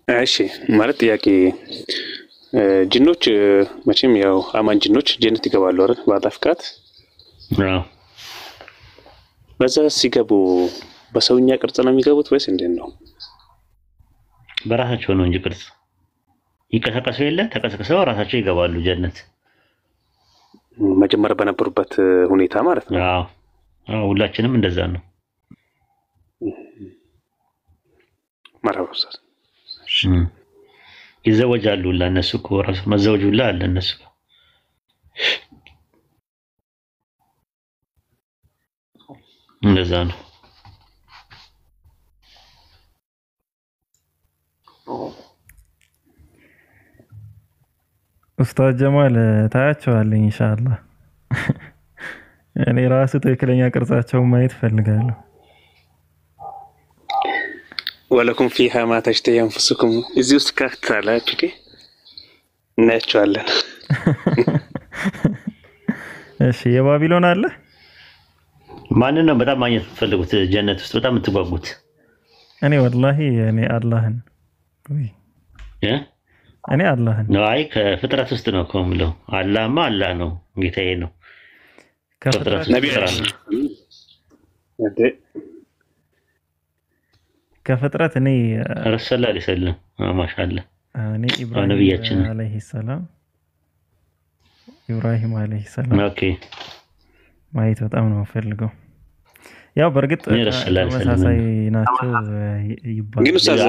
እሺ ማለት ጥያቄ ጅኖች መቼም ያው አማን ጅኖች ጀነት ይገባሉ አይደል? በአላህ ፍቃድ። በዛ ሲገቡ በሰውኛ ቅርጽ ነው የሚገቡት ወይስ እንዴት ነው? በራሳቸው ነው እንጂ ቅርጽ ይቀሰቀሱ የለ ተቀስቅሰው ራሳቸው ይገባሉ ጀነት። መጀመሪያ በነበሩበት ሁኔታ ማለት ነው። አዎ ሁላችንም እንደዛ ነው። መርሐባ ይዘወጃሉ ለነሱ እኮ ራሱ መዘወጁ አለ እነሱ እንደዛ ነው። ኡስታዝ ጀማል ታያቸዋለህ ኢንሻአላህ። እኔ ራሱ ትክክለኛ ቅርጻቸውን ማየት ፈልጋለሁ። ወለኩም ፊሃ ማ ተሽተሂ አንፉሱኩም እዚህ ውስጥ ካክታላችሁ እናያቸዋለን። እሺ የባቢሎን አለ። ማንን ነው በጣም ማግኘት የምትፈልጉት ጀነት ውስጥ በጣም የምትጓጉት? እኔ ወላሂ እኔ አላህን እኔ አላህን ነው። አይ ከፍጥረት ውስጥ ነው እኮ የምለው። አላህማ አላህ ነው ጌታዬ ነው። ከፍጥረት ከፍጥረት እኔ ረሰላ ለሰለም ማሻአላህ እኔ ኢብራሂም አለይሂ ሰላም ኢብራሂም አለይሂ ሰላም ኦኬ ማየት በጣም ነው ፈልገው። ያው በርግጥ ተመሳሳይ ናቸው ይባላል። ግን ኡስታዝ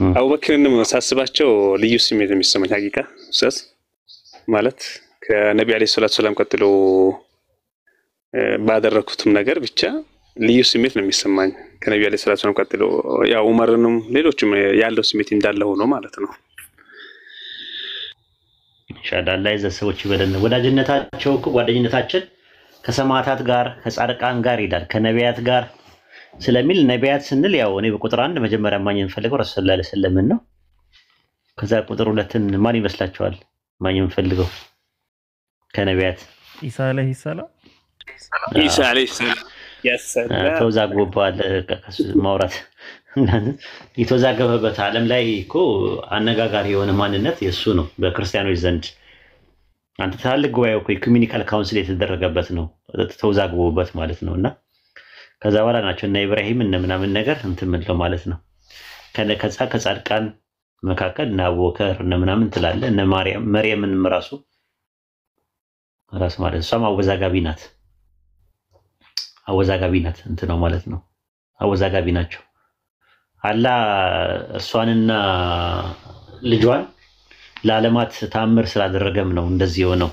አቡበክርን ሳስባቸው ልዩ ስሜት የሚሰማኝ ሀቂቃ ኡስታዝ ማለት ከነቢ አለይሂ ሰላቱ ሰላም ቀጥሎ ባደረኩትም ነገር ብቻ ልዩ ስሜት ነው የሚሰማኝ ከነቢ አለይሂ ሰላቱ ሰላም ቀጥሎ ያው ዑመርንም ሌሎችም ያለው ስሜት እንዳለ ሆኖ ማለት ነው። ኢንሻአላህ አላህ የዘሰቦች ይበለን። ወዳጅነታቸው ጓደኝነታችን ከሰማዕታት ጋር ከጻድቃን ጋር ይላል ከነቢያት ጋር ስለሚል ነቢያት ስንል ያው እኔ በቁጥር 1 መጀመሪያ ማግኘት የምፈልገው ረሱል ሰለላሁ ዐለይሂ ወሰለም ነው። ከዛ ቁጥር 2ን ማን ይመስላችኋል ማግኘት የምፈልገው ከነቢያት? ኢሳ አለይሂ ሰላም ኢሳ አለይሂ ሰላም ያሰላ ተወዛግቦባል ማውራት የተወዛገበበት ዓለም ላይ እኮ አነጋጋሪ የሆነ ማንነት የሱ ነው በክርስቲያኖች ዘንድ። አንተ ታልቅ ጉባኤው እኮ ኢኩሜኒካል ካውንስል የተደረገበት ነው ተወዛግቦበት ማለት ነውና ከዛ በኋላ ናቸው እና ኢብራሂም እና ምናምን ነገር እንትምለው ማለት ነው። ከዛ ከጻድቃን መካከል እና አቡበከር እና ምናምን ትላለ እና መርየምን ራሱ ማለት እሷም አወዛጋቢ ናት እንት ነው ማለት ነው። አወዛጋቢ ናቸው። አላህ እርሷንና ልጇን ለዓለማት ታምር ስላደረገም ነው እንደዚህ የሆነው።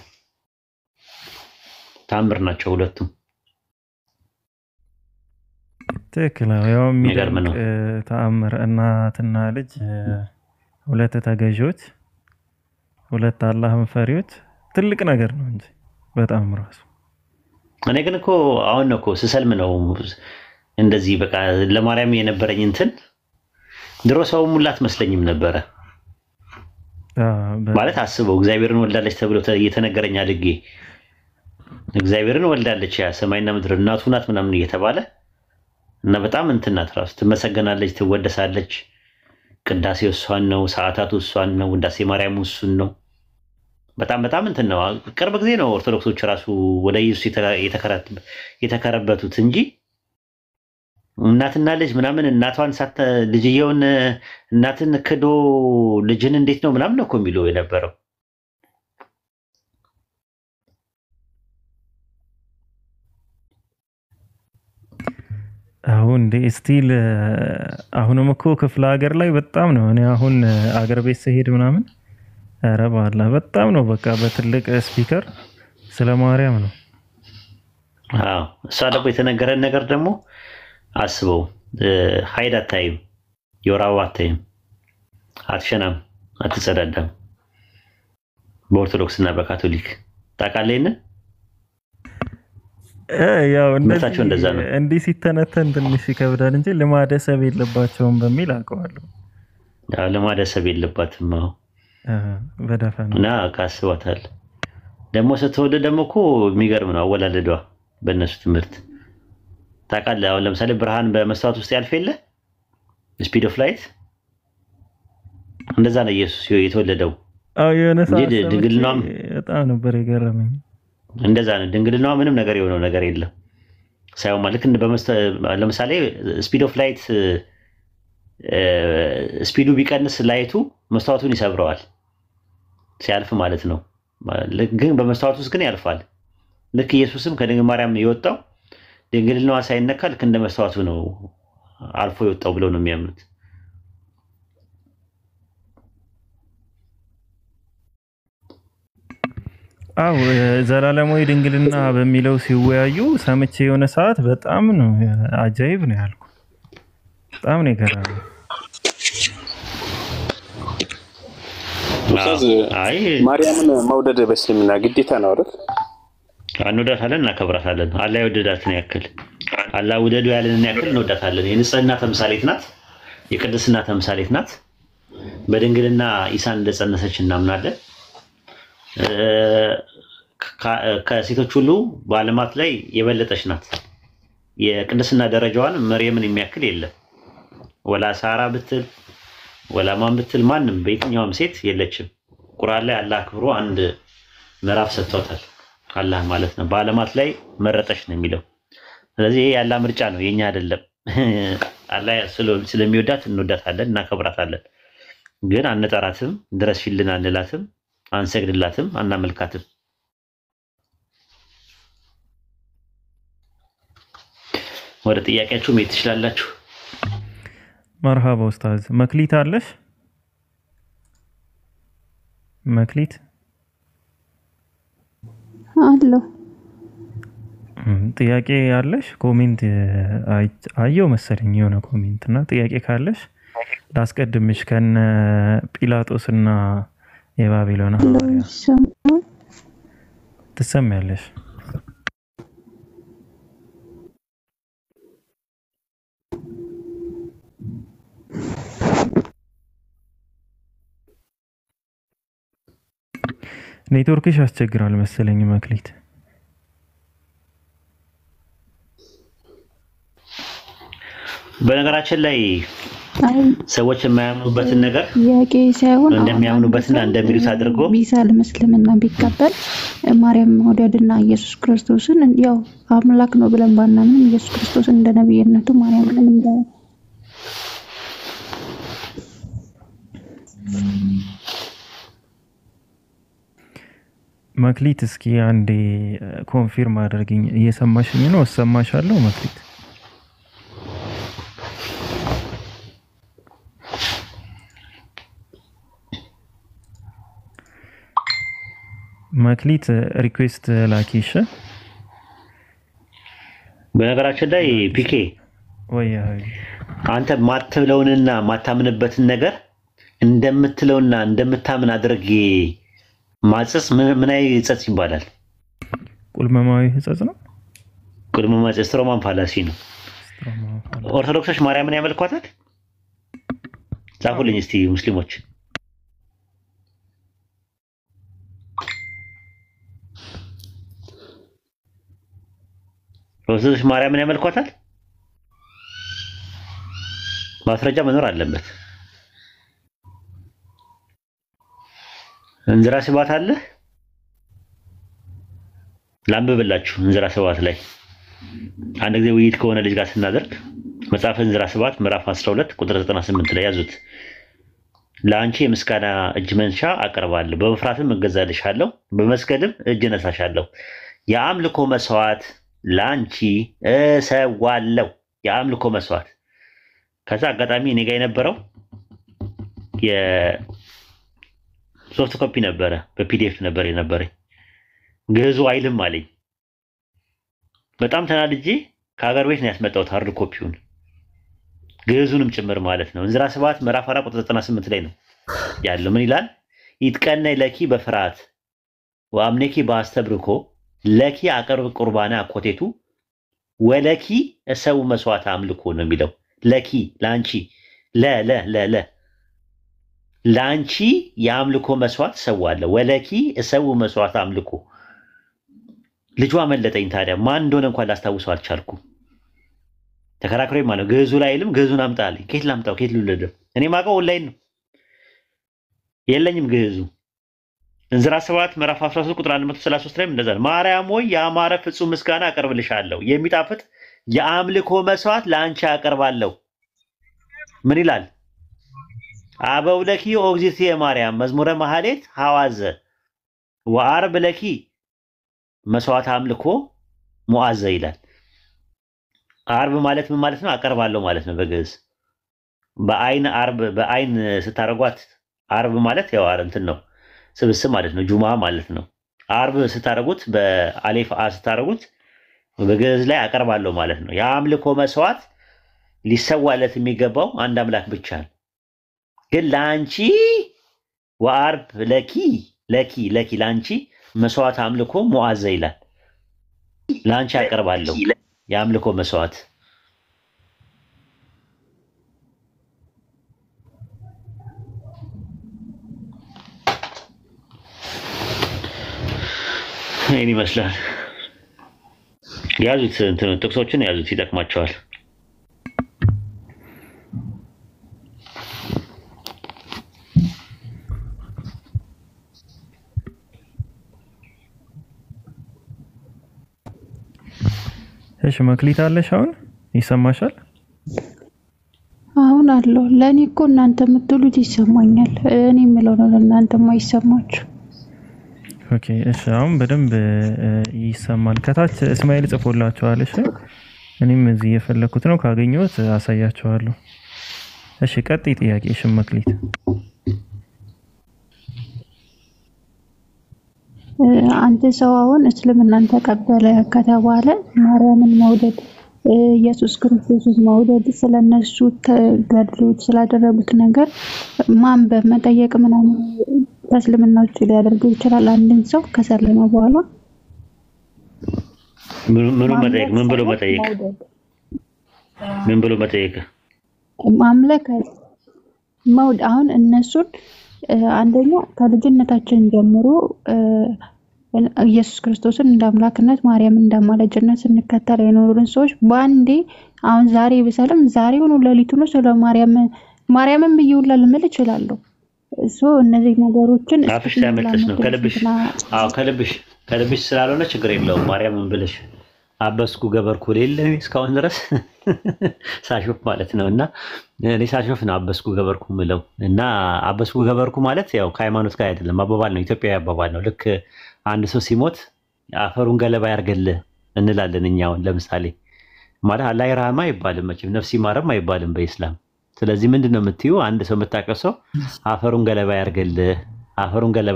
ታምር ናቸው ሁለቱም። ትክክል ነው። ያው የሚገርም ነው ተአምር እናትና ልጅ ሁለት ተገዢዎች ሁለት አላህን ፈሪዎች ትልቅ ነገር ነው እንጂ በጣም ራሱ እኔ ግን እኮ አሁን ነው እኮ ስሰልም ነው እንደዚህ በቃ ለማርያም የነበረኝ እንትን ድሮ ሰው ሙላት መስለኝም ነበረ ማለት አስበው እግዚአብሔርን ወልዳለች ተብሎ እየተነገረኝ አድጌ እግዚአብሔርን ወልዳለች ያ ሰማይና ምድር እናቱ ናት ምናምን እየተባለ እና በጣም እንትናት ራሱ ትመሰገናለች ትወደሳለች። ቅዳሴው እሷን ነው፣ ሰዓታቱ እሷን ነው፣ ውዳሴ ማርያም እሱን ነው። በጣም እንትን ነው። ቅርብ ጊዜ ነው ኦርቶዶክሶች ራሱ ወደ ኢየሱስ የተከረበቱት እንጂ እናትና ልጅ ምናምን እናቷን ልጅየውን እናትን ክዶ ልጅን እንዴት ነው ምናምን ነው እኮ የሚለው የነበረው። አሁን ስቲል አሁንም እኮ ክፍለ ሀገር ላይ በጣም ነው። እኔ አሁን አገር ቤት ስሄድ ምናምን ኧረ በአላህ በጣም ነው በቃ በትልቅ ስፒከር ስለ ማርያም ነው። አዎ እሷ ደግሞ የተነገረን ነገር ደግሞ አስበው ሀይድ አታይም፣ የወር አበባ አታይም፣ አትሸናም፣ አትጸዳዳም። በኦርቶዶክስ እና በካቶሊክ ታውቃለህ? ያው እምነታቸው እንደዛ ነው። እንዲህ ሲተነተን ትንሽ ይከብዳል እንጂ ልማደ ሰብ የለባቸውም በሚል አውቀዋለሁ። ያው ልማደ ሰብ የለባትም ነው በደፈና እና ካስባታል ደግሞ ስትወልድ ደግሞ እኮ የሚገርም ነው አወላለዷ በእነሱ ትምህርት ታውቃለህ። አሁን ለምሳሌ ብርሃን በመስታወት ውስጥ ያልፍ የለ ስፒድ ኦፍ ላይት እንደዛ ነው ኢየሱስ የተወለደው የሆነ ሰዓት ድንግልናም በጣም ነበር የገረመኝ። እንደዛ ነው ድንግልናዋ ምንም ነገር የሆነው ነገር የለም ሳይሆን ማለት ለምሳሌ ስፒድ ኦፍ ላይት ስፒዱ ቢቀንስ ላይቱ መስታወቱን ይሰብረዋል ሲያልፍ ማለት ነው። ግን በመስታወቱ ውስጥ ግን ያልፋል። ልክ ኢየሱስም ከድንግል ማርያም የወጣው ድንግልናዋ ሳይነካ ልክ እንደ መስታወቱ ነው አልፎ የወጣው ብለው ነው የሚያምኑት። አው ዘላለማዊ ድንግልና በሚለው ሲወያዩ ሰምቼ የሆነ ሰዓት በጣም ነው አጃይብ ነው ያልኩ። በጣም ነው የገረመኝ። ኡስታዝ ማርያምን መውደድ በእስልምና ግዴታ ነው አይደል? እንወዳታለን፣ እናከብራታለን። አላህ የወደዳትን ያክል አላህ ውደዱ ያለንን ያክል እንወዳታለን። የንጽህና ተምሳሌት ናት፣ የቅድስና ተምሳሌት ናት። በድንግልና ኢሳን እንደጸነሰች እናምናለን። ከሴቶች ሁሉ በዓለማት ላይ የበለጠች ናት። የቅድስና ደረጃዋን መርየምን የሚያክል የለም። ወላ ሳራ ብትል ወላ ማን ብትል ማንም በየትኛውም ሴት የለችም። ቁርአን ላይ አላህ ክብሩ አንድ ምዕራፍ ሰጥቷታል። አላህ ማለት ነው በዓለማት ላይ መረጠች ነው የሚለው። ስለዚህ ይሄ ያላ ምርጫ ነው የኛ አይደለም። አላህ ስለሚወዳት እንወዳታለን፣ እናከብራታለን። ግን አንጠራትም፣ ድረስሽልን አንላትም፣ አንሰግድላትም፣ አናመልካትም። ወደ ጥያቄያችሁ መሄድ ትችላላችሁ። መርሃባ ኡስታዝ። መክሊት አለሽ? መክሊት አለው። ጥያቄ አለሽ? ኮሜንት አየው መሰለኝ የሆነ ኮሜንት እና ጥያቄ ካለሽ ላስቀድምሽ ከነ ጲላጦስና የባቢሎን ሐዋርያ ትሰሚያለሽ? ኔትወርክሽ ያስቸግራል መሰለኝ መክሊት። በነገራችን ላይ ሰዎች የማያምኑበትን ነገር ጥያቄ ሳይሆን እንደሚያምኑበትና እንደሚሉት አድርጎ ቢሳል መስልምና ቢቀበል ማርያም መውደድና ኢየሱስ ክርስቶስን ያው አምላክ ነው ብለን ባናምን ኢየሱስ ክርስቶስን እንደ ነብይነቱ ማርያምን እንደ መክሊት እስኪ አንዴ ኮንፊርም አድርጊኝ። እየሰማሽኝ ነው? እሰማሻለሁ መክሊት። መክሊት ሪኩዌስት ላኪሽ። በነገራችን ላይ ፒኬ ወይ አንተ ማትብለውንና ማታምንበትን ነገር እንደምትለውና እንደምታምን አድርጌ ማጽስ ምን አይነት ጸጽ ይባላል? ቁልመማዊ ህጸጽ ነው። ቁልመማዊ ስትሮማን ፋላሲ ነው። ኦርቶዶክሶች ማርያምን ያመልኳታል? ጻፉልኝ እስቲ ሙስሊሞች። ኦርቶዶክሶች ማርያምን ያመልኳታል? ማስረጃ መኖር አለበት። እንዝራ ስባት አለ ላንብብላችሁ። እንዝራ ስባት ላይ አንድ ጊዜ ውይይት ከሆነ ልጅ ጋር ስናደርግ መጽሐፈ እንዝራ ስባት ምዕራፍ 12 ቁጥር 98 ላይ ያዙት። ለአንቺ የምስጋና እጅ መንሻ አቀርባለሁ፣ በመፍራትም እገዛልሻለሁ፣ በመስገድም እጅ ነሳሻለሁ። የአምልኮ መስዋዕት ለአንቺ እሰዋለሁ። የአምልኮ መስዋዕት። ከዛ አጋጣሚ እኔ ጋር የነበረው ሶፍት ኮፒ ነበረ፣ በፒዲኤፍ ነበር የነበረኝ። ግዕዙ አይልም አለኝ። በጣም ተናድጄ ከሀገር ቤት ነው ያስመጣሁት ሃርድ ኮፒውን፣ ግዕዙንም ጭምር ማለት ነው። እንዝራ ስባት ምዕራፍ 4 ቁጥር 98 ላይ ነው ያለው። ምን ይላል? ይትቀነይ ለኪ በፍርሃት ወአምኔኪ በአስተብርኮ ለኪ አቀርብ ቁርባና አኮቴቱ ወለኪ እሰው መስዋዕት አምልኮ ነው የሚለው። ለኪ ለአንቺ ለ ለአንቺ የአምልኮ መስዋዕት ሰዋለሁ፣ ወለኪ እሰው መስዋዕት አምልኮ። ልጇ መለጠኝ። ታዲያ ማን እንደሆነ እንኳን ላስታውሰው አልቻልኩም። ተከራክሮኝ ማለት ግዕዙ ላይ አይልም። ግዕዙን አምጣልኝ። ከየት ላምጣው? ከየት ልውለደው? እኔ ማውቀው ኦንላይን ነው። የለኝም ግዕዙ። እንዝራ 7 ምዕራፍ 13 ቁጥር 133 ላይ እንደዛ ነው። ማርያም ሆይ ያማረ ፍጹም ምስጋና አቀርብልሻለሁ፣ የሚጣፍጥ የአምልኮ መስዋዕት ለአንቺ አቀርባለሁ። ምን ይላል? አበው ለኪ ኦግዚትየ ማርያም መዝሙረ መሐሌት ሐዋዘ ወአርብ ለኪ መስዋዕት አምልኮ ሙዓዘ ይላል። አርብ ማለት ምን ማለት ነው? አቀርባለሁ ማለት ነው በግዕዝ። በአይን አርብ በአይን ስታረጓት አርብ ማለት ያው እንትን ነው ስብስብ ማለት ነው። ጁማ ማለት ነው። አርብ ስታረጉት በአሌፍ አ ስታረጉት በግዕዝ ላይ አቀርባለሁ ማለት ነው። የአምልኮ መስዋዕት ሊሰዋለት የሚገባው አንድ አምላክ ብቻ ነው። ግን ለአንቺ ወአርብ ለኪ ለአንቺ መስዋዕት አምልኮ ሙዓዘ ይላል። ለአንቺ አቀርባለሁ የአምልኮ መስዋዕት። ይህን ይመስላል። ያዙት፣ ጥቅሶችን ያዙት፣ ይጠቅማቸዋል። እሺ መክሊት አለሽ? አሁን ይሰማሻል? አሁን አለው። ለኔ እኮ እናንተ የምትሉት ይሰማኛል። እኔ የምለው ነው ለእናንተ የማይሰማችሁ። ኦኬ እሺ፣ አሁን በደንብ ይሰማል። ከታች እስማኤል ጽፎላችኋል። እሺ እኔም እዚህ የፈለኩት ነው፣ ካገኘሁት አሳያችኋለሁ። እሺ ቀጥይ ጥያቄ። እሺ መክሊት አንተ ሰው አሁን እስልምናን ተቀበለ ከተባለ ማርያምን መውደድ ኢየሱስ ክርስቶስን መውደድ ስለነሱ ተገድሎት ስላደረጉት ነገር ማንበብ መጠየቅ ምናምን በእስልምና ውስጥ ሊያደርገው ይችላል። አንድን ሰው ከሰለመ በኋላ ምን ብሎ መጠየቅ ማምለክ መውደድ። አሁን እነሱን አንደኛ ከልጅነታችን ጀምሮ ኢየሱስ ክርስቶስን እንደ አምላክነት ማርያምን እንደ አማላጅነት ስንከተል የኖሩን ሰዎች ባንዴ አሁን ዛሬ በሰለም ዛሬውኑ ሌሊቱን ስለ ማርያምን ብዬውላ ልምል እችላለሁ። እነዚህ ነገሮችን አፍሽ ያመልጥሽ ነው። ከልብሽ ስላልሆነ ችግር የለውም። ማርያምን ብለሽ አበስኩ ገበርኩ ሌለ እስካሁን ድረስ ሳሾፍ ማለት ነው። እና እኔ ሳሾፍ ነው አበስኩ ገበርኩ ምለው። እና አበስኩ ገበርኩ ማለት ያው ከሃይማኖት ጋር አይደለም፣ አባባል ነው፣ ኢትዮጵያዊ አባባል ነው። ልክ አንድ ሰው ሲሞት አፈሩን ገለባ ያርገልህ እንላለን እኛውን። ለምሳሌ ማለት አላህ ይርሐማ አይባልም መቼም፣ ነፍስ ይማረም አይባልም በኢስላም። ስለዚህ ምንድነው የምትዩ? አንድ ሰው የምታቀሰው አፈሩን ገለባ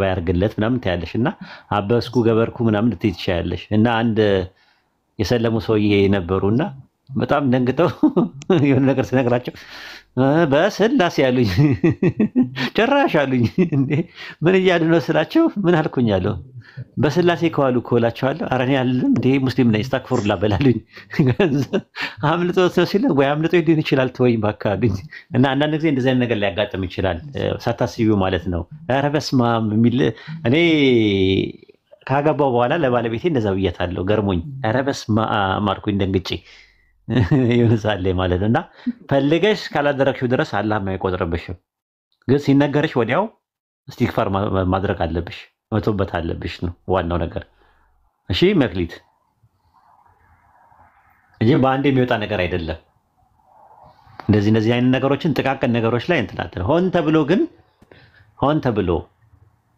ያርግለት ምናምን ትያለሽ። እና አበስኩ ገበርኩ ምናምን ልትይ ትችያለሽ። እና አንድ የሰለሙ ሰውዬ ነበሩና በጣም ደንግጠው የሆነ ነገር ስነግራቸው በስላሴ ያሉኝ ጭራሽ አሉኝ። እንዴ ምን እያሉ ነው ስላቸው ምን አልኩኝ አለው። በስላሴ ከዋሉ እኮላቸዋለሁ። ኧረ እኔ አልልም እንዴ ሙስሊም ነኝ አስታክፍሩላህ በላሉኝ። አምልጦት ነው ሲል ወይ አምልጦ ሊሆን ይችላል ተወኝ እባክህ አሉኝ። እና አንዳንድ ጊዜ እንደዚህ አይነት ነገር ሊያጋጥም ይችላል ሳታስቢው ማለት ነው። ኧረ በስመ አብ የሚል እኔ ካገባው በኋላ ለባለቤቴ እንደዛ ብያታለሁ። ገርሞኝ ኧረ በስመ አብ አልኩኝ ደንግጬ የሆነ ሳለ ማለት ነው። እና ፈልገሽ ካላደረግሽው ድረስ አላህም አይቆጥርብሽም። ግን ሲነገርሽ ወዲያው እስቲግፋር ማድረግ አለብሽ፣ መቶበት አለብሽ ነው ዋናው ነገር። እሺ መክሊት እንጂ በአንድ የሚወጣ ነገር አይደለም። እንደዚህ አይነት ነገሮችን ጥቃቅን ነገሮች ላይ እንትናተን ሆን ተብሎ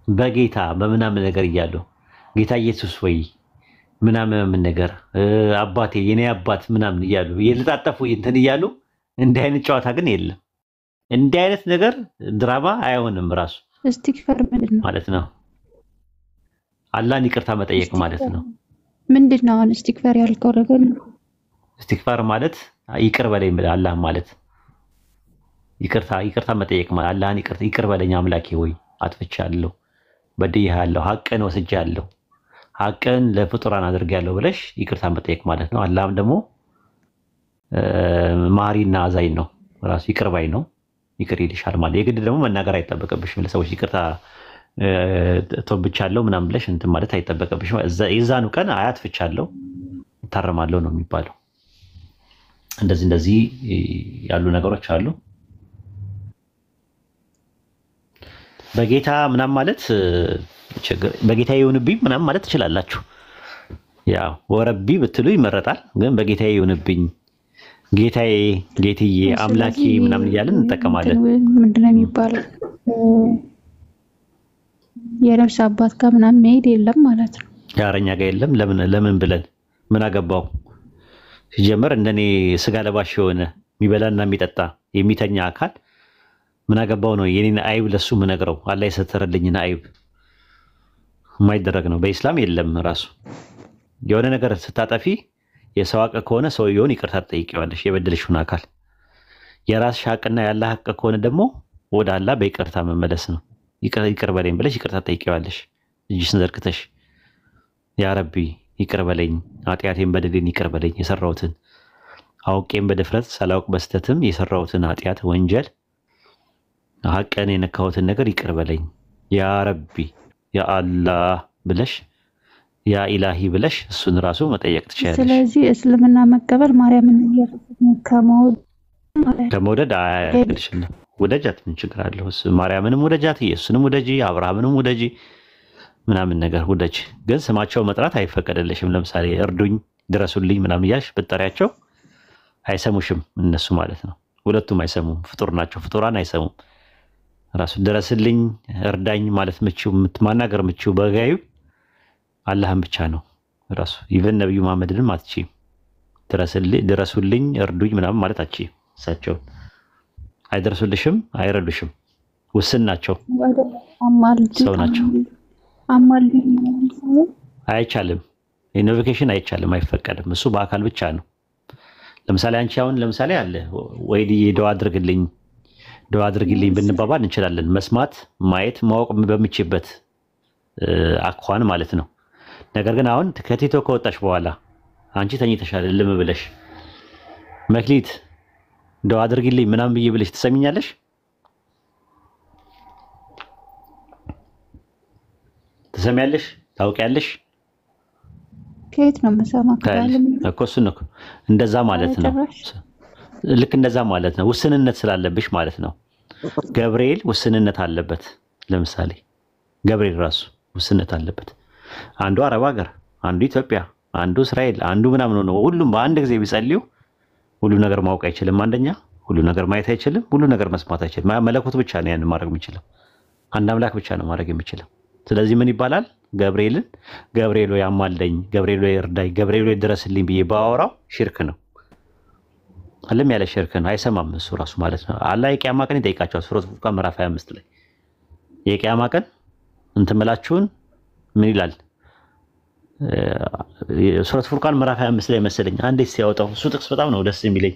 በጌታ በምናምን ነገር እያሉ ጌታ ኢየሱስ ወይ ምናምን ነገር አባቴ የኔ አባት ምናምን እያሉ የልጣጠፉ እንትን እያሉ እንዲህ አይነት ጨዋታ ግን የለም። እንዲህ አይነት ነገር ድራማ አይሆንም። ራሱ እስቲግፋር ማለት ነው አላህን ይቅርታ መጠየቅ ማለት ነው። ምንድነው አሁን እስቲግፋር ያልከው ነገር? እስቲግፋር ማለት ይቅር በለኝ አላህ ማለት ይቅርታ መጠየቅ ማለት አላህን ይቅር በለኝ አምላኬ ወይ አጥፍቻለሁ፣ በድያለሁ፣ ሐቅን ወስጃለሁ፣ ሐቅን ለፍጡራን አድርጌያለሁ ብለሽ ይቅርታ መጠየቅ ማለት ነው። አላህም ደግሞ ማሪና አዛኝ ነው፣ ራሱ ይቅር ባይ ነው፣ ይቅር ይልሻል ማለት። የግድ ደግሞ መናገር አይጠበቅብሽም። ለሰዎች ይቅርታ ተወብቻለሁ ምናምን ብለሽ እንትን ማለት አይጠበቅብሽም። የዛኑ ቀን አያጥፍቻለሁ እታረማለሁ ነው የሚባለው። እንደዚህ ያሉ ነገሮች አሉ። በጌታ ምናምን ማለት በጌታ ይሁንብኝ ምናምን ማለት ትችላላችሁ። ያው ወረቢ ብትሉ ይመረጣል። ግን በጌታ ይሁንብኝ፣ ጌታዬ፣ ጌትዬ፣ አምላኬ ምናምን እያልን እንጠቀማለን። ምንድነው የሚባለው? የነፍስ አባት ጋር ምናምን መሄድ የለም ማለት ነው። ያረኛ ጋር የለም። ለምን ብለን ምን አገባው? ሲጀመር እንደኔ ስጋ ለባሽ የሆነ የሚበላና የሚጠጣ የሚተኛ አካል ምን አገባው ነው የኔን አይብ ለሱ ምነግረው? አላህ የሰተረልኝን አይብ የማይደረግ ነው። በኢስላም የለም። ራሱ የሆነ ነገር ስታጠፊ የሰው ሐቅ ከሆነ ሰውየውን ይቅርታ ትጠይቂዋለሽ፣ የበደልሽውን አካል። የራስሽ ሐቅና ያለ ሐቅ ከሆነ ደግሞ ወደ አላህ በይቅርታ መመለስ ነው። ይቅር በለኝ ብለሽ ይቅርታ ትጠይቂዋለሽ፣ እጅሽን ዘርግተሽ ያ ረቢ ይቅር በለኝ፣ ኃጢአቴን በደሌን ይቅር በለኝ፣ የሰራሁትን አውቄም በድፍረት ሳላውቅ በስተትም የሰራሁትን ኃጢአት ወንጀል ሐቅን የነካሁትን ነገር ይቅር በለኝ ያ ረቢ ያ አላህ ብለሽ ያ ኢላሂ ብለሽ እሱን ራሱ መጠየቅ ትችላለሽ። ስለዚህ እስልምና መቀበል ማርያምን ከመውደድ አያግድሽም። ውደጃት፣ ምን ችግር አለው? ማርያምንም ውደጃት፣ ኢየሱስንም ውደጂ፣ አብርሃምንም ውደጂ፣ ምናምን ነገር ውደጂ። ግን ስማቸው መጥራት አይፈቀደልሽም። ለምሳሌ እርዱኝ፣ ድረሱልኝ ምናምን እያልሽ ብትጠሪያቸው አይሰሙሽም፣ እነሱ ማለት ነው። ሁለቱም አይሰሙም፣ ፍጡር ናቸው። ፍጡራን አይሰሙም። ራሱ ድረስልኝ፣ እርዳኝ ማለት ማናገር ምችው በጋዩ አላህን ብቻ ነው። ራሱ ኢቨን ነብዩ መሐመድንም አትችይም። ድረሱልኝ፣ እርዱኝ ምናምን ማለት አትችይም። እሳቸው አይደርሱልሽም፣ አይረዱሽም። ውስን ናቸው፣ ሰው ናቸው። አይቻልም፣ ኢኖቬሽን አይቻልም፣ አይፈቀድም። እሱ በአካል ብቻ ነው። ለምሳሌ አንቺ አሁን ለምሳሌ አለ ወይ ዱዓ አድርግልኝ ብንባባል እንችላለን። መስማት፣ ማየት፣ ማወቅ በምችበት አኳን ማለት ነው። ነገር ግን አሁን ከቲቶ ከወጣሽ በኋላ አንቺ ተኝተሻል ልም ብለሽ መክሊት ዱዓ አድርግልኝ ምናምን ብዬ ብለሽ ትሰሚኛለሽ? ትሰሚያለሽ? ታውቂያለሽ? ከየት ነው የምሰማው? እኮ እሱን ነው። እንደዛ ማለት ነው። ልክ እንደዛ ማለት ነው። ውስንነት ስላለብሽ ማለት ነው። ገብርኤል ውስንነት አለበት። ለምሳሌ ገብርኤል ራሱ ውስንነት አለበት። አንዱ አረብ ሀገር፣ አንዱ ኢትዮጵያ፣ አንዱ እስራኤል፣ አንዱ ምናምን ነው። ሁሉም በአንድ ጊዜ ቢጸልዩ ሁሉ ነገር ማወቅ አይችልም። አንደኛ ሁሉ ነገር ማየት አይችልም። ሁሉ ነገር መስማት አይችልም። መለኮት ብቻ ነው ያንን ማድረግ የሚችለው። አንድ አምላክ ብቻ ነው ማድረግ የሚችለው። ስለዚህ ምን ይባላል? ገብርኤልን ገብርኤል ሆይ አማልደኝ፣ ገብርኤል ሆይ እርዳኝ፣ ገብርኤል ሆይ ድረስልኝ ብዬ ባወራው ሽርክ ነው። አለም ያለ ሽርክ ነው። አይሰማም እሱ ራሱ ማለት ነው። አላህ የቂያማ ቀን ይጠይቃቸዋል። ሱረቱ ፉርቃን ምዕራፍ 25 ላይ የቂያማ ቀን እንትን ምላችሁን ምን ይላል? ሱረቱ ፉርቃን ምዕራፍ 25 ላይ መሰለኝ አንዴ ሲያወጣው እሱ ጥቅስ በጣም ነው ደስ የሚለኝ።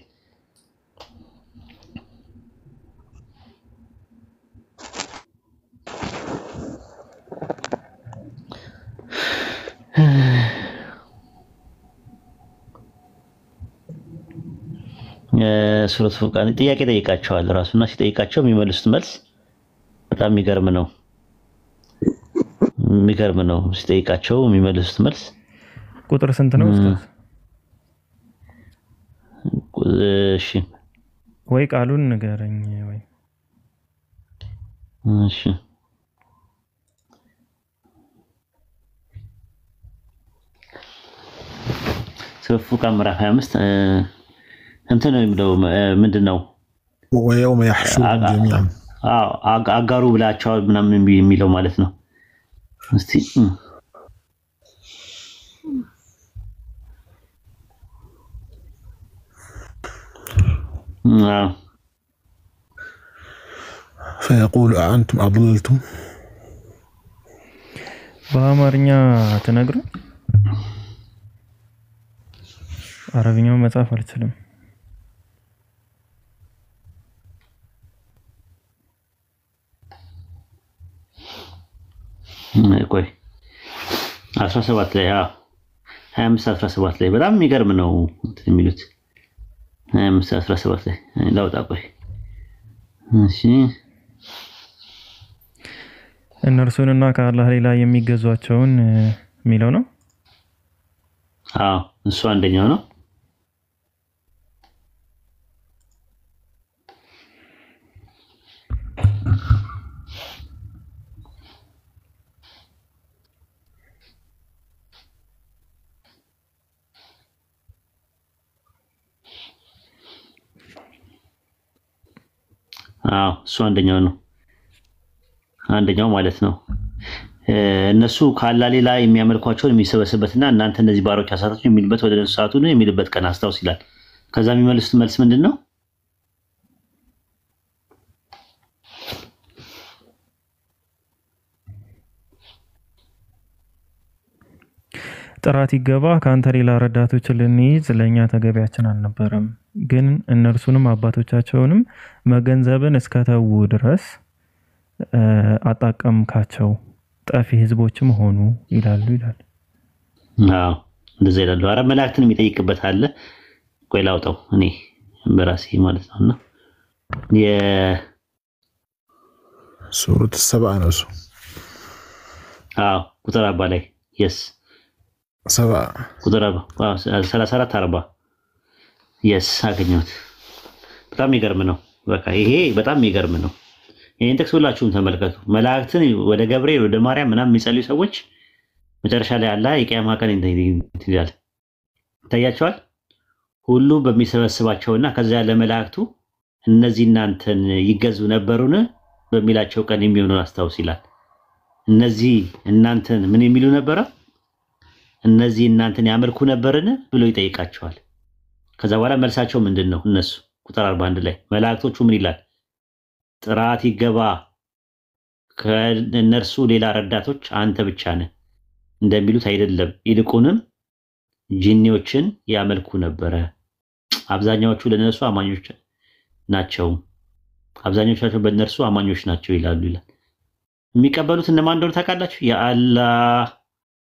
ሱረቱ ፉርቃን ጥያቄ ጠይቃቸዋል ራሱና ሲጠይቃቸው የሚመልሱት መልስ በጣም የሚገርም ነው። ሲጠይቃቸው የሚመልሱት መልስ ቁጥር ስንት ነው ኡስታዝ? እሺ ወይ ቃሉን ንገረኝ ወይ። እሺ ሱረቱ ፉርቃን ምዕራፍ 25 እንትን ነው የሚለው ምንድነው? ወየውመ የሕሹሩሁም ጀሚዓን አጋሩ ብላቸዋል ምናምን የሚለው ማለት ነው። እስቲ فيقول أأنتم أضللتم በአማርኛ ተነግሮ አረብኛው መጻፍ አልችልም። ቆይ 17 ላይ 25 17 ላይ በጣም የሚገርም ነው የሚሉት 25 17 ላይ ላውጣ። ቆይ እሺ እነርሱንና ከአላህ ሌላ የሚገዟቸውን የሚለው ነው። እሱ አንደኛው ነው። እሱ አንደኛው ማለት ነው። እነሱ ካላ ሌላ የሚያመልኳቸውን የሚሰበስበትና እናንተ እነዚህ ባሮች አሳታችሁ የሚልበት ወደ እንስሳቱ ነው የሚልበት ቀን አስታውስ ይላል። ከዛ የሚመልሱት መልስ ምንድነው? ጥራት ይገባ ከአንተ ሌላ ረዳቶችን ልንይዝ ለእኛ ተገቢያችን አልነበረም፣ ግን እነርሱንም አባቶቻቸውንም መገንዘብን እስከተዉ ድረስ አጣቀምካቸው፣ ጠፊ ህዝቦችም ሆኑ ይላሉ ይላል። እንደዚህ ይላሉ። አረ መላእክትን የሚጠይቅበት አለ። ቆይ ላውጣው እኔ በራሴ ማለት ነውና ሱረቱ ሰብአ ነው እሱ። ቁጥር 40 ላይ የስ ሰብአ ቁጥር 34 40 የስ አገኘሁት። በጣም የሚገርም ነው። በቃ ይሄ በጣም የሚገርም ነው። ይሄን ጥቅስ ሁላችሁም ተመልከቱ። መላእክትን ወደ ገብርኤል ወደ ማርያም ምናምን የሚጸልዩ ሰዎች መጨረሻ ላይ አላህ የቂያማ ቀን ይላል። ታያቸዋል ሁሉ በሚሰበስባቸውና ከዛ ያለ መላእክቱ እነዚህ እናንተን ይገዙ ነበሩን በሚላቸው ቀን የሚሆነውን አስታውስ ይላል። እነዚህ እናንተን ምን የሚሉ ነበረ? እነዚህ እናንተን ያመልኩ ነበርን ብሎ ይጠይቃቸዋል። ከዛ በኋላ መልሳቸው ምንድነው? እነሱ ቁጥር 41 ላይ መላእክቶቹ ምን ይላል? ጥራት ይገባ ከእነርሱ ሌላ ረዳቶች አንተ ብቻ ነህ እንደሚሉት አይደለም፣ ይልቁንም ጂኒዎችን ያመልኩ ነበረ። አብዛኛዎቹ ለነሱ አማኞች ናቸው፣ አብዛኞቻቸው በእነርሱ አማኞች ናቸው ይላሉ ይላል። የሚቀበሉት እነማን እንደሆነ ታውቃላችሁ? የአላህ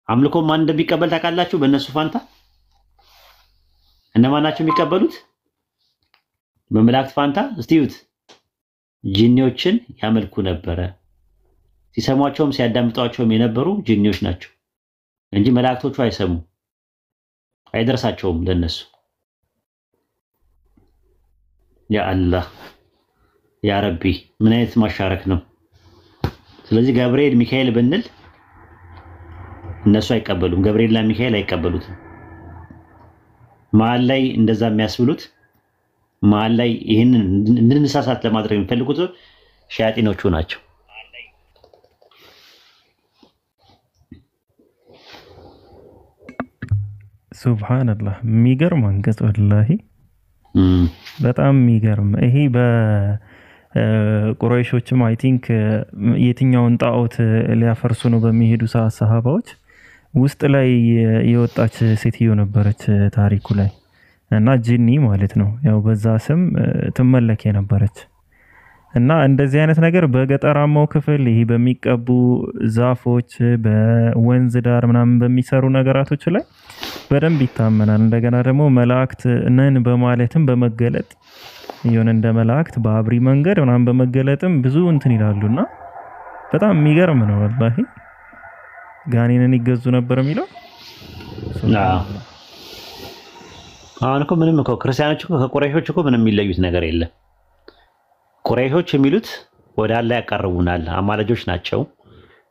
አምልኮ ማን እንደሚቀበል ታውቃላችሁ? በእነሱ ፋንታ እነማን ናቸው የሚቀበሉት? በመላእክት ፋንታ እስቲዩት ጂኒዎችን ያመልኩ ነበረ። ሲሰሟቸውም ሲያዳምጧቸውም የነበሩ ጂኒዎች ናቸው እንጂ መላእክቶቹ አይሰሙ አይደርሳቸውም ለነሱ። ያ አላህ ያ ረቢ ምን አይነት ማሻረክ ነው። ስለዚህ ገብርኤል ሚካኤል ብንል እነሱ አይቀበሉም። ገብርኤልና ሚካኤል አይቀበሉትም። መሀል ላይ እንደዛ የሚያስብሉት መሀል ላይ ይህንን እንድንሳሳት ለማድረግ የሚፈልጉት ሸያጢኖቹ ናቸው። ሱብሃንአላህ የሚገርም አንቀጽ ወላሂ በጣም የሚገርም። ይሄ በቁረይሾችም አይ ቲንክ የትኛውን ጣዖት ሊያፈርሱ ነው በሚሄዱ ሰዓት ሰሃባዎች ውስጥ ላይ የወጣች ሴትዮ ነበረች ታሪኩ ላይ እና ጂኒ ማለት ነው ያው በዛ ስም ትመለክ የነበረች እና እንደዚህ አይነት ነገር በገጠራማው ክፍል ይሄ በሚቀቡ ዛፎች በወንዝ ዳር ምናምን በሚሰሩ ነገራቶች ላይ በደንብ ይታመናል። እንደገና ደግሞ መላእክት ነን በማለትም በመገለጥ ይሁን እንደ መላእክት በአብሪ መንገድ ምናምን በመገለጥም ብዙ እንትን ይላሉና በጣም የሚገርም ነው ወላሂ። ጋኔንን ይገዙ ነበር የሚለው አሁን እኮ ምንም እኮ ክርስቲያኖች እኮ ከቁረይሾች እኮ ምንም የሚለዩት ነገር የለም። ቁረይሾች የሚሉት ወደ አላህ ያቀርቡናል አማላጆች ናቸው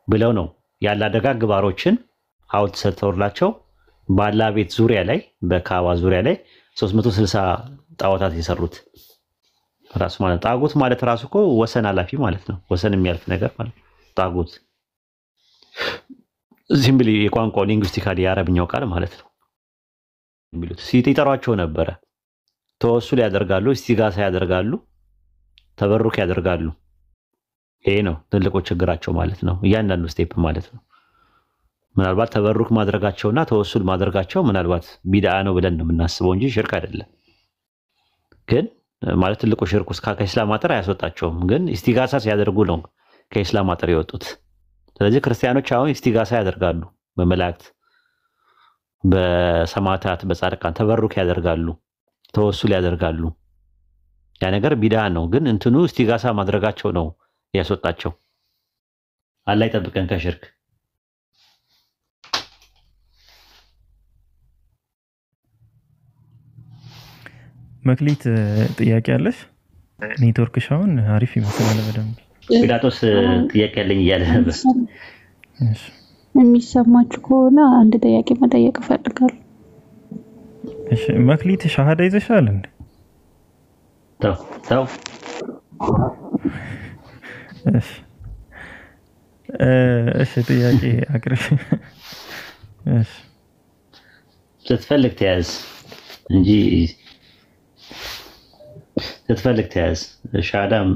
ብለው ነው ያለ ደጋግ ባሮችን ሐውልት ሰርተውላቸው በአላህ ቤት ዙሪያ ላይ በካባ ዙሪያ ላይ 360 ጣዖታት የሰሩት። ራሱ ማለት ጣጉት ማለት ራሱ እኮ ወሰን አላፊ ማለት ነው። ወሰን የሚያልፍ ነገር ማለት ጣጉት ሲምብሊ የቋንቋው ሊንጉስቲካሊ የአረብኛው ቃል ማለት ነው። የሚሉት ሲጠሯቸው ነበረ። ተወሱል ያደርጋሉ፣ እስቲጋሳ ያደርጋሉ፣ ተበሩክ ያደርጋሉ። ይሄ ነው ትልቁ ችግራቸው ማለት ነው። እያንዳንዱ ስቴፕ ማለት ነው። ምናልባት ተበሩክ ማድረጋቸውና ተወሱል ማድረጋቸው ምናልባት ቢድዓ ነው ብለን ነው የምናስበው እንጂ ሽርክ አይደለም። ግን ማለት ትልቁ ሽርክ ውስጥ ከኢስላም አጥር አያስወጣቸውም። ግን እስቲጋሳ ሲያደርጉ ነው ከኢስላም አጥር የወጡት። ስለዚህ ክርስቲያኖች አሁን እስቲጋሳ ያደርጋሉ፣ በመላእክት በሰማዕታት በጻድቃን ተበሩክ ያደርጋሉ፣ ተወሱል ያደርጋሉ። ያ ነገር ቢድዓ ነው። ግን እንትኑ እስቲጋሳ ማድረጋቸው ነው ያስወጣቸው። አላህ ይጠብቀን ከሽርክ። መክሊት ጥያቄ አለሽ? ኔትወርክሽ አሁን አሪፍ ይመስላል በደንብ። ፒላጦስ ጥያቄ አለኝ እያለ ነበር። እሺ የሚሰማችሁ ከሆነ አንድ ጥያቄ መጠየቅ እፈልጋለሁ። እሺ መክሊት ሻሃዳ ይዘሻል እንዴ? ተው እሺ ጥያቄ አቅርብ። እሺ ስትፈልግ ተያዝ እንጂ ስትፈልግ ተያዝ። ሻዳም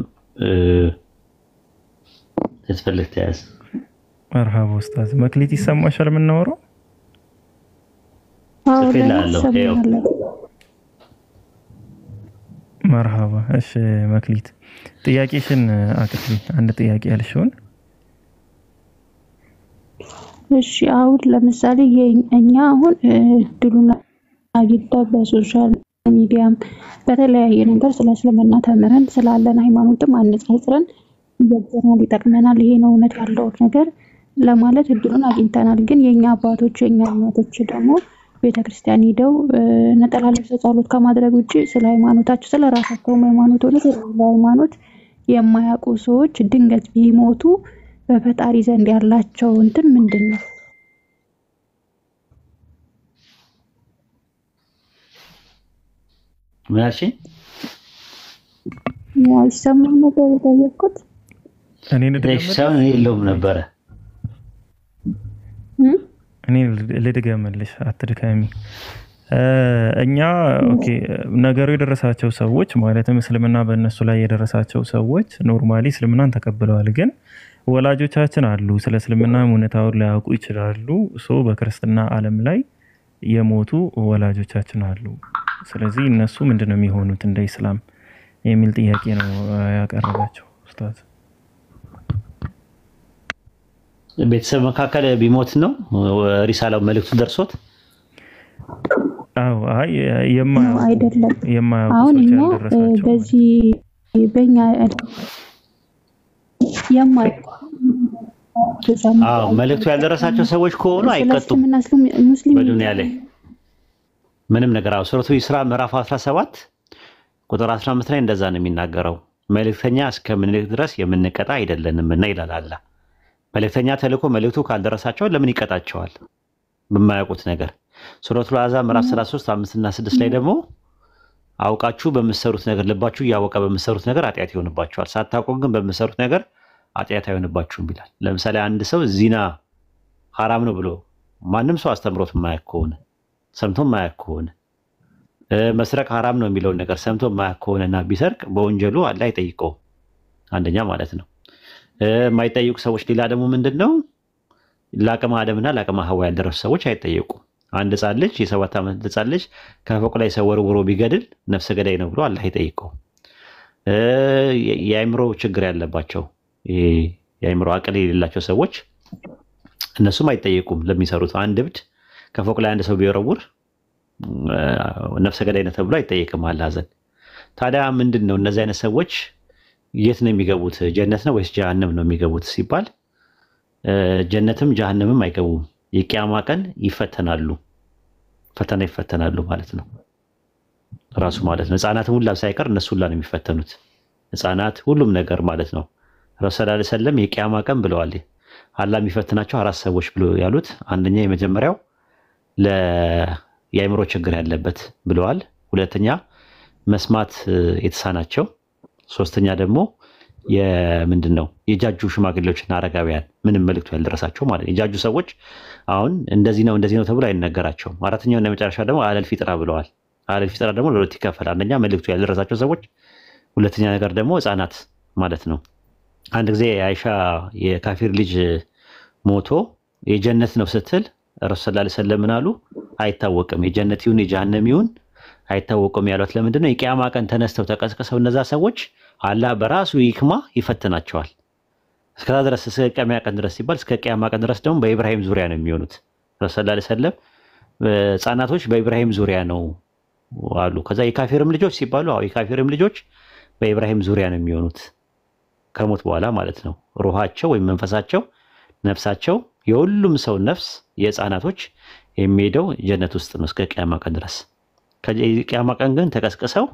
ስትፈልግ ተያዝ። መርሃባ ኡስታዝ መክሊት ይሰማሻል የምናወራው? መርሃባ። እሺ መክሊት ጥያቄሽን አቅርቢ። አንድ ጥያቄ ያልሽውን። እሺ አሁን ለምሳሌ እኛ አሁን ድሉና አግኝታ በሶሻል ሚዲያም በተለያየ ነገር ስለ እስልምና ተምረን ስላለን ሃይማኖትም አነጻጽረን ይዘናል፣ ይጠቅመናል፣ ይሄ ነው እውነት ያለው ነገር ለማለት እድሉን አግኝተናል። ግን የኛ አባቶች የኛ እናቶች ደግሞ ቤተክርስቲያን ሄደው ነጠላ ልብስ ጸሎት ከማድረግ ውጪ ስለ ሃይማኖታቸው ስለ ራሳቸው ሃይማኖት ሆነ ስለ ሃይማኖት የማያውቁ ሰዎች ድንገት ቢሞቱ በፈጣሪ ዘንድ ያላቸው እንትን ምንድነው? ማሺ ይሰማል ነበር የጠየቅኩት። እኔ የለውም ነበረ። እኔ ልድገምልሽ አትድከሚ። እኛ ኦኬ ነገሩ የደረሳቸው ሰዎች ማለትም እስልምና በእነሱ ላይ የደረሳቸው ሰዎች ኖርማሊ እስልምናን ተቀብለዋል። ግን ወላጆቻችን አሉ ስለ እስልምና እውነታውን ሊያውቁ ይችላሉ። ሶ በክርስትና ዓለም ላይ የሞቱ ወላጆቻችን አሉ። ስለዚህ እነሱ ምንድነው የሚሆኑት እንደ እስላም የሚል ጥያቄ ነው ያቀረባቸው ኡስታዝ። ቤተሰብ መካከል ቢሞት ነው ሪሳላው መልእክቱ ደርሶት? አዎ አይ አይደለም። የማያውቁ አሁን ሰዎች እኛ ያልደረሳቸው በዚህ በእኛ የማያውቁ መልእክቱ ያልደረሳቸው ሰዎች ከሆኑ አይቀጡም በዱንያ ላይ ምንም ነገር። ሱረቱ ኢስራ ምዕራፍ 17 ቁጥር 15 ላይ እንደዛ ነው የሚናገረው። መልእክተኛ እስከምንልክ ድረስ የምንቀጣ አይደለንምና ይላል አላህ። መልእክተኛ ተልኮ መልእክቱ ካልደረሳቸው ለምን ይቀጣቸዋል በማያውቁት ነገር? ሱረቱ አሕዛብ ምዕራፍ 33 5 እና 6 ላይ ደግሞ አውቃችሁ በምትሰሩት ነገር ልባችሁ ያወቀ በምትሰሩት ነገር ኃጢአት ይሆንባችኋል፣ ሳታውቁ ግን በምትሰሩት ነገር ኃጢአት አይሆንባችሁም ይላል። ለምሳሌ አንድ ሰው ዚና ሐራም ነው ብሎ ማንም ሰው አስተምሮት የማያውቅ ከሆነ ሰምቶ የማያውቅ ከሆነ መስረቅ ሐራም ነው የሚለውን ነገር ሰምቶ የማያውቅ ከሆነና ቢሰርቅ በወንጀሉ አላህ አይጠይቀውም። አንደኛ ማለት ነው። የማይጠይቁ ሰዎች ሌላ ደግሞ ምንድነው ለአቅመ አደምና ለአቅመ ሐዋ ያልደረሱ ሰዎች አይጠየቁም። አንድ ህፃን ልጅ የ7 ዓመት ህፃን ልጅ ከፎቅ ላይ ሰው ወርውሮ ቢገድል ነፍሰ ገዳይ ነው ብሎ አላህ አይጠይቀውም። የአእምሮ ችግር ያለባቸው የአእምሮ አቅል የሌላቸው ሰዎች እነሱም አይጠየቁም ለሚሰሩት። አንድ እብድ ከፎቅ ላይ አንድ ሰው ቢወረውር ነፍሰ ገዳይ ነው ተብሎ አይጠየቅም አላህ ዘንድ። ታዲያ ምንድነው እነዚህ አይነት ሰዎች የት ነው የሚገቡት? ጀነት ነው ወይስ ጀሃነም ነው የሚገቡት ሲባል ጀነትም ጀሃነምም አይገቡም። የቂያማ ቀን ይፈተናሉ፣ ፈተና ይፈተናሉ ማለት ነው ራሱ ማለት ነው። ህፃናት ሁላ ሳይቀር እነሱ ሁላ ነው የሚፈተኑት። ህፃናት ሁሉም ነገር ማለት ነው። ረሱል ሰለላሁ ዐለይሂ ወሰለም የቂያማ ቀን ብለዋል አላህ የሚፈትናቸው 4 ሰዎች ብሎ ያሉት፣ አንደኛ የመጀመሪያው የአእምሮ ችግር ያለበት ብለዋል። ሁለተኛ መስማት የተሳናቸው፣ ሶስተኛ ደግሞ የምንድነው የጃጁ ሽማግሌዎችና አረጋውያን ምንም መልእክቱ ያልደረሳቸው ማለት የጃጁ ሰዎች አሁን እንደዚህ ነው ተብሎ አይነገራቸውም። አራተኛው እና መጨረሻ ደግሞ አለል ፊጥራ ብለዋል። አለል ፊጥራ ደግሞ ለሁለት ይከፈላል። አንደኛ መልእክቱ ያልደረሳቸው ሰዎች፣ ሁለተኛ ነገር ደግሞ ህፃናት ማለት ነው። አንድ ጊዜ አይሻ የካፊር ልጅ ሞቶ የጀነት ነው ስትል ረሱል ሰለላሁ ዐለይሂ ወሰለም አሉ አይታወቅም፣ የጀነት ይሁን የጀሃነም ይሁን አይታወቅም ያሉት ለምንድነው? የቂያማ ቀን ተነስተው ተቀስቅሰው እነዛ ሰዎች አላህ በራሱ ይክማ ይፈትናቸዋል። እስከዛ ድረስ እስከ ቂያማ ቀን ድረስ ሲባል እስከ ቂያማ ቀን ድረስ ደግሞ በኢብራሂም ዙሪያ ነው የሚሆኑት። ረሱል ሰለላሁ ዐለይሂ ወሰለም ህፃናቶች በኢብራሂም ዙሪያ ነው አሉ። ከዛ የካፊርም ልጆች ሲባሉ የካፊርም ልጆች በኢብራሂም ዙሪያ ነው የሚሆኑት ከሞት በኋላ ማለት ነው። ሩሃቸው ወይም መንፈሳቸው ነፍሳቸው የሁሉም ሰው ነፍስ የህፃናቶች የሚሄደው ጀነት ውስጥ ነው እስከ ቂያማ ቀን ድረስ። ከቂያማ ቀን ግን ተቀስቅሰው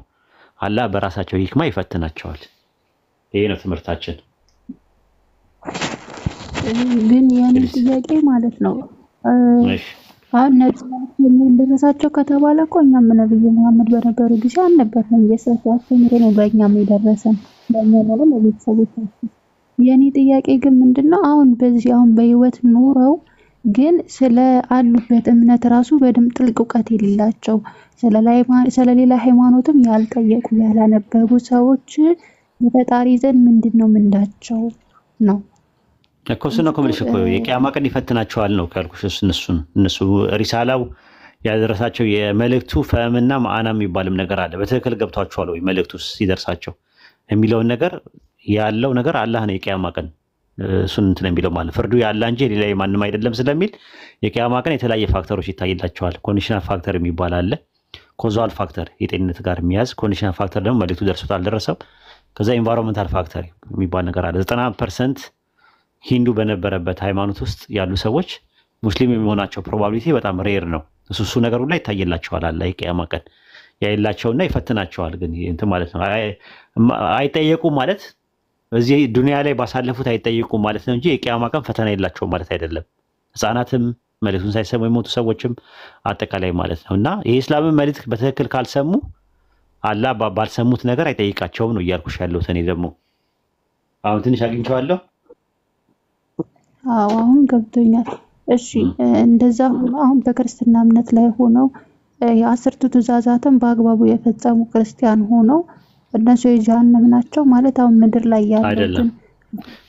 አላህ በራሳቸው ሂክማ ይፈትናቸዋል። ይሄ ነው ትምህርታችን። ግን ያን ጥያቄ ማለት ነው አሁን ነብዩ እንደረሳቸው ከተባለ እኮ እኛም ነብዩ መሐመድ በነበሩ ጊዜ አልነበረም የሰጣቸው አስተምሮ ነው በእኛም የደረሰን በእኛ ነው ለቤተሰቦቻችን። የኔ ጥያቄ ግን ምንድነው አሁን በህይወት ኖረው ግን ስለ አሉበት እምነት ራሱ በደም ጥልቅ እውቀት የሌላቸው ስለ ሌላ ሃይማኖትም ያልጠየቁ ያላነበቡ ሰዎች በፈጣሪ ዘንድ ምንድነው ምንዳቸው ነው? እኮ ስነው ከመልሽ እኮ የቂያማ ቀን ይፈትናቸዋል ነው ካልኩሽ። እነሱ ሪሳላው ያደረሳቸው የመልእክቱ ፈህምና ማዕና የሚባልም ነገር አለ። በትክክል ገብቷቸዋል ወይ መልእክቱ ሲደርሳቸው የሚለውን ነገር ያለው ነገር አላህ ነው። የቂያማ ቀን እሱን እንትን የሚለው ማለት ፍርዱ ያለ እንጂ ሌላ ማንም አይደለም ስለሚል የቂያማ ቀን የተለያየ ፋክተሮች ይታይላቸዋል። ኮንዲሽናል ፋክተር የሚባል አለ። ኮዛል ፋክተር የጤንነት ጋር የሚያዝ፣ ኮንዲሽናል ፋክተር ደግሞ መልእክቱ ደርሶታል አልደረሰም። ከዛ ኢንቫይሮንመንታል ፋክተር የሚባል ነገር አለ። 90% ሂንዱ በነበረበት ሃይማኖት ውስጥ ያሉ ሰዎች ሙስሊም የሚሆናቸው ፕሮባቢሊቲ በጣም ሬር ነው። እሱ ነገር ሁሉ ይታይላቸዋል አለ የቂያማ ቀን ያይላቸውና ይፈትናቸዋል። ግን እንትን ማለት ነው አይጠየቁ ማለት እዚህ ዱንያ ላይ ባሳለፉት አይጠየቁ ማለት ነው እንጂ የቂያማ ቀን ፈተና የላቸውም ማለት አይደለም። ህፃናትም መልእክቱን ሳይሰሙ የሞቱ ሰዎችም አጠቃላይ ማለት ነው። እና የእስላምን መልእክት በትክክል ካልሰሙ አላህ ባልሰሙት ነገር አይጠይቃቸውም ነው እያልኩሽ ያለሁት። እኔ ደግሞ አሁን ትንሽ አግኝቼዋለሁ። አሁን ገብቶኛል። እሺ እንደዛ ሆኖ አሁን በክርስትና እምነት ላይ ሆነው የአስርቱ ትእዛዛትን በአግባቡ የፈጸሙ ክርስቲያን ሆነው እነሱ የጀሃነም ናቸው ማለት አሁን ምድር ላይ ያሉትን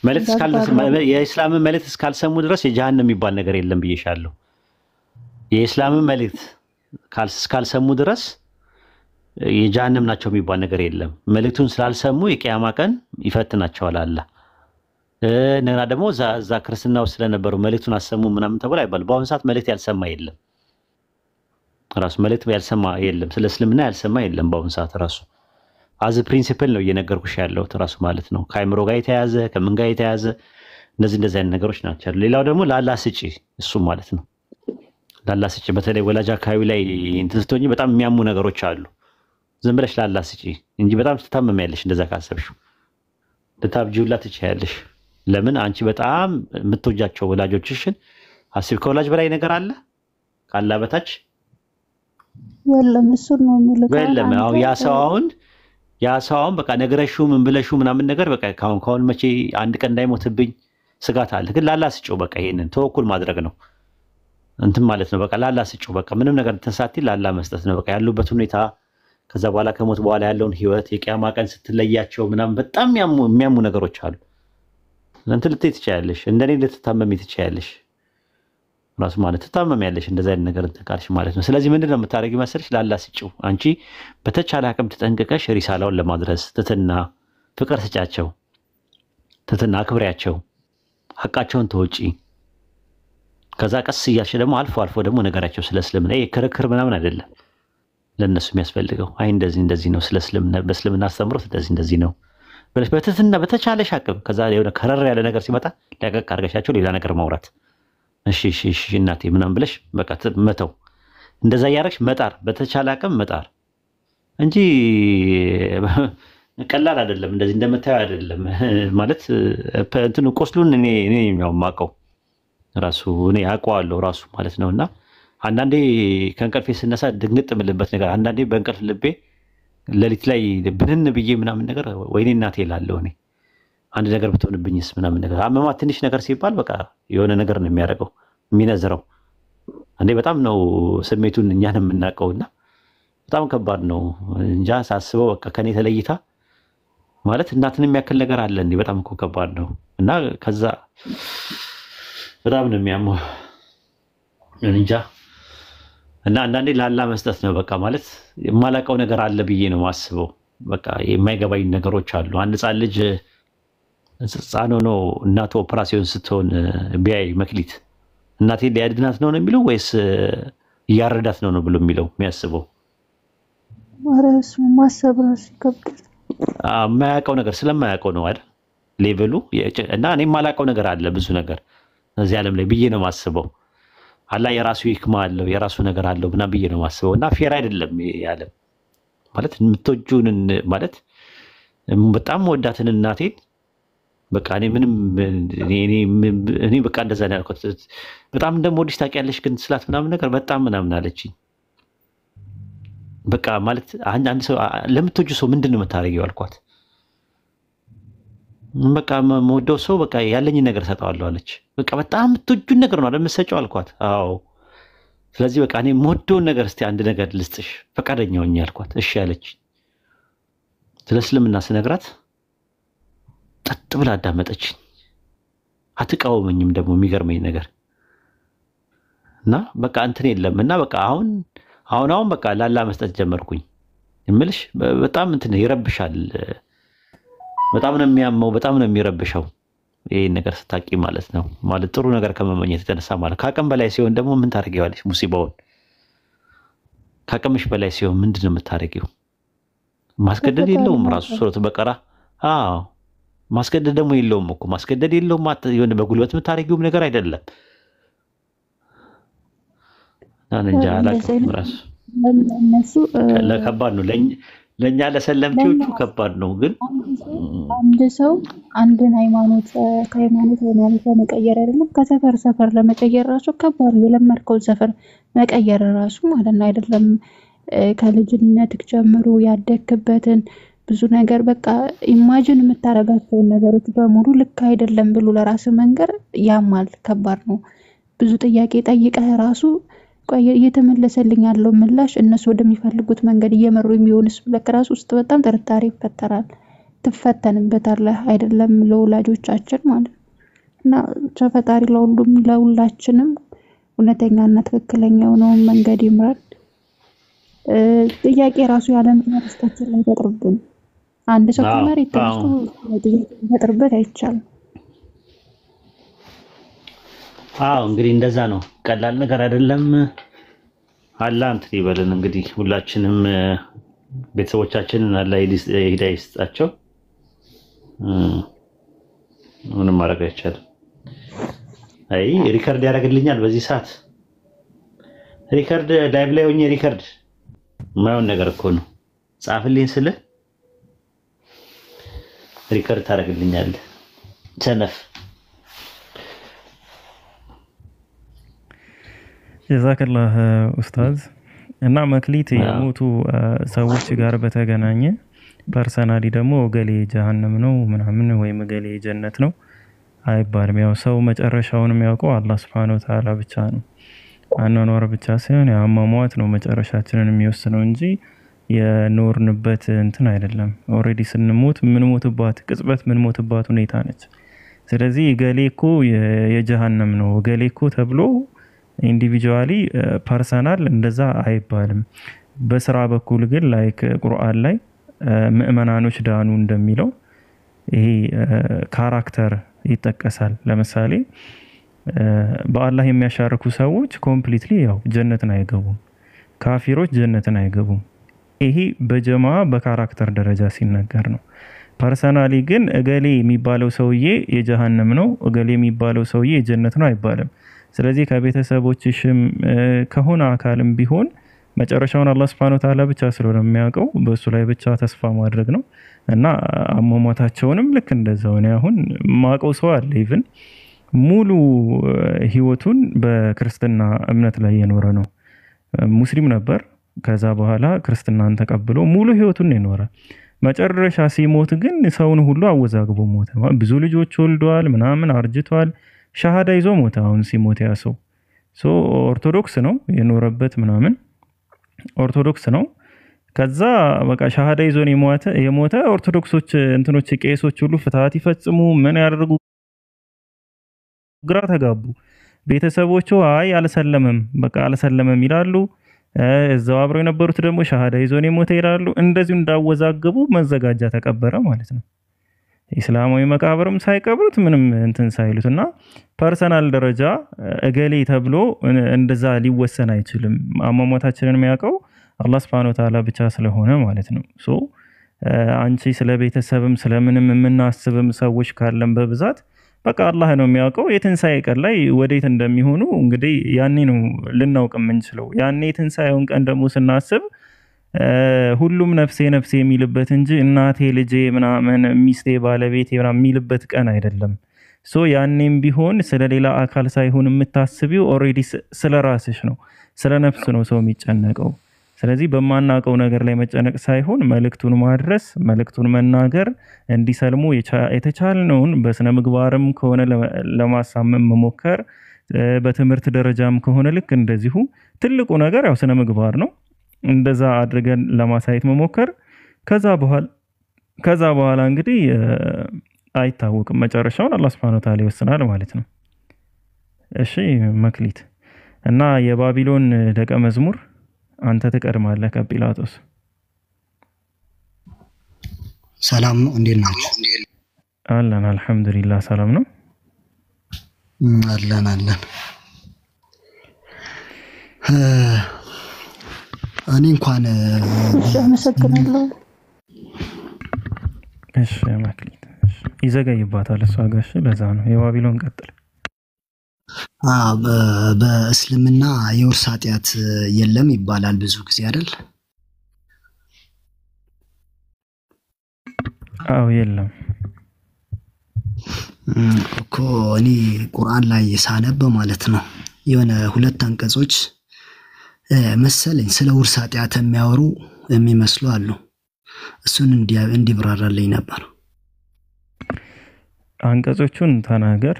መልእክት የእስላምን መልእክት እስካልሰሙ ድረስ የጀሃነም የሚባል ነገር የለም ብዬሻለሁ። የእስላምን መልእክት እስካልሰሙ ድረስ የጀሃነም ናቸው የሚባል ነገር የለም። መልእክቱን ስላልሰሙ የቂያማ ቀን ይፈትናቸዋል አላህ። እና ደግሞ እዛ ክርስትናው ስለነበሩ መልእክቱን አሰሙ ምናምን ተብሎ አይባልም። በአሁኑ ሰዓት መልእክት ያልሰማ የለም። ራሱ መልእክት ያልሰማ የለም። ስለ እስልምና ያልሰማ የለም በአሁኑ ሰዓት ራሱ አዝ ፕሪንሲፕል ነው እየነገርኩሽ ያለሁት ራሱ ማለት ነው። ከአይምሮ ጋር የተያዘ ከምን ጋር የተያዘ እንደዚህ አይነት ነገሮች ናቸው። ሌላው ደግሞ ለአላህ ስጪ እሱ ማለት ነው። ለአላህ ስጪ በተለይ ወላጅ አካባቢ ላይ እንትን ስትሆኚ በጣም የሚያሙ ነገሮች አሉ። ዝም ብለሽ ለአላህ ስጪ እንጂ በጣም ትታመሚያለሽ። እንደዛ ካሰብሽው ልታብጂውላ ትችያለሽ። ለምን አንቺ በጣም የምትወጃቸው ወላጆችሽን አስቢ። ከወላጅ በላይ ነገር አለ ካላህ በታች የለም። እሱ ነው የሚልከው የለም። አሁን ያ ሰው አሁን በቃ ነገረሽው ምን ብለሽው ምናምን ነገር በቃ ካሁን መቼ አንድ ቀን እንዳይሞትብኝ ስጋት አለ። ግን ለአላህ ስጪው በቃ ይሄንን ተወኩል ማድረግ ነው እንትን ማለት ነው። በቃ ለአላህ ስጪው በቃ ምንም ነገር ተሳቲ ለአላህ መስጠት ነው በቃ ያሉበት ሁኔታ። ከዛ በኋላ ከሞት በኋላ ያለውን ህይወት የቂያማ ቀን ስትለያቸው ምናምን በጣም የሚያሙ ነገሮች አሉ። እንትን ልትይ ትችያለሽ፣ እንደኔ ልትታመሚ ትችያለሽ ራሱ ማለት ትታመሚያለሽ እንደዛ አይነት ነገር ተቃልሽ ማለት ነው። ስለዚህ ምንድነው የምታደርጊው መሰለሽ? ለአላህ ስጪው። አንቺ በተቻለ አቅም ተጠንቅቀሽ ሪሳላውን ለማድረስ ትትና ፍቅር ስጫቸው፣ ትትና አክብሪያቸው፣ ሐቃቸውን ተወጪ። ከዛ ቀስ እያልሽ ደግሞ አልፎ ደግሞ ነገራቸው ስለ እስልምና። ይሄ ክርክር ምናምን አይደለም ለነሱ የሚያስፈልገው። አይ እንደዚህ ነው ስለ እስልምና በእስልምና አስተምሮት እንደዚህ ነው ብለሽ በትትና በተቻለሽ አቅም። ከዛ የሆነ ከረር ያለ ነገር ሲመጣ ለቀቅ አድርገሻቸው ሌላ ነገር ማውራት። እሺ እናቴ ምናምን ብለሽ በቃ መተው። እንደዛ እያደረግሽ መጣር፣ በተቻለ አቅም መጣር እንጂ ቀላል አይደለም። እንደዚህ እንደምታየው አይደለም ማለት እንትኑ ቆስሉን እኔ የማውቀው ራሱ እኔ አውቀዋለሁ ራሱ ማለት ነውና አንዳንዴ ከእንቅልፌ ስነሳ ድንግጥ የምልበት ነገር አንዳንዴ በእንቅልፍ ልቤ ሌሊት ላይ ብንን ብዬ ምናምን ነገር ወይኔ እናቴ እላለሁ። እኔ አንድ ነገር ብትሆንብኝስ ምናምን ነገር አመማት ትንሽ ነገር ሲባል በቃ የሆነ ነገር ነው የሚያደርገው የሚነዝረው። አንዴ በጣም ነው ስሜቱን እኛን የምናውቀውና በጣም ከባድ ነው። እንጃ ሳስበው በቃ ከኔ ተለይታ ማለት እናትን የሚያክል ነገር አለ እንዴ? በጣም እኮ ከባድ ነው። እና ከዛ በጣም ነው የሚያመው እንጃ። እና አንዳንዴ ለአላህ መስጠት ነው በቃ ማለት የማላውቀው ነገር አለ ብዬ ነው ማስበው። በቃ የማይገባኝ ነገሮች አሉ። አንድ ህፃን ልጅ ህፃን ሆኖ እናቱ ኦፕራሲዮን ስትሆን ቢያይ መክሊት እናቴ ሊያድናት ነው የሚለው ወይስ እያረዳት ነው ብሎ የሚለው የሚያስበው? ማረስ ማሰብ ራሱ ይከብዳል። የማያውቀው ነገር ስለማያውቀው ነው አይደል ሌቭሉ። እና እኔ የማላውቀው ነገር አለ ብዙ ነገር እዚህ ዓለም ላይ ብዬ ነው ማስበው። አላህ የራሱ ህክማ አለው የራሱ ነገር አለው ብና ብዬ ነው ማስበው። እና ፌር አይደለም ያለም ማለት የምትወጁን ማለት በጣም ወዳትን እናቴን በቃ እኔ በቃ እንደዛ ነው ያልኩት። በጣም እንደምወድሽ ታውቂያለሽ ግን ስላት ምናምን ነገር በጣም ምናምን አለችኝ። በቃ ማለት አንድ ሰው ለምትወጁ ሰው ምንድነው የምታደርጊው አልኳት። በቃ የምወደው ሰው በቃ ያለኝ ነገር ሰጠዋለሁ አለች። በቃ በጣም የምትወጁን ነገር ነው ለምትሰጪው አልኳት። አዎ ስለዚህ በቃ እኔ የምወደውን ነገር እስቲ አንድ ነገር ልስጥሽ ፈቃደኛ ሆኜ አልኳት። እሺ አለች። ስለ እስልምና ስነግራት ጠጥ ብላ አዳመጠችኝ። አትቃወመኝም ደግሞ የሚገርመኝ ነገር እና በቃ እንትን የለም እና በቃ አሁን በቃ ላላ መስጠት ጀመርኩኝ። እምልሽ በጣም እንትን ይረብሻል። በጣም ነው የሚያመው፣ በጣም ነው የሚረብሸው ይሄን ነገር ስታቂ ማለት ነው። ማለት ጥሩ ነገር ከመመኘት የተነሳ ማለት ከአቅም በላይ ሲሆን ደግሞ ምን ታደርጊዋለሽ? ሙሲባውን ከአቅምሽ በላይ ሲሆን ምንድነው የምታደርጊው? ማስገደድ የለውም ራሱ ሱረቱ በቀራ። አዎ ማስገደድ ደግሞ የለውም እኮ ማስገደድ የለውም። የሆነ በጉልበት የምታደርጊውም ነገር አይደለም። እንጃ አላውቅም ራሱ ለከባድ ነው ለኛ ለሰለምቴዎቹ ከባድ ነው። ግን አንድ ሰው አንድን ሃይማኖት ከሃይማኖት ለመቀየር አይደለም ከሰፈር ለመቀየር ራሱ ከባድ ነው። የለመድከው ሰፈር መቀየር ራሱ ማለት ነው አይደለም። ከልጅነት ጀምሮ ያደግክበትን ብዙ ነገር በቃ ኢማጂን የምታረጋቸው ነገሮች በሙሉ ልክ አይደለም ብሎ ለራስ መንገር ያማል፣ ከባድ ነው። ብዙ ጥያቄ ጠይቀህ ራሱ ቆይ እየተመለሰልኝ ያለው ምላሽ እነሱ ወደሚፈልጉት መንገድ እየመሩ የሚሆንስ ብለክ ራሱ ውስጥ በጣም ጥርጣሬ ይፈጠራል። ትፈተንበታለህ አይደለም ለወላጆቻችን ማለት እና ፈጣሪ ለሁላችንም እውነተኛና ትክክለኛው ነው መንገድ ይምራል። ጥያቄ ራሱ ያለ ምክንያት እስካችን ላይ ተጥርብን አንድ ሰው ከመሬት ተነስቶ ተጥርበት አይቻልም። እንግዲህ እንደዛ ነው። ቀላል ነገር አይደለም። አላህ እንትን ይበልን። እንግዲህ ሁላችንም ቤተሰቦቻችንን አላህ ሂዳያ ይስጣቸው። ምንም ማድረግ አይቻልም። አይ ሪከርድ ያደርግልኛል በዚህ ሰዓት ሪከርድ ላይቭ ላይ ሆኜ ሪከርድ ማይሆን ነገር እኮ ነው። ጻፍልኝ ስለ ሪከርድ ታደርግልኛለህ ሰነፍ። ጀዛከላህ ኡስታዝ። እና መክሊት የሞቱ ሰዎች ጋር በተገናኘ ፐርሰናሊ ደግሞ ገሌ ጀሃነም ነው ምናምን ወይም ገሌ ጀነት ነው አይባልም። ያው ሰው መጨረሻውን የሚያውቀው አላህ Subhanahu Wa Ta'ala ብቻ ነው። አኗኗር ብቻ ሳይሆን ያማሟት ነው መጨረሻችንን የሚወስነው እንጂ የኖርንበት እንትን አይደለም። ኦሬዲ ስንሞት ምን ሞትባት ቅጽበት ምን ሞትባት ሁኔታ ነች። ስለዚህ ገሌ እኮ የጀሃነም ነው ገሌ እኮ ተብሎ ኢንዲቪጁዋሊ ፐርሰናል እንደዛ አይባልም። በስራ በኩል ግን ላይክ ቁርአን ላይ ምእመናኖች ዳኑ እንደሚለው ይሄ ካራክተር ይጠቀሳል። ለምሳሌ በአላህ የሚያሻርኩ ሰዎች ኮምፕሊትሊ ያው ጀነትን አይገቡም፣ ካፊሮች ጀነትን አይገቡም። ይሄ በጀማ በካራክተር ደረጃ ሲነገር ነው። ፐርሰናሊ ግን እገሌ የሚባለው ሰውዬ የጀሃነም ነው እገሌ የሚባለው ሰውዬ የጀነት ነው አይባልም። ስለዚህ ከቤተሰቦችሽም ከሆነ አካልም ቢሆን መጨረሻውን አላህ Subhanahu Wa Ta'ala ብቻ ስለሆነ የሚያውቀው በሱ ላይ ብቻ ተስፋ ማድረግ ነው እና አሟሟታቸውንም ልክ እንደዛው ነው። አሁን ማቀው ሰው አለ ኢቭን ሙሉ ህይወቱን በክርስትና እምነት ላይ የኖረ ነው። ሙስሊም ነበር። ከዛ በኋላ ክርስትናን ተቀብሎ ሙሉ ህይወቱን የኖረ መጨረሻ ሲሞት ግን ሰውን ሁሉ አወዛግቦ ሞተ። ብዙ ልጆች ወልዷል ምናምን አርጅቷል። ሻሃዳ ይዞ ሞተ። አሁን ሲሞት ያ ሰው ኦርቶዶክስ ነው የኖረበት ምናምን ኦርቶዶክስ ነው። ከዛ በቃ ሻሃዳ ይዞ የሞተ ኦርቶዶክሶች እንትኖች ቄሶች ሁሉ ፍትሃት ይፈጽሙ ምን ያደርጉ ግራ ተጋቡ። ቤተሰቦቹ አይ አልሰለመም በቃ አልሰለመም ይላሉ። እዛው አብረው የነበሩት ደግሞ ሻሃዳ ይዞ የሞተ ይላሉ። እንደዚሁ እንዳወዛገቡ መዘጋጃ ተቀበረ ማለት ነው። እስላማዊ መቃብርም ሳይቀብሩት ምንም እንትን ሳይሉትና ፐርሰናል ደረጃ እገሌ ተብሎ እንደዛ ሊወሰን አይችልም። አሟሟታችንን የሚያውቀው አላህ Subhanahu Wa Ta'ala ብቻ ስለሆነ ማለት ነው። አንቺ ስለ ቤተሰብም ስለምንም የምናስብም ሰዎች ካለን በብዛት በቃ አላህ ነው የሚያውቀው። የትንሳኤ ቀን ላይ ወዴት እንደሚሆኑ እንግዲህ ያኔ ነው ልናውቅ የምንችለው። ያኔ የትንሳኤውን ቀን ደግሞ ስናስብ ሁሉም ነፍሴ ነፍሴ የሚልበት እንጂ እናቴ ልጄ ምናምን ሚስቴ ባለቤቴ ምናምን የሚልበት ቀን አይደለም። ሶ ያኔም ቢሆን ስለ ሌላ አካል ሳይሆን የምታስቢው ኦልሬዲ ስለ ራስሽ ነው፣ ስለ ነፍስ ነው ሰው የሚጨነቀው። ስለዚህ በማናውቀው ነገር ላይ መጨነቅ ሳይሆን መልእክቱን ማድረስ፣ መልእክቱን መናገር፣ እንዲሰልሙ የተቻልነውን በስነ ምግባርም ከሆነ ለማሳመን መሞከር፣ በትምህርት ደረጃም ከሆነ ልክ እንደዚሁ ትልቁ ነገር ያው ስነ ምግባር ነው። እንደዛ አድርገን ለማሳየት መሞከር። ከዛ በኋላ እንግዲህ አይታወቅም መጨረሻውን አላህ Subhanahu Wa Ta'ala ይወስናል ማለት ነው። እሺ መክሊት እና የባቢሎን ደቀ መዝሙር አንተ ትቀድማለህ ከጲላጦስ። ሰላም ነው፣ እንዴት ናችሁ? አለን አልহামዱሊላህ ሰላም ነው። አለን እኔ እንኳን አመሰግናለሁ። እሺ መክሊት ይዘጋይባታል እሷ ጋር። ለዛ ነው የባቢሎን ቀጥል። በእስልምና የውርስ ኃጢአት የለም ይባላል ብዙ ጊዜ አይደል? አዎ የለም እኮ እኔ ቁርአን ላይ ሳነብ ማለት ነው የሆነ 2 አንቀጾች መሰለኝ ስለ ውርስ ኃጢአት የሚያወሩ የሚመስሉ አሉ። እሱን እንዲብራራልኝ ነበር። አንቀጾቹን ተናገር።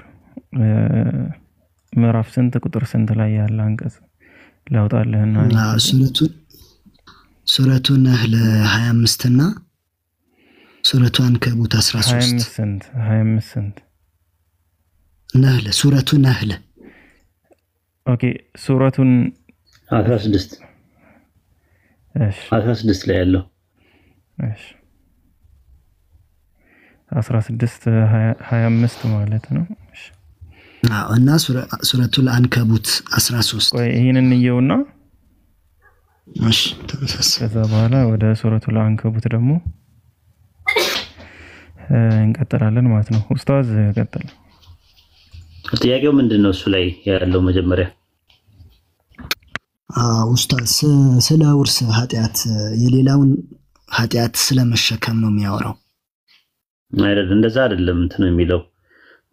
ምዕራፍ ስንት ቁጥር ስንት ላይ ያለ አንቀጽ ላውጣልህና ሱረቱ ነህል 25 እና ሱረቱ አንከቡት 13 25 ነህል ሱረቱ ነህል ኦኬ ሱረቱን 16 እሺ 16 ላይ ያለው እሺ 16 25 ማለት ነው። እሺ እና ሱረቱ አንከቡት 13 ቆይ ይሄንን እንየውና እሺ ተመሳሳይ ከዛ በኋላ ወደ ሱረቱ አንከቡት ደግሞ እንቀጥላለን ማለት ነው። ኡስታዝ ቀጥል። ጥያቄው ምንድነው? እሱ ላይ ያለው መጀመሪያ ኡስታዝ ስለ ውርስ ኃጢአት የሌላውን ኃጢአት ስለመሸከም ነው የሚያወራው አይደል? እንደዛ አይደለም እንትን ነው የሚለው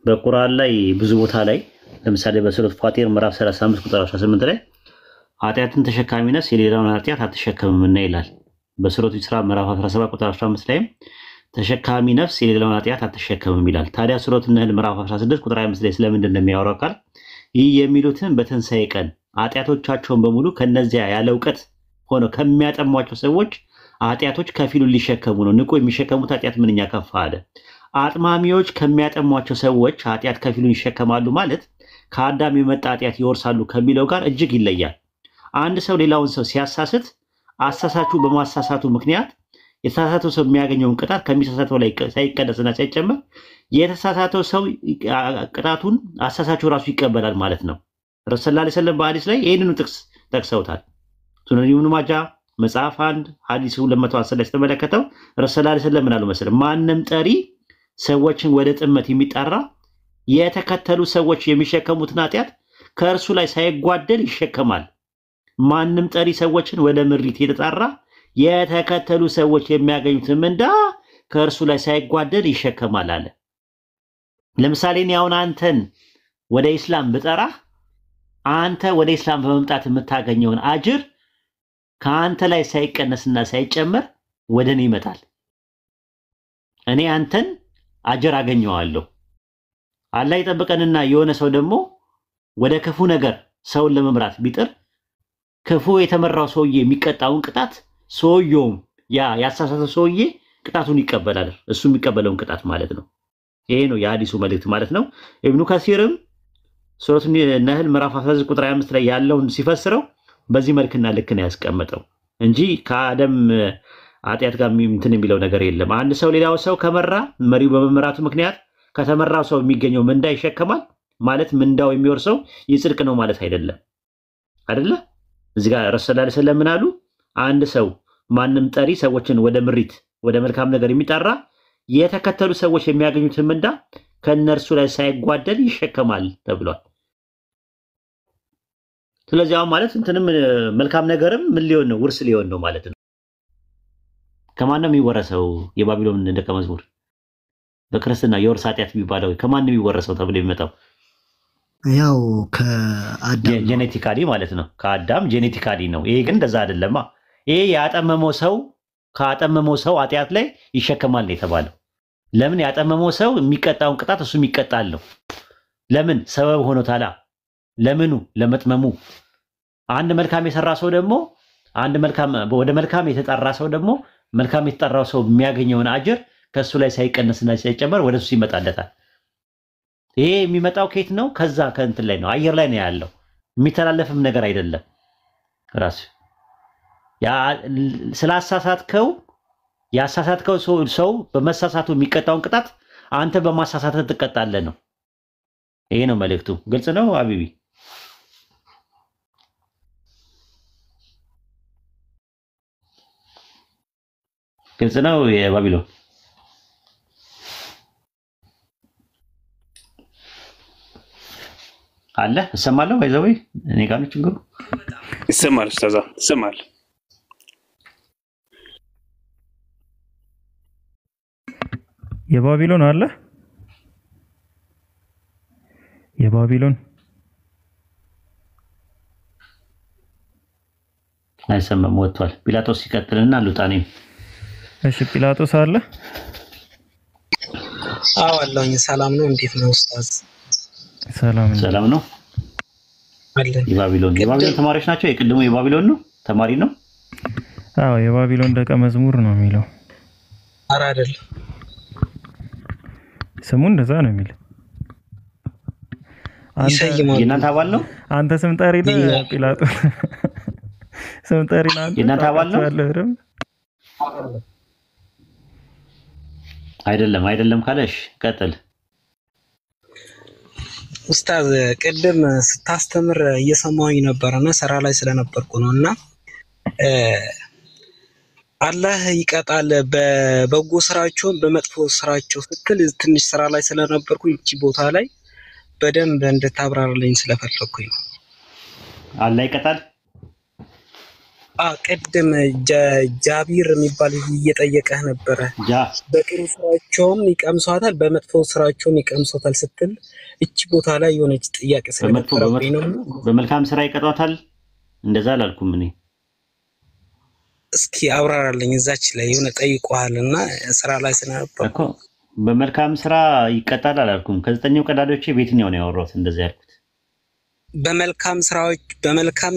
በቁርአን ላይ ብዙ ቦታ ላይ ለምሳሌ በሱረት ፋጢር ምዕራፍ 35 ቁጥር 18 ላይ ኃጢአትን ተሸካሚ ነፍስ የሌላውን ኃጢአት አትሸከምምና ይላል። በሱረት ኢስራ ምዕራፍ 17 ቁጥር 15 ላይ ተሸካሚ ነፍስ የሌላውን ኃጢአት አትሸከምም ይላል። ታዲያ ሱረት ነህል ምዕራፍ 16 ቁጥር 25 ላይ ስለምንድን ነው የሚያወራው ካል ይህ የሚሉትን በትንሣኤ ቀን ኃጢአቶቻቸውን በሙሉ ከነዚያ ያለ ዕውቀት ሆነው ከሚያጠሟቸው ሰዎች ኃጢአቶች ከፊሉን ሊሸከሙ ነው። ንቁ የሚሸከሙት ኃጢአት ምንኛ ከፍ አለ። አጥማሚዎች ከሚያጠሟቸው ሰዎች ኃጢአት ከፊሉን ይሸከማሉ ማለት ከአዳም የመጣ ኃጢአት ይወርሳሉ ከሚለው ጋር እጅግ ይለያል። አንድ ሰው ሌላውን ሰው ሲያሳስት አሳሳቹ በማሳሳቱ ምክንያት የተሳሳተው ሰው የሚያገኘውን ቅጣት ከሚሳሳተው ላይ ሳይቀነስና ሳይጨመር የተሳሳተው ሰው ቅጣቱን አሳሳቹ ራሱ ይቀበላል ማለት ነው። ረሱል ሰለላሁ ዐለይሂ ወሰለም በሐዲስ ላይ ይህንኑ ጥቅስ ጠቅሰውታል። ሱነን ኢብኑ ማጃ መጽሐፍ 1 ሐዲስ 210 ላይ ተመለከተው ረሱል ሰለላሁ ዐለይሂ ወሰለም ምናሉ መሰለ ማንም ጠሪ ሰዎችን ወደ ጥመት የሚጣራ የተከተሉ ሰዎች የሚሸከሙትን ኃጢአት ከእርሱ ላይ ሳይጓደል ይሸከማል። ማንም ጠሪ ሰዎችን ወደ ምሪት የተጣራ የተከተሉ ሰዎች የሚያገኙትን ምንዳ ከእርሱ ላይ ሳይጓደል ይሸከማል አለ። ለምሳሌ እኔ አሁን አንተን ወደ ኢስላም ብጠራ አንተ ወደ ኢስላም በመምጣት የምታገኘውን አጅር ከአንተ ላይ ሳይቀነስና ሳይጨመር ወደ እኔ ይመጣል። እኔ አንተን አጅር አገኘዋለሁ። አላህ ይጠብቀንና የሆነ ሰው ደግሞ ወደ ክፉ ነገር ሰውን ለመምራት ቢጥር ክፉ የተመራው ሰውዬ የሚቀጣውን ቅጣት ሰውየውም ያሳሳተው ሰውዬ ቅጣቱን ይቀበላል። እሱ የሚቀበለውን ቅጣት ማለት ነው። ይሄ ነው የሐዲሱ መልእክት ማለት ነው። ኢብኑ ከሲርም ሱረቱ ነህል ምዕራፍ 19 ቁጥር 25 ላይ ያለውን ሲፈስረው በዚህ መልክና ልክ ነው ያስቀመጠው እንጂ ከአደም ኃጢአት ጋር እንትን የሚለው ነገር የለም። አንድ ሰው ሌላው ሰው ከመራ መሪው በመመራቱ ምክንያት ከተመራው ሰው የሚገኘው ምንዳ ይሸከማል ማለት ምንዳው የሚወርሰው ይጽድቅ ነው ማለት አይደለም። አይደለ? እዚህ ጋር ረሱል ሰለላሁ ዐለይሂ ወሰለም ምናሉ? አንድ ሰው ማንም ጠሪ ሰዎችን ወደ ምሪት ወደ መልካም ነገር የሚጠራ የተከተሉ ሰዎች የሚያገኙትን ምንዳ ከነርሱ ላይ ሳይጓደል ይሸከማል ተብሏል። ስለዚህ አሁን ማለት እንትንም መልካም ነገርም ምን ሊሆን ነው? ውርስ ሊሆን ነው ማለት ነው። ከማን ነው የሚወረሰው? የባቢሎን ደቀ መዝሙር በክርስትና የውርስ ኃጢአት የሚባለው ከማን ነው የሚወረሰው ተብሎ የሚመጣው? ያው ከአዳም ጄኔቲካሊ ማለት ነው። ከአዳም ጄኔቲካሊ ነው። ይሄ ግን እንደዛ አይደለማ። ይሄ ያጠመመው ሰው ካጠመመው ሰው ኃጢአት ላይ ይሸከማል ነው የተባለው። ለምን? ያጠመመው ሰው የሚቀጣውን ቅጣት እሱ የሚቀጣል ነው። ለምን? ሰበብ ሆኖታላ። ለምኑ? ለመጥመሙ። አንድ መልካም የሰራ ሰው ደግሞ ወደ መልካም የተጠራ ሰው ደግሞ መልካም የተጠራው ሰው የሚያገኘውን አጅር ከሱ ላይ ሳይቀንስና ሳይጨመር ወደሱ ይመጣለታል። ይሄ የሚመጣው ከየት ነው? ከዛ ከእንትን ላይ ነው፣ አየር ላይ ነው ያለው። የሚተላለፍም ነገር አይደለም። ራስ ስላሳሳትከው ያሳሳትከው ሰው በመሳሳቱ የሚቀጣውን ቅጣት አንተ በማሳሳትህ ትቀጣለህ ነው። ይሄ ነው መልእክቱ። ግልጽ ነው አቢቢ? ግልጽ ነው የባቢሎን አለ እሰማለሁ። ባይዘው እኔ ጋር ነው ችግሩ። ይሰማል ኡስታዝ ይሰማል። የባቢሎን አለ የባቢሎን አይሰማም፣ ወጥቷል። ጲላጦስ ሲቀጥልና ሉጣኔ። እሺ ጲላጦስ አለ? አዎ አለኝ። ሰላም ነው፣ እንዴት ነው ኡስታዝ? ሰላም ነው አለ። የባቢሎን ተማሪዎች ናቸው። የቅድሙ የባቢሎን ነው ተማሪ ነው። አዎ የባቢሎን ደቀ መዝሙር ነው የሚለው። ኧረ አይደለም፣ ስሙ እንደዛ ነው የሚለው። የእናንተ አባል ነው። አንተ ስም ጠሪ ነህ ጲላጦስ? ስም ጠሪ ነህ አንተ? የእናንተ አባል ነው አይደለም ካለሽ ቀጥል ኡስታዝ። ቅድም ስታስተምር እየሰማሁኝ ነበርና ስራ ላይ ስለነበርኩ ነውና አላህ ይቀጣል በበጎ ስራቸው በመጥፎ ስራቸው ስትል ትንሽ ስራ ላይ ስለነበርኩ እቺ ቦታ ላይ በደንብ እንድታብራራልኝ ስለፈለኩኝ ነው። አላህ ይቀጣል? ቅድም ጃቢር የሚባል እየጠየቀህ ነበረ። በጥሩ ስራቸውም ይቀምሷታል በመጥፎ ስራቸውም ይቀምሷታል ስትል እቺ ቦታ ላይ የሆነች ጥያቄ ስለነበረብኝ ነው። በመልካም ስራ ይቀጧታል እንደዛ አላልኩም እኔ። እስኪ አብራራልኝ። እዛች ላይ የሆነ ጠይቀዋልና ስራ ላይ ስለነበርኩ እኮ በመልካም ስራ ይቀጣል አላልኩም። ከዘጠኙ ቀዳዳዎች በየትኛው ነው ያወራሁት እንደዛ ያልኩት? በመልካም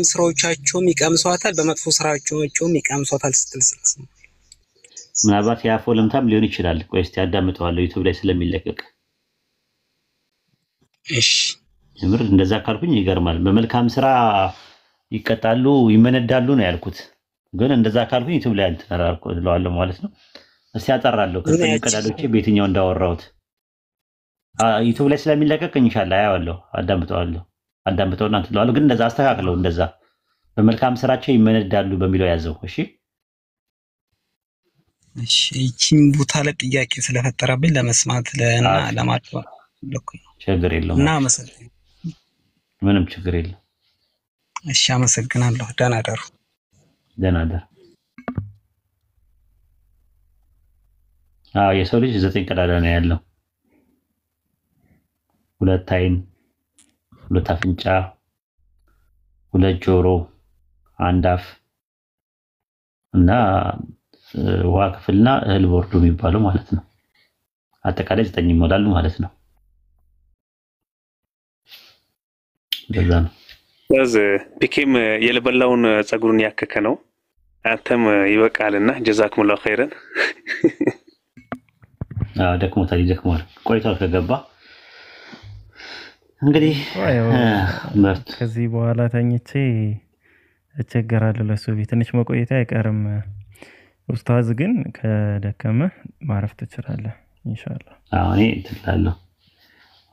ስራዎቻቸውም ይቀምሷታል በመጥፎ ስራዎቻቸውም ይቀምሷታል ስትል ስለሰማሁ ምናልባት የአፎ ለምታም ሊሆን ይችላል። ቆይ እስቲ አዳምጠዋለሁ ዩቲዩብ ላይ ስለሚለቀቅ። እሺ ምር እንደዛ ካልኩኝ ይገርማል። በመልካም ስራ ይቀጣሉ ይመነዳሉ ነው ያልኩት። ግን እንደዛ ካልኩኝ ዩቲዩብ ላይ አልተራራልኩ ማለት ነው። እስቲ አጠራለሁ ከዘጠኙ ቀዳዳዎች በየትኛው እንዳወራሁት ዩቲዩብ ላይ ስለሚለቀቅ ኢንሻአላህ ያያለሁ አዳምጠውና እንትለዋለሁ። ግን እንደዛ አስተካክለው እንደዛ በመልካም ስራቸው ይመነዳሉ በሚለው ያዘው። እሺ እቺን ቦታ ላይ ጥያቄ ስለፈጠረብኝ ለመስማት እና ለማጥፋት ለኩኝ ችግር የለውም እና አመሰግናለሁ። ምንም ችግር የለም። እሺ አመሰግናለሁ። ደህና ደሩ። ደህና ደር። የሰው ልጅ 9 ቀዳዳ ነው ያለው። 2 አይን 2 አፍንጫ 2 ጆሮ 1 አፍ እና ውሃ ክፍልና እህል ቦርዱ የሚባለው ማለት ነው። አጠቃላይ 9 ይሞላሉ ማለት ነው። እንደዛ ነው። ፒኬም የለበላውን ጸጉሩን ያከከ ነው። አንተም ይበቃልና ጀዛኩሙላሁ ኸይረን። ደክሞታል ቆይቷል ከገባ እንግዲህ ከዚህ በኋላ ተኝቼ እቸገራለሁ። ለሱ ቤት ትንሽ መቆየት አይቀርም። ኡስታዝ ግን ከደከመ ማረፍ ትችላለህ ኢንሻአላህ። እኔ ትላለሁ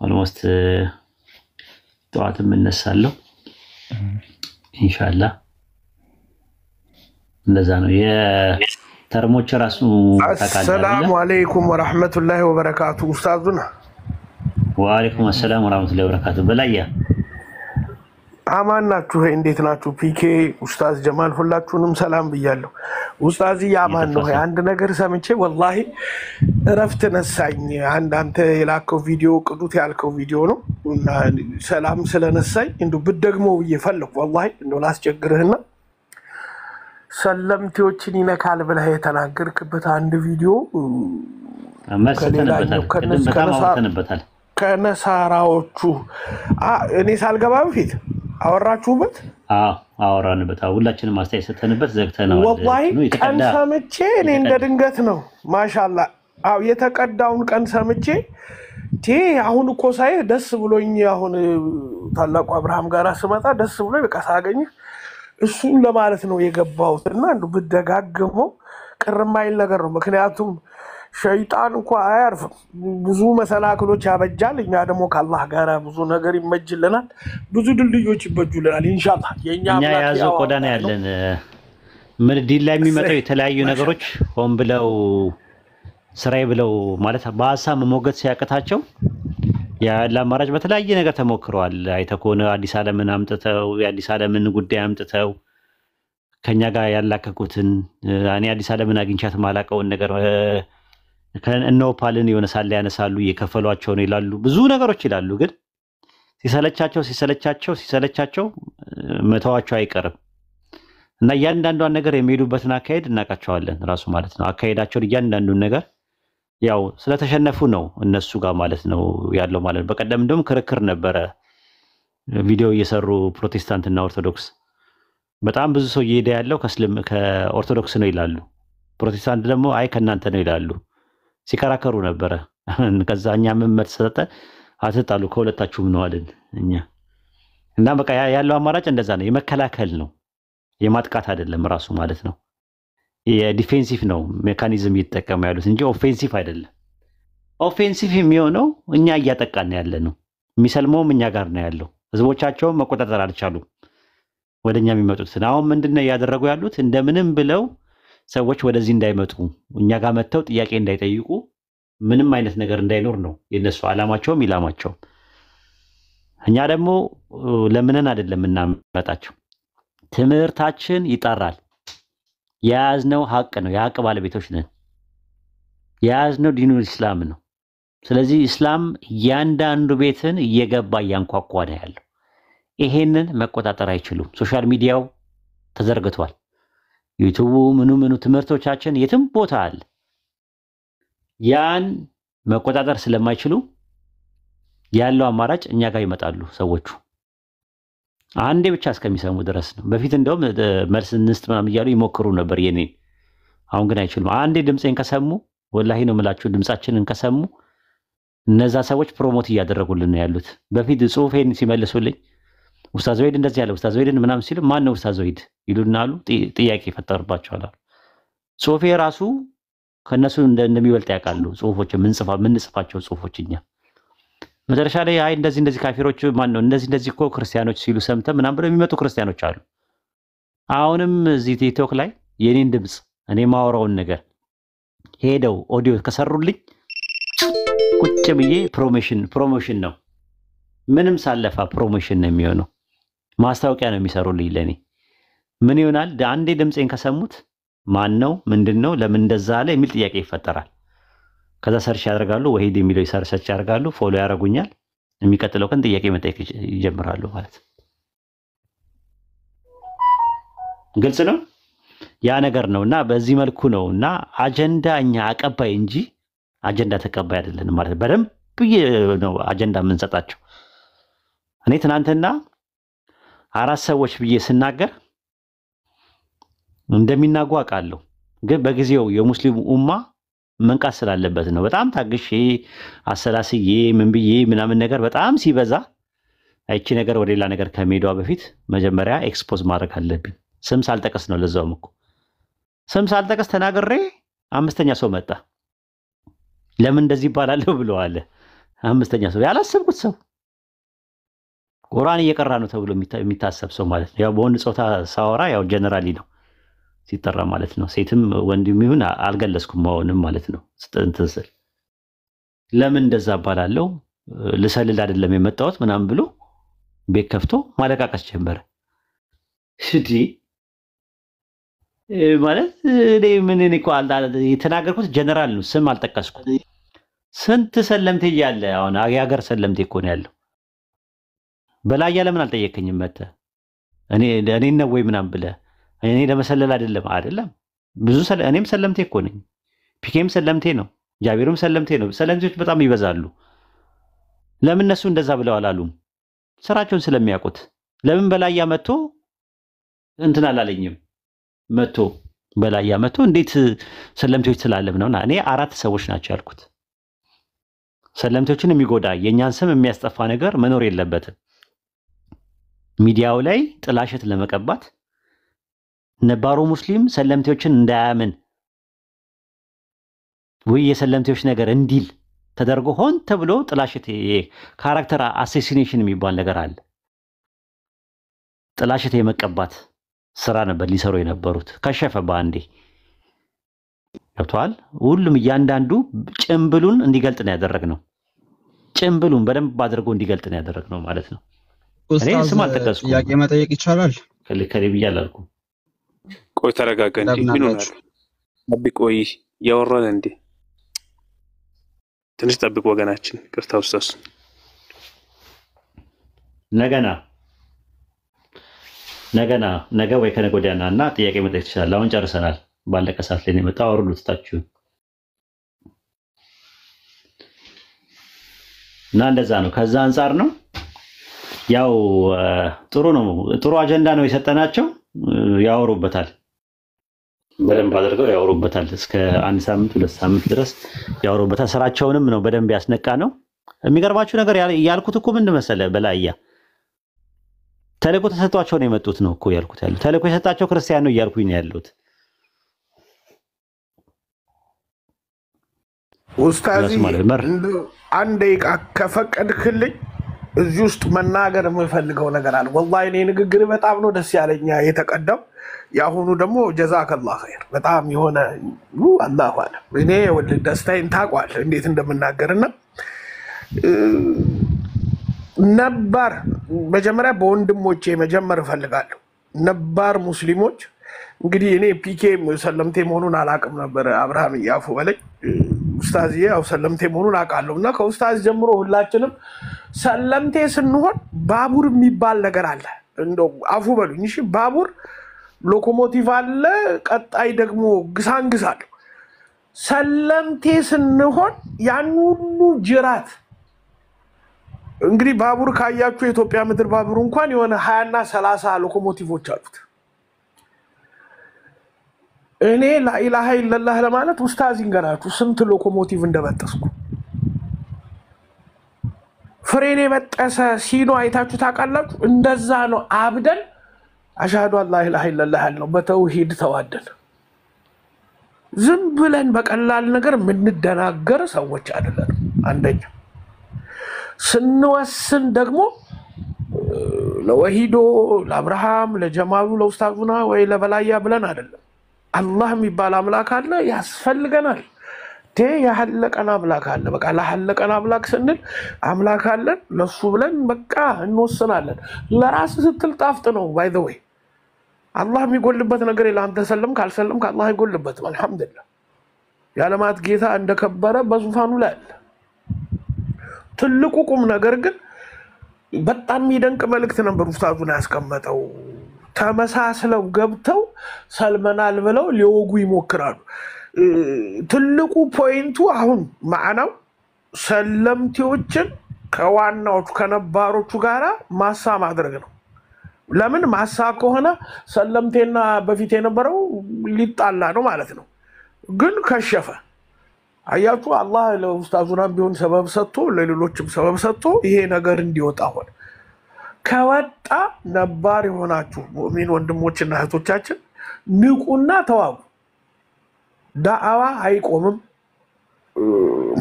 ኦልሞስት ጠዋትም እነሳለሁ ኢንሻአላህ። እንደዛ ነው የተርሞች ራሱ ታቃለ። ሰላም አለይኩም ወራህመቱላሂ ወበረካቱ። ኡስታዙና ወአለይኩም ሰላም ወራህመቱላሂ ወበረካቱ። በላያ አማን ናችሁ? እንዴት ናችሁ? ፒኬ ኡስታዝ ጀማል ሁላችሁንም ሰላም ብያለሁ። ኡስታዝ አማን ነው። አንድ ነገር ሰምቼ ወላሂ እረፍት ነሳኝ። አንተ የላከው ቪዲዮ ቅዱት ያልከው ቪዲዮ ነው እና ሰላም ስለነሳኝ እንዱ ብትደግሞ ብዬ ፈለኩ። ወላሂ እንደው ላስቸግርህና ሰለምቴዎችን ይነካል ብለህ የተናገርክበት አንድ ቪዲዮ ከነሳራዎቹ እኔ ሳልገባ በፊት አወራችሁበት? አወራንበት። ሁላችንም አስተያየት ሰተንበት ዘግተናል። ወላሂ ቀን ሰምቼ እኔ እንደ ድንገት ነው ማሻላ የተቀዳውን ቀን ሰምቼ አሁን እኮ ሳይ ደስ ብሎኝ አሁን ታላቁ አብርሃም ጋር ስመጣ ደስ ብሎኝ በቃ ሳገኝ እሱን ለማለት ነው የገባሁት እና እንዱ ብደጋግመው ቅር የማይል ነገር ነው። ምክንያቱም ሸይጣን እንኳ አያርፍም፣ ብዙ መሰናክሎች ያበጃል። እኛ ደግሞ ከአላህ ጋር ብዙ ነገር ይመጅልናል፣ ብዙ ድልድዮች ይበጁልናል። ኢንሻአላህ የኛ ያዘው ቆዳ ነው ያለን። ምን ዲል ላይ የሚመጣው የተለያዩ ነገሮች ሆን ብለው ስራይ ብለው ማለት በሀሳብ መሞገት ሲያቀታቸው ያለ አማራጭ በተለያየ ነገር ተሞክረዋል። አይተህ ከሆነ አዲስ ዓለምን አምጥተው የአዲስ ዓለምን ጉዳይ አምጥተው ከኛ ጋር ያላከኩትን እኔ አዲስ ዓለምን አግኝቻት ማላቀውን ነገር ከነኦፓልን የሆነ ሳለ ያነሳሉ፣ እየከፈሏቸው ነው ይላሉ፣ ብዙ ነገሮች ይላሉ። ግን ሲሰለቻቸው መተዋቸው አይቀርም እና እያንዳንዷን ነገር የሚሄዱበትን አካሄድ እናውቃቸዋለን ራሱ ማለት ነው። አካሄዳቸውን እያንዳንዱን ነገር ያው ስለተሸነፉ ነው እነሱ ጋር ማለት ነው ያለው ማለት ነው። በቀደም እንደውም ክርክር ነበረ ቪዲዮ እየሰሩ ፕሮቴስታንት እና ኦርቶዶክስ በጣም ብዙ ሰው እየሄደ ያለው ከኦርቶዶክስ ነው ይላሉ፣ ፕሮቴስታንት ደግሞ አይ ከእናንተ ነው ይላሉ። ሲከራከሩ ነበረ። ከዛ እኛ ምን መልስ ሰጠን? አትጣሉ ከሁለታችሁም ነው አለን እኛ። እና በቃ ያለው አማራጭ እንደዛ ነው፣ የመከላከል ነው፣ የማጥቃት አይደለም ራሱ ማለት ነው። የዲፌንሲቭ ነው ሜካኒዝም እየተጠቀሙ ያሉት እንጂ ኦፌንሲቭ አይደለም። ኦፌንሲቭ የሚሆነው እኛ እያጠቃን ያለ ነው። የሚሰልመውም እኛ ጋር ነው ያለው። ህዝቦቻቸውን መቆጣጠር አልቻሉም ወደኛ የሚመጡትን። አሁን ምንድነው እያደረጉ ያሉት? እንደምንም ብለው ሰዎች ወደዚህ እንዳይመጡ እኛ ጋር መጥተው ጥያቄ እንዳይጠይቁ ምንም አይነት ነገር እንዳይኖር ነው የነሱ ዓላማቸውም ኢላማቸውም። እኛ ደግሞ ለምንን አይደለም እናመጣቸው። ትምህርታችን ይጠራል። የያዝነው ሀቅ ነው፣ የሀቅ ባለቤቶች ነን። የያዝነው ዲኑ እስላም ነው። ስለዚህ እስላም እያንዳንዱ ቤትን እየገባ እያንኳኳ ነው ያለው። ይሄንን መቆጣጠር አይችሉም። ሶሻል ሚዲያው ተዘርግቷል። ዩቲዩቡ ምኑ ትምህርቶቻችን የትም ቦታ አለ። ያን መቆጣጠር ስለማይችሉ ያለው አማራጭ እኛ ጋር ይመጣሉ ሰዎቹ አንዴ ብቻ እስከሚሰሙ ድረስ ነው። በፊት እንደውም መልስ እንስጥ ምናምን እያሉ ይሞክሩ ነበር የኔን። አሁን ግን አይችሉም። አንዴ ድምፄን ከሰሙ ወላሂ ነው የምላችሁ፣ ድምጻችንን ከሰሙ እነዛ ሰዎች ፕሮሞት እያደረጉልን ነው ያሉት። በፊት ጽሁፌን ሲመልሱልኝ ኡስታዝ ወይድ እንደዚህ ያለ ኡስታዝ ወይድን ምናምን ሲሉ ማን ነው ኡስታዝ ወይድ ይሉናሉ። ጥያቄ ይፈጠርባቸዋል። ጽሁፌ ራሱ ከነሱ እንደሚበልጥ ያውቃሉ። ጽሁፎች ምንጽፋቸው ጽሁፎች እኛ መጨረሻ ላይ አይ እንደዚህ ካፊሮች ማን ነው እንደዚህ እኮ ክርስቲያኖች ሲሉ ሰምተን ምናምን ብለው የሚመጡ ክርስቲያኖች አሉ። አሁንም እዚህ ቲክቶክ ላይ የኔን ድምጽ እኔ ማወራውን ነገር ሄደው ኦዲዮ ከሰሩልኝ ቁጭ ብዬ ፕሮሞሽን ነው፣ ምንም ሳለፋ ፕሮሞሽን ነው የሚሆነው። ማስታወቂያ ነው የሚሰሩልኝ ለኔ። ምን ይሆናል? አንዴ ድምፄን ከሰሙት ማን ነው ምንድነው ለምን እንደዛ አለ የሚል ጥያቄ ይፈጠራል። ከዛ ሰርች ያደርጋሉ፣ ወሂድ የሚለው ሰርች ያደርጋሉ፣ ፎሎ ያደርጉኛል። የሚቀጥለው ቀን ጥያቄ መጠየቅ ይጀምራሉ ማለት ግልጽ ነው። ያ ነገር ነውና በዚህ መልኩ ነውና አጀንዳ እኛ አቀባይ እንጂ አጀንዳ ተቀባይ አይደለንም ማለት በደንብ ነው አጀንዳ የምንሰጣቸው። እኔ ትናንትና 4 ሰዎች ብዬ ስናገር እንደሚናጉ አውቃለሁ፣ ግን በጊዜው የሙስሊሙ ኡማ መንቃት ስላለበት ነው። በጣም ታግሼ አሰላስዬ ምን ብዬ ምናምን ነገር በጣም ሲበዛ አይቺ ነገር ወደ ሌላ ነገር ከመሄዷ በፊት መጀመሪያ ኤክስፖዝ ማድረግ አለብኝ። ስም ሳልጠቀስ ነው፣ ለዛውም እኮ ስም ሳልጠቀስ ተናግሬ 5ኛ ሰው መጣ። ለምን እንደዚህ ይባላል ብሎ አለ። 5ኛ ሰው ያላሰብኩት ሰው ቁርአን እየቀራ ነው ተብሎ የሚታሰብ ሰው ማለት ነው። ያው በወንድ ጾታ ሳወራ ያው ጀነራሊ ነው ሲጠራ ማለት ነው። ሴትም ወንድም ይሁን አልገለጽኩም መሆንም ማለት ነው። እንትን ስል ለምን እንደዛ ባላለው ልሰልል አይደለም የመጣሁት ምናምን ብሎ ቤት ከፍቶ ማለቃቀስ ጀመረ። እሺ ማለት እኔ ምን እኮ የተናገርኩት ጀነራል ነው፣ ስም አልጠቀስኩም። ስንት ሰለምቴ እያለ አሁን የሀገር ሰለምቴ እኮ ነው ያለው። በላያ ለምን አልጠየከኝም መተህ እኔ ነው ወይ ምናምን ብለህ? እኔ ለመሰለል አይደለም ብዙ እኔም ሰለምቴ እኮ ነኝ። ፒኬም ሰለምቴ ነው፣ ጃቢርም ሰለምቴ ነው። ሰለምቴዎች በጣም ይበዛሉ። ለምን እነሱ እንደዛ ብለው አላሉም? ስራቸውን ስለሚያውቁት። ለምን በላያ መጥቶ እንትን አላለኝም? መጥቶ በላያ መጥቶ እንዴት ሰለምቴዎች ስላለም ነውና እኔ 4 ሰዎች ናቸው ያልኩት። ሰለምቴዎችን የሚጎዳ የኛን ስም የሚያስጠፋ ነገር መኖር የለበትም። ሚዲያው ላይ ጥላሸት ለመቀባት ነባሩ ሙስሊም ሰለምቴዎችን እንዳያምን ወይ የሰለምቴዎች ነገር እንዲል ተደርጎ ሆን ተብሎ ጥላሸት ካራክተር አሴሲኔሽን የሚባል ነገር አለ። ጥላሸት የመቀባት ስራ ነበር ሊሰሩ የነበሩት። ከሸፈ በአንዴ ገብቷል። ሁሉም እያንዳንዱ ጭምብሉን እንዲገልጥ ነው ያደረግነው። ጭምብሉን በደንብ አድርጎ እንዲገልጥ ነው ያደረግነው ማለት ነው። እኔ ስም አልጠቀስኩም። ጥያቄ መጠየቅ ይቻላል? ከልከሌ ብያለሁ። ቆይ ተረጋጋ እንዴ። ምን ሆናል? ጠብቅ። ቆይ ያወራን እንዴ? ትንሽ ጠብቅ ወገናችን። ክርስቶስ ነገ ወይ ከነገ ወዲያ እና ጥያቄ መጠየቅ ትችላለህ። አሁን ጨርሰናል። ባለቀ ሰዓት ላይ ነው የመጣው። አውርዱት ታችሁ እና እንደዛ ነው። ከዛ አንፃር ነው ያው ጥሩ ነው። ጥሩ አጀንዳ ነው የሰጠናቸው። ያወሩበታል፣ በደንብ አድርገው ያወሩበታል። እስከ 1 ሳምንት 2 ሳምንት ድረስ ያወሩበታል። ስራቸውንም ነው በደንብ ያስነቃ ነው። የሚገርማችሁ ነገር ያልኩት እኮ ምን መሰለህ በላያ ተልእኮ ተሰጥቷቸው ነው የመጡት ነው እኮ ያልኩት ያለው። ተልእኮ የሰጣቸው ክርስቲያን ነው እያልኩኝ ነው ያሉት። ኡስታዚ አንድ ደቂቃ ከፈቀድክልኝ እዚህ ውስጥ መናገር የምፈልገው ነገር አለ። ወላሂ እኔ ንግግር በጣም ነው ደስ ያለኝ የተቀደም። ያሁኑ ደግሞ ጀዛከላህ ኸይር በጣም የሆነ አላሁ አለም። እኔ ደስታዬን ታውቀዋለህ እንዴት እንደምናገርና ነባር መጀመሪያ በወንድሞቼ መጀመር እፈልጋለሁ። ነባር ሙስሊሞች እንግዲህ እኔ ፒኬ ሰለምቴ መሆኑን አላውቅም ነበር። አብርሃም ያፉ በለኝ ኡስታዝ ያው ሰለምቴ መሆኑን አውቃለሁ። እና ከኡስታዝ ጀምሮ ሁላችንም ሰለምቴ ስንሆን ባቡር የሚባል ነገር አለ። እንደው አፉ በሉኝ እሺ። ባቡር ሎኮሞቲቭ አለ፣ ቀጣይ ደግሞ ግሳንግስ አለ። ሰለምቴ ስንሆን ያን ሁሉ ጅራት እንግዲህ ባቡር ካያችሁ የኢትዮጵያ ምድር ባቡር እንኳን የሆነ 20 እና 30 ሎኮሞቲቮች አሉት። እኔ ላኢላሃ ኢላላህ ለማለት ኡስታዝ ይንገራችሁ ስንት ሎኮሞቲቭ እንደበጠስኩ። ፍሬን የበጠሰ ሲኖ አይታችሁ ታውቃላችሁ? እንደዛ ነው አብደን አሽሃዱ አላ ኢላሃ ኢላላህ ያልነው በተውሂድ ተዋደን። ዝም ብለን በቀላል ነገር የምንደናገር ሰዎች አይደለንም። አንደኛ ስንወስን ደግሞ ለወሂዶ ለአብርሃም ለጀማሉ ለኡስታዙና ወይ ለበላያ ብለን አይደለም። አላህ የሚባል አምላክ አለ፣ ያስፈልገናል። ያሐለቀን አምላክ አለ። በቃ ለሐለቀን አምላክ ስንል አምላክ አለን ለሱ ብለን በቃ እንወስናለን። ለራስ ስትል ጣፍጥ ነው። ባይ ዘ ወይ አላህ የሚጎልበት ነገር የለም። አንተ ሰለም ካልሰለም ከአላህ አይጎልበትም። አልሐምዱሊላህ የዓለማት ጌታ እንደከበረ በዙፋኑ ላይ አለ። ትልቁ ቁም ነገር ግን በጣም የሚደንቅ መልእክት ነበር ኡስታዙን ያስቀመጠው። ተመሳስለው ገብተው ሰልመናል ብለው ሊወጉ ይሞክራሉ። ትልቁ ፖይንቱ አሁን ማዕናው ሰለምቴዎችን ከዋናዎቹ ከነባሮቹ ጋራ ማሳ ማድረግ ነው። ለምን ማሳ ከሆነ ሰለምቴና በፊት የነበረው ሊጣላ ነው ማለት ነው። ግን ከሸፈ አያችሁ አላህ ለኡስታዙናም ቢሆን ሰበብ ሰጥቶ ለሌሎችም ሰበብ ሰጥቶ ይሄ ነገር እንዲወጣ ሆነ። ከወጣ ነባር የሆናችሁ ሙእሚን ወንድሞችና እህቶቻችን ንቁና ተዋጉ። ዳዕዋ አይቆምም፣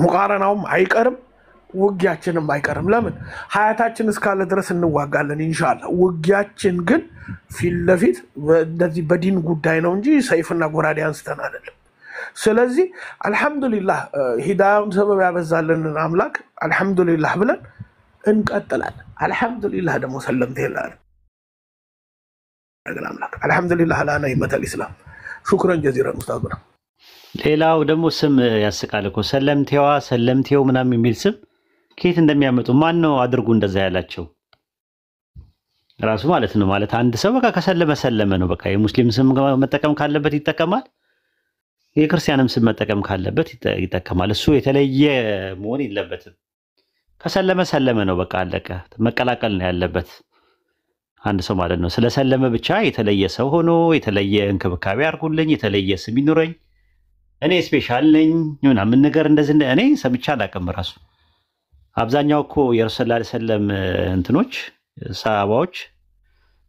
ሙቃረናውም አይቀርም፣ ውጊያችንም አይቀርም። ለምን ሀያታችን እስካለ ድረስ እንዋጋለን ኢንሻአላህ። ውጊያችን ግን ፊት ለፊት እንደዚህ በዲን ጉዳይ ነው እንጂ ሰይፍና ጎራዴ አንስተን አይደለም። ስለዚህ አልሐምዱሊላህ ሂዳያውን ሰበብ ያበዛልን አምላክ አልሐምዱሊላህ ብለን እንቀጥላለን። አልሐምዱሊላህ ደግሞ ሰለምቴ ይላል አምላክ አልሐምዱሊላህ አላ ነዕመተል ኢስላም ሹክረን ጀዚረን ኡስታዝ ነው። ሌላው ደግሞ ስም ያስቃል እኮ ሰለምቴዋ ሰለምቴው ምናምን የሚል ስም ከየት እንደሚያመጡ ማን ነው አድርጉ እንደዛ ያላቸው ራሱ ማለት ነው። ማለት አንድ ሰው በቃ ከሰለመ ሰለመ ነው በቃ። የሙስሊም ስም መጠቀም ካለበት ይጠቀማል፣ የክርስቲያንም ስም መጠቀም ካለበት ይጠቀማል። እሱ የተለየ መሆን የለበትም። ከሰለመ ሰለመ ነው በቃ አለቀ። መቀላቀል ነው ያለበት አንድ ሰው ማለት ነው። ስለሰለመ ብቻ የተለየ ሰው ሆኖ የተለየ እንክብካቤ አድርጉልኝ፣ የተለየ ስም ይኑረኝ፣ እኔ ስፔሻል ነኝ ምናምን ነገር እንደዚህ እኔ ሰምቼ አላውቅም። ራሱ አብዛኛው እኮ የረሱል ሰለላሁ ዐለይሂ ወሰለም እንትኖች ሰሃባዎች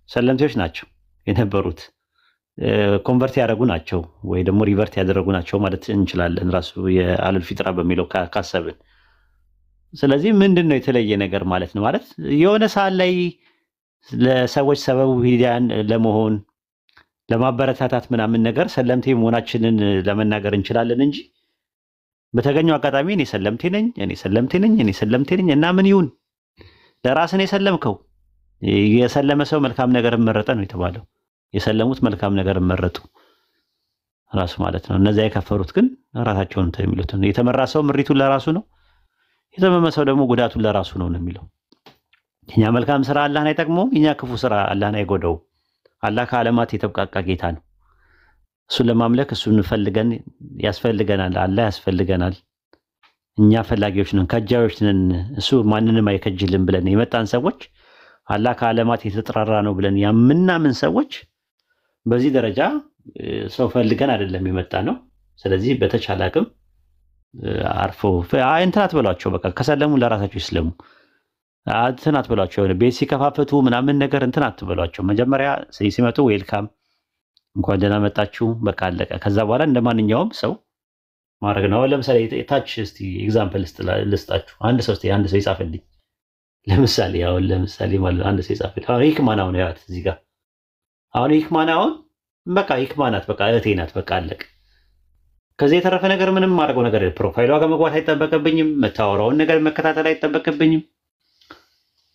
ሰለምቴዎች ናቸው የነበሩት። ኮንቨርት ያደረጉ ናቸው ወይ ደግሞ ሪቨርት ያደረጉ ናቸው ማለት እንችላለን ራሱ የአሉል ፊጥራ በሚለው ካሰብን። ስለዚህ ምንድን ነው የተለየ ነገር ማለት ነው? ማለት የሆነ ሰዓት ላይ ለሰዎች ሰበቡ ሂዳያን ለመሆን ለማበረታታት ምናምን ነገር ሰለምቴ መሆናችንን ለመናገር እንችላለን እንጂ በተገኘው አጋጣሚ እኔ ሰለምቴ ነኝ እኔ ሰለምቴ ነኝ እኔ ሰለምቴ ነኝ እና ምን ይሁን ለራስህ የሰለምከው። የሰለመ ሰው መልካም ነገር መረጠ ነው የተባለው። የሰለሙት መልካም ነገር መረጡ ራሱ ማለት ነው። እነዚያ የከፈሩት ግን ራሳቸውን የሚሉት ነው። የተመራ ሰው ምሪቱን ለራሱ ነው፣ የተመመ ሰው ደግሞ ጉዳቱን ለራሱ ነው የሚለው። የኛ መልካም ስራ አላህን አይጠቅመውም፣ የኛ ክፉ ስራ አላህን አይጎዳውም። አላህ ከዓለማት የተብቃቃ ጌታ ነው። እሱን ለማምለክ እሱን ፈልገን ያስፈልገናል፣ አላህ ያስፈልገናል። እኛ ፈላጊዎች ነን፣ ከጃዮች ነን። እሱ ማንንም አይከጅልም ብለን የመጣን ሰዎች አላህ ከዓለማት የተጠራራ ነው ብለን ያምናምን ሰዎች በዚህ ደረጃ ሰው ፈልገን አይደለም የመጣ ነው። ስለዚህ በተቻለ አቅም አርፎ እንትን አትበሏቸው። በቃ ከሰለሙ ለራሳቸው ይስለሙ። እንትን አትበሏቸው። የሆነ ቤት ሲከፋፈቱ ምናምን ነገር እንትን አትበሏቸው። መጀመሪያ ሲመጡ ዌልካም እንኳን ደህና መጣችሁ በቃ አለቀ። ከዛ በኋላ እንደ ማንኛውም ሰው ማድረግ ነው። ለምሳሌ ታች እስቲ ኤግዛምፕል ልስጣችሁ። አንድ ሰው ይጻፍልኝ። ለምሳሌ ማለት አንድ ሰው ይጻፍልኝ። አሁን ሂክማናውን ያት እዚህ ጋር አሁን ሂክማናውን በቃ ሂክማናት በቃ እህቴ ናት በቃ አለቀ። ከዚህ የተረፈ ነገር ምንም ማድረገው ነገር ፕሮፋይሏ ጋር መግባት አይጠበቅብኝም። መታወራውን ነገር መከታተል አይጠበቅብኝም።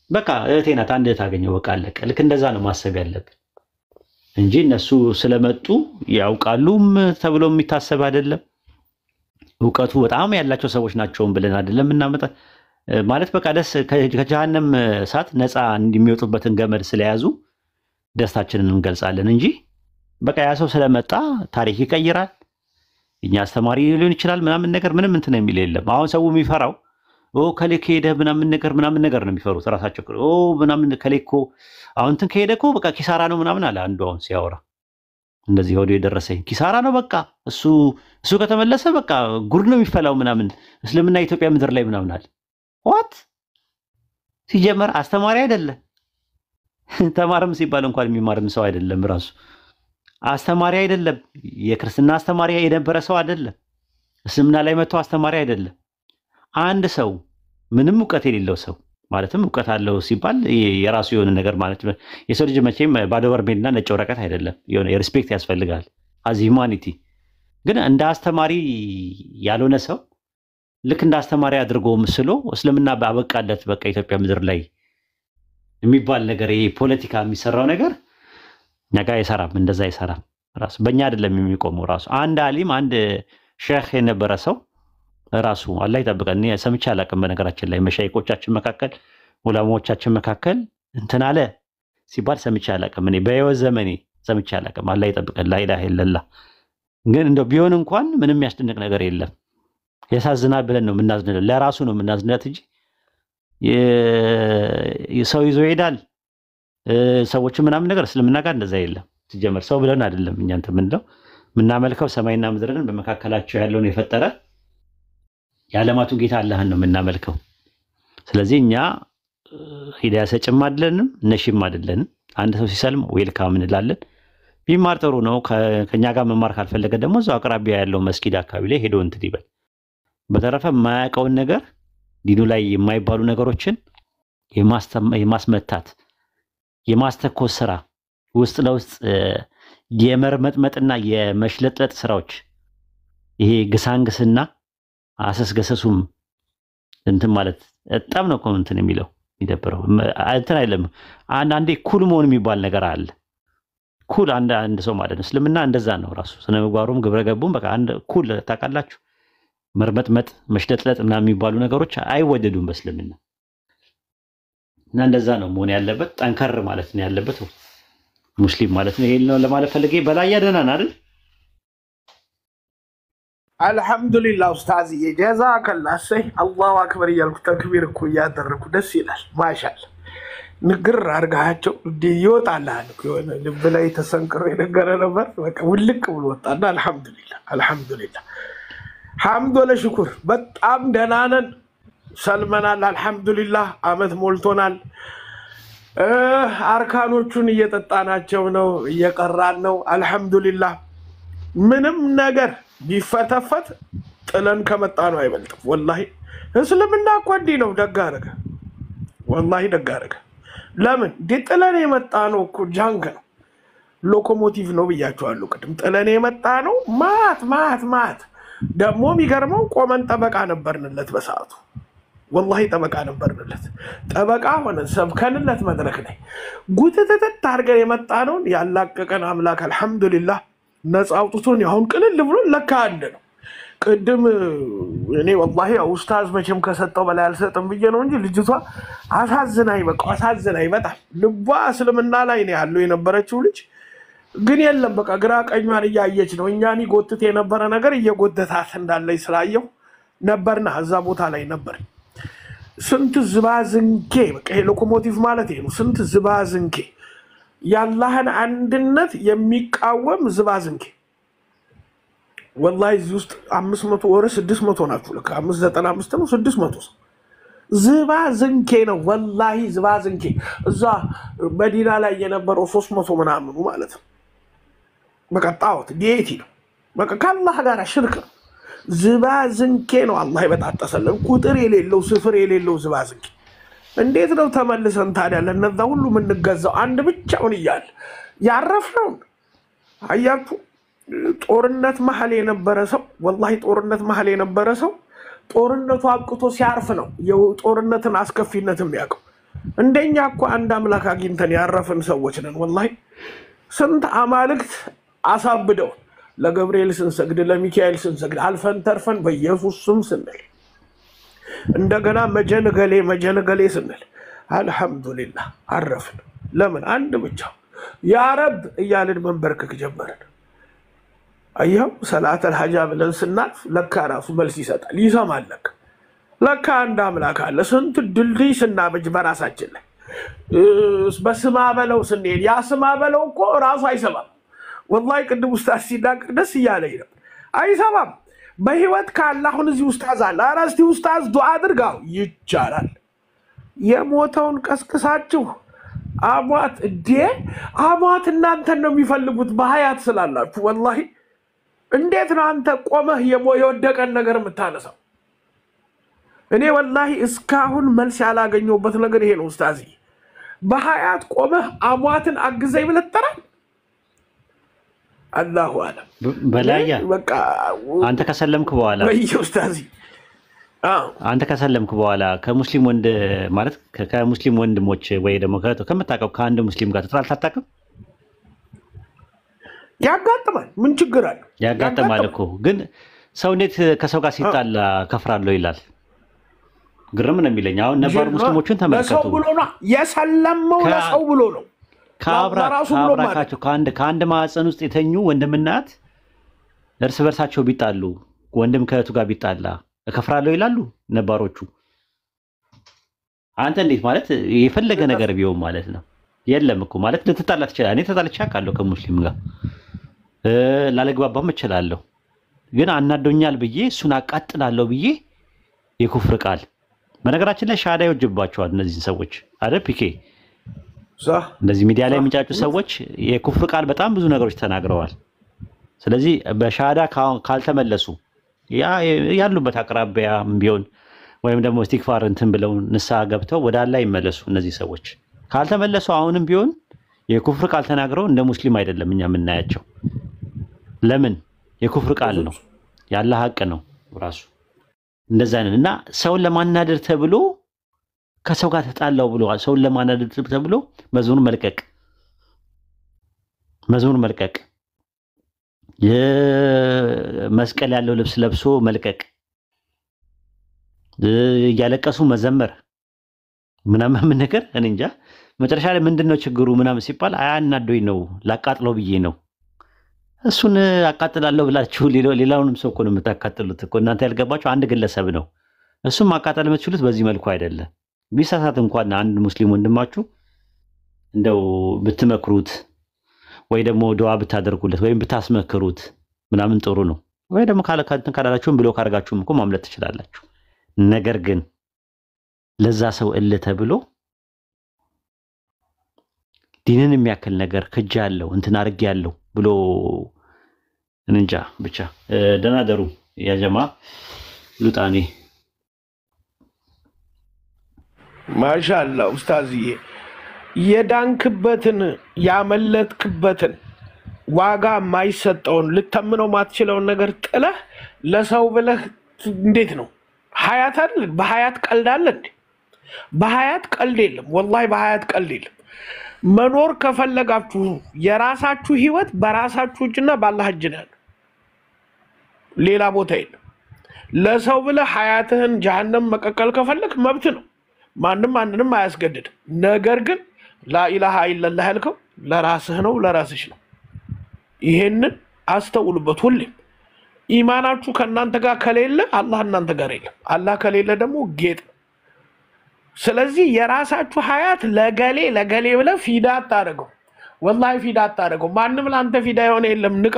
በቃ እህቴ ናት፣ አንድ እህት አገኘው በቃ አለቀ። ልክ እንደዛ ነው ማሰብ ያለብን እንጂ እነሱ ስለመጡ ያውቃሉም ተብሎ የሚታሰብ አይደለም። እውቀቱ በጣም ያላቸው ሰዎች ናቸውም ብለን አይደለም እናመጣ ማለት በቃ ደስ ከጀሃነም እሳት ነፃ እንደሚወጡበትን ገመድ ስለያዙ ደስታችንን እንገልጻለን እንጂ በቃ ያ ሰው ስለመጣ ታሪክ ይቀይራል፣ እኛ አስተማሪ ሊሆን ይችላል ምናምን ነገር ምንም እንትን የሚል የለም። አሁን ሰው የሚፈራው ከሌ ከሄደ ምናምን ነገር ነው የሚፈሩት ራሳቸው። ምናምን ከሌ እኮ አሁን እንትን ከሄደ እኮ በቃ ኪሳራ ነው ምናምን አለ አንዱ አሁን ሲያወራ እንደዚህ ወዲህ የደረሰኝ ኪሳራ ነው በቃ እሱ ከተመለሰ በቃ ጉድ ነው የሚፈላው ምናምን እስልምና ኢትዮጵያ ምድር ላይ ምናምን አለ። ዋት ሲጀመር አስተማሪ አይደለም። ተማርም ሲባል እንኳን የሚማርም ሰው አይደለም። ራሱ አስተማሪ አይደለም። የክርስትና አስተማሪ የነበረ ሰው አይደለም። እስልምና ላይ መጥቶ አስተማሪ አይደለም። አንድ ሰው ምንም እውቀት የሌለው ሰው ማለትም እውቀት አለው ሲባል የራሱ የሆነ ነገር ማለት የሰው ልጅ መቼም ባዶ በርሜልና ነጭ ወረቀት አይደለም። የሆነ የሪስፔክት ያስፈልጋል አዝ ሂውማኒቲ። ግን እንደ አስተማሪ ያልሆነ ሰው ልክ እንደ አስተማሪ አድርጎ ምስሎ እስልምና ባበቃለት በቃ ኢትዮጵያ ምድር ላይ የሚባል ነገር ይሄ ፖለቲካ የሚሰራው ነገር ነገ አይሰራም። እንደዛ አይሰራም። ራሱ በእኛ አይደለም የሚቆመው። ራሱ አንድ አሊም አንድ ሼህ የነበረ ሰው ራሱ አላህ ይጠብቀን። እኔ ሰምቼ አላውቅም በነገራችን ላይ መሻይቆቻችን መካከል ዑለማዎቻችን መካከል እንትን አለ ሲባል ሰምቼ አላውቅም። እኔ በህይወት ዘመኔ ሰምቼ አላውቅም። አላህ ይጠብቀን። ላኢላሃ ኢለላህ። ግን እንደው ቢሆን እንኳን ምንም ያስደንቅ ነገር የለም። ያሳዝናል ብለን ነው የምናዝንለት፣ ለራሱ ነው የምናዝንለት እንጂ ሰው ይዞ ይሄዳል ሰዎች ምናምን ነገር እስልምና ጋር እንደዛ የለም። ሲጀመር ሰው ብለን አይደለም እኛ እንትን የምንለው የምናመልከው ሰማይና ምድርን በመካከላቸው ያለውን የፈጠረ የዓለማቱን ጌታ አላህን ነው የምናመልከው። ስለዚህ እኛ ሂዳያ ሰጭም አይደለንም ነሺም አይደለንም። አንድ ሰው ሲሰልም ዌልካም እንላለን። ቢማር ጥሩ ነው። ከኛ ጋር መማር ካልፈለገ ደግሞ እዛው አቅራቢያ ያለው መስጊድ አካባቢ ላይ ሄዶ እንትን ይበል። በተረፈ የማያውቀውን ነገር ዲኑ ላይ የማይባሉ ነገሮችን የማስመታት የማስተኮስ ስራ ውስጥ ለውስጥ የመርመጥመጥና የመሽለጥለጥ ስራዎች ይሄ ግሳንግስና አሰስገሰሱም እንትን ማለት በጣም ነው እንትን የሚለው የሚደብረው እንትን አይደለም። አንዳንዴ ኩል መሆን የሚባል ነገር አለ። ኩል አንድ ሰው ማለት ነው። እስልምና እንደዛ ነው ራሱ ስነ ምግባሩም ግብረ ገቡም በቃ አንድ ኩል ታውቃላችሁ። መርመጥመጥ መሽለጥለጥ ምናምን የሚባሉ ነገሮች አይወደዱም በእስልምና እና እንደዛ ነው መሆን ያለበት። ጠንከር ማለት ነው ያለበት ሙስሊም ማለት ነው። ይሄን ነው ለማለት ፈልጌ። በላይ ያደናን አይደል? አልሐምዱሊላህ ኡስታዝዬ ጀዛከላህ። እሰይ አላሁ አክበር እያልኩ ተክቢር እኮ እያደረኩ ደስ ይላል። ማሻአላ ንግር አድርጋቸው ይወጣልሃል እኮ የሆነ ልብ ላይ ተሰንቅሮ የነገረ ነበር በቃ ውልቅ ብሎ ወጣና አልሐምዱሊላህ አልሐምዱሊላህ ሐምዱ ለሽኩር በጣም ደህና ነን ሰልመናል። አልሐምዱሊላህ አመት ሞልቶናል። አርካኖቹን እየጠጣናቸው ነው እየቀራን ነው። አልሐምዱሊላህ ምንም ነገር ቢፈተፈት ጥለን ከመጣ ነው አይበልጥም። ወላሂ እስልምና እኮ እንዲህ ነው። ደግ አደረገ ወላሂ ደግ አደረገ። ለምን ጥለን የመጣ ነው እኮ ጃንክ ነው ሎኮሞቲቭ ነው ብያቸዋለሁ ቅድም። ጥለን የመጣ ነው ማት ደግሞ የሚገርመው ቆመን ጠበቃ ነበርንለት በሰዓቱ ወላሂ ጠበቃ ነበርንለት። ጠበቃ ሆነን ሰብከንለት መድረክ ላይ ጉትትት አድርገን የመጣ ነው ያላቀቀን አምላክ አልሐምዱሊላህ ነፃ አውጥቶን አሁን ቅልል ብሎ ለካ አንድ ነው። ቅድም እኔ ወላሂ ኡስታዝ መቼም ከሰጠው በላይ አልሰጥም ብዬ ነው እንጂ ልጅቷ አሳዝናኝ በቃ አሳዝናኝ በጣም ልቧ እስልምና ላይ ነው ያለው የነበረችው ልጅ ግን የለም በቃ ግራ ቀኟን እያየች ነው። እኛን ይጎትት የነበረ ነገር እየጎተታት እንዳለኝ ስላየው ነበርና እዛ ቦታ ላይ ነበር። ስንት ዝባዝንኬ በቃ ይሄ ሎኮሞቲቭ ማለት ነው። ስንት ዝባዝንኬ ያላህን አንድነት የሚቃወም ዝባዝንኬ ወላሂ እዚህ ውስጥ 500 ወር 600 ናችሁ ለካ 595 ነው 600 ሰው ዝባዝንኬ ነው ወላሂ ዝባዝንኬ። እዛ መዲና ላይ የነበረው 300 ምናምኑ ማለት ነው በቃ ጣዖት ዲኤቲ ነው በቃ ከአላህ ጋር ሽርክ ነው። ዝባዝንኬ ነው አላህ ይበጣጠሰልን ቁጥር የሌለው ስፍር የሌለው ዝባዝንኬ። እንዴት ነው ተመልሰን ታዲያ ለነዛ ሁሉ የምንገዛው? አንድ ብቻውን እያለ ያረፍነው አያችሁ። ጦርነት መሀል የነበረ ሰው ወላሂ ጦርነት መሀል የነበረ ሰው ጦርነቱ አብቅቶ ሲያርፍ ነው የጦርነትን አስከፊነት የሚያውቀው። እንደኛ እኮ አንድ አምላክ አግኝተን ያረፍን ሰዎች ነን። ወላሂ ስንት አማልክት አሳብደው ለገብርኤል ስንሰግድ ለሚካኤል ስንሰግድ አልፈን ተርፈን በኢየሱስ ስም ስንል እንደገና መጀነገሌ ስንል አልሐምዱሊላህ አረፍን። ለምን? አንድ ብቻ ያ ረብ እያልን መንበርከክ ጀመርን። አየው ሰላተል ሐጃ ብለን ስናልፍ ለካ ራሱ መልስ ይሰጣል ይሰማል። ለካ አንድ አምላክ አለ። ስንት ድልድይ ስናበጅ በራሳችን ላይ በስማ በለው ስንሄድ ያ ስማ በለው እኮ ራሱ አይሰማም። ወላሂ ቅድም ኡስታዝ ሲናገር ደስ እያለኝ ነው። አይሰማም በህይወት ካለ አሁን እዚህ ኡስታዝ አለ። ኧረ እስቲ ኡስታዝ ዱዓ አድርጋው ይቻላል። የሞተውን ቀስቅሳችሁ አሟት አሟት እናንተን ነው የሚፈልጉት በሀያት ስላላችሁ። ወላሂ እንዴት ነው አንተ ቆመህ የወደቀን ነገር የምታነሳው? እኔ ወላሂ እስካሁን መልስ ያላገኘሁበት ነገር ይሄ ነው። ኡስታዝ በሀያት ቆመህ አሟትን አግዘኝ ብለህ ትጠራለህ? አላሁ አለም በላያ በቃ አንተ ከሰለምክ በኋላ ኡስታዝ አንተ ከሰለምክ በኋላ ከሙስሊም ወንድ ማለት ከሙስሊም ወንድሞች ወይ ደግሞ ከምታውቀው ከአንድ ሙስሊም ጋር ተጣልተህ አታውቅም? ያጋጥማል። ምን ችግር አለ? ያጋጥማል እኮ ግን ሰው እንዴት ከሰው ጋር ሲጣላ ከፍራለሁ ይላል? ግርም ነው የሚለኝ። አሁን ነባር ሙስሊሞችን ተመልከቱ። ለሰው ብሎ ነው የሰለመው፣ ለሰው ብሎ ነው። ከአብራካቸው ከአንድ ማዕፀን ውስጥ የተኙ ወንድምናት እርስ በርሳቸው ቢጣሉ ወንድም ከእህቱ ጋር ቢጣላ እከፍራለሁ ይላሉ ነባሮቹ። አንተ እንዴት ማለት የፈለገ ነገር ቢሆን ማለት ነው የለም እኮ ማለት ልትጣላ ትችላለህ። እኔ ተጣልቼ አውቃለሁ ከሙስሊም ጋር ላለግባባም እችላለሁ። ግን አናዶኛል ብዬ እሱን አቃጥላለሁ ብዬ የኩፍር ቃል በነገራችን ላይ ሻዳ ይወጅባቸዋል እነዚህን ሰዎች አይደል ፒኬ? እነዚህ ሚዲያ ላይ የሚጫጩ ሰዎች የኩፍር ቃል በጣም ብዙ ነገሮች ተናግረዋል። ስለዚህ በሻዳ ካልተመለሱ ያሉበት አቅራቢያ ቢሆን ወይም ደግሞ ኢስቲግፋር እንትን ብለው ንስሐ ገብተው ወደ አላህ ይመለሱ። እነዚህ ሰዎች ካልተመለሱ አሁንም ቢሆን የኩፍር ቃል ተናግረው እንደ ሙስሊም አይደለም እኛ የምናያቸው። ለምን? የኩፍር ቃል ነው ያላህ ሐቅ ነው ራሱ እንደዛ ነን። እና ሰውን ለማናደር ተብሎ ከሰው ጋር ተጣላው ብሎ ሰውን ለማናደድ ተብሎ መዝሙር መልቀቅ የመስቀል ያለው ልብስ ለብሶ መልቀቅ ያለቀሱ መዘመር ምናምን ነገር እኔ እንጃ መጨረሻ ላይ ምንድነው ችግሩ ምናምን ሲባል አያናዶኝ ነው ላቃጥለው ብዬ ነው እሱን አቃጥላለሁ ብላችሁ ሌላውንም ሰው እኮ ነው የምታቃጥሉት እኮ እናንተ ያልገባችሁ አንድ ግለሰብ ነው እሱም ማቃጠል የምትችሉት በዚህ መልኩ አይደለም ቢሳሳት እንኳን አንድ ሙስሊም ወንድማችሁ እንደው ብትመክሩት ወይ ደግሞ ዱዓ ብታደርጉለት ወይም ብታስመክሩት ምናምን ጥሩ ነው ወይ ደግሞ ካላላችሁም ብሎ ካርጋችሁም እኮ ማምለጥ ትችላላችሁ ነገር ግን ለዛ ሰው ተብሎ ዲንን የሚያክል ነገር ከጃለው እንትን አርግ ያለው ብሎ እንጃ ብቻ ደናደሩ ያ ጀማ ሉጣኔ ማሻአላ ኡስታዝዬ የዳንክበትን ያመለጥክበትን ዋጋ ማይሰጠውን ልተምነው ማትችለውን ነገር ጥለህ ለሰው ብለህ እንዴት ነው ሐያት አይደል በሐያት ቀልድ አለ እንዴ በሐያት ቀልድ የለም ወላሂ በሐያት ቀልድ የለም መኖር ከፈለጋችሁ የራሳችሁ ህይወት በራሳችሁ እጅና በአላህ እጅ ነው ሌላ ቦታ የለም ለሰው ብለህ ሐያትህን ጀሃነም መቀቀል ከፈለክ መብት ነው ማንንም አያስገድድም ነገር ግን ላኢላሃ ኢላላህ ያልከው ለራስህ ነው ለራስሽ ነው ይሄንን አስተውሉበት ሁሌም ኢማናችሁ ከናንተ ጋር ከሌለ አላህ እናንተ ጋር የለም አላህ ከሌለ ደግሞ ጌጥ ስለዚህ የራሳችሁ ሐያት ለገሌ ብለ ፊዳ አታረገው ወላሂ ፊዳ አታረገው ማንንም ላንተ ፊዳ የሆነ የለም ንቃ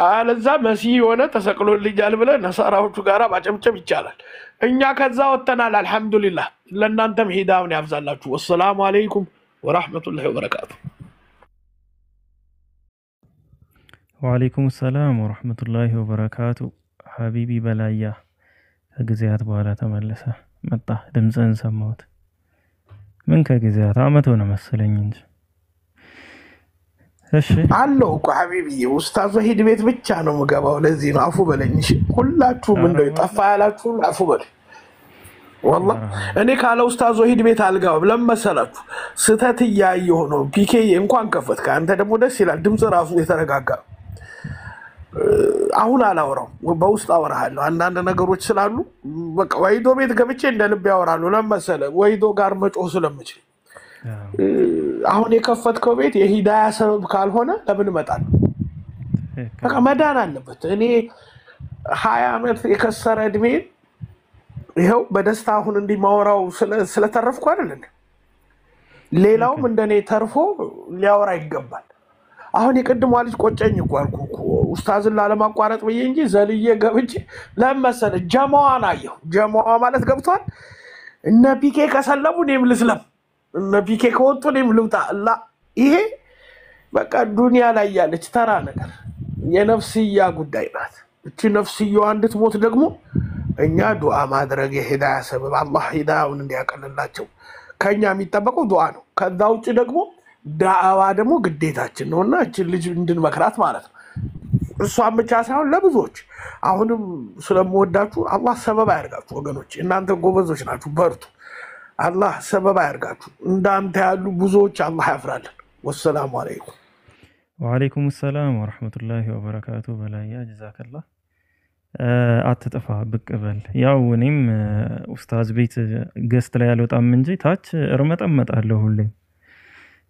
አለዛ መሲህ የሆነ ተሰቅሎልኛል ብለ ነሳራዎቹ ጋራ ማጨብጨብ ይቻላል እኛ ከዛ ወተናል አልহামዱሊላህ ለእናንተም ሂዳውን ያብዛላችሁ ወሰላሙ አለይኩም ወራህመቱላሂ ወበረካቱ ወአለይኩም ሰላም ወራህመቱላሂ ወበረካቱ ሐቢቢ በላያ ከጊዜያት በኋላ ተመለሰ መጣ ድምጽን ሰማሁት ምን ከጊዜያት አመት ሆነ መሰለኝ እንጂ እሺ አለው እኮ ሐቢቢ ኡስታዝ ወሂድ ቤት ብቻ ነው መገባው ለዚህ ነው አፉ በለኝ እሺ ሁላችሁም እንደው ጠፋ ያላችሁ አፉ በል والله እኔ ካለ ኡስታዝ ወሂድ ቤት አልጋው ለምመሰላችሁ ስተት ያየው ነው ፒኬ እንኳን ከፈትከ አንተ ደግሞ ደስ ይላል ድምጽ ራሱ የተረጋጋ አሁን አላወራው በውስጥ አወራለሁ አንዳንድ ነገሮች ስላሉ በቃ ወይዶ ቤት ገብቼ እንደልብ ያወራሉ ለምመሰለ ወይዶ ጋር መጮህ ስለምችል አሁን የከፈትከው ቤት የሂዳያ ሰበብ ካልሆነ ለምን መጣል በቃ መዳን አለበት እኔ 20 አመት የከሰረ እድሜ ይሄው በደስታ አሁን እንዲማወራው ስለተረፍኩ አይደል ሌላውም እንደኔ ተርፎ ሊያወራ ይገባል አሁን የቀድሞ ልጅ ቆጨኝ እኮ አልኩ ኡስታዝን ላለማቋረጥ በየ እንጂ ዘልዬ ገብቼ ለምመሰለ ጀማዋን አየሁ ጀማዋ ማለት ገብቷል እነ ፒኬ ከሰለሙ እኔም ልስለም እነ ፒኬ ከወጡ እኔም ልውጣ አላ ይሄ በቃ ዱንያ ላይ ያለች ተራ ነገር የነፍስያ ጉዳይ ናት እቺ ነፍስያዋ እንድትሞት ደግሞ እኛ ዱዓ ማድረግ የሂዳያ ሰበብ አላህ ሂዳያውን እንዲያቀልላቸው ከኛ የሚጠበቀው ዱዓ ነው ከዛ ውጪ ደግሞ ዳዕዋ ደግሞ ግዴታችን ነውና እቺ ልጅ እንድንመክራት ማለት ነው እሷም ብቻ ሳይሆን ለብዙዎች አሁንም ስለምወዳችሁ አላህ ሰበብ ያርጋችሁ ወገኖች እናንተ ጎበዞች ናችሁ በርቱ አላህ ሰበብ ያርጋችሁ እንዳንተ ያሉ ብዙዎች አላህ ያፍራልን ወሰላሙ አለይኩም ወአለይኩም ሰላም ወራህመቱላሂ ወበረካቱ በላያ ጀዛከላህ አትጥፋ ብቅ በል ያው እኔም ኡስታዝ ቤት ገስት ላይ ያልወጣም እንጂ ታች እርመጠመጣለሁ ሁሌም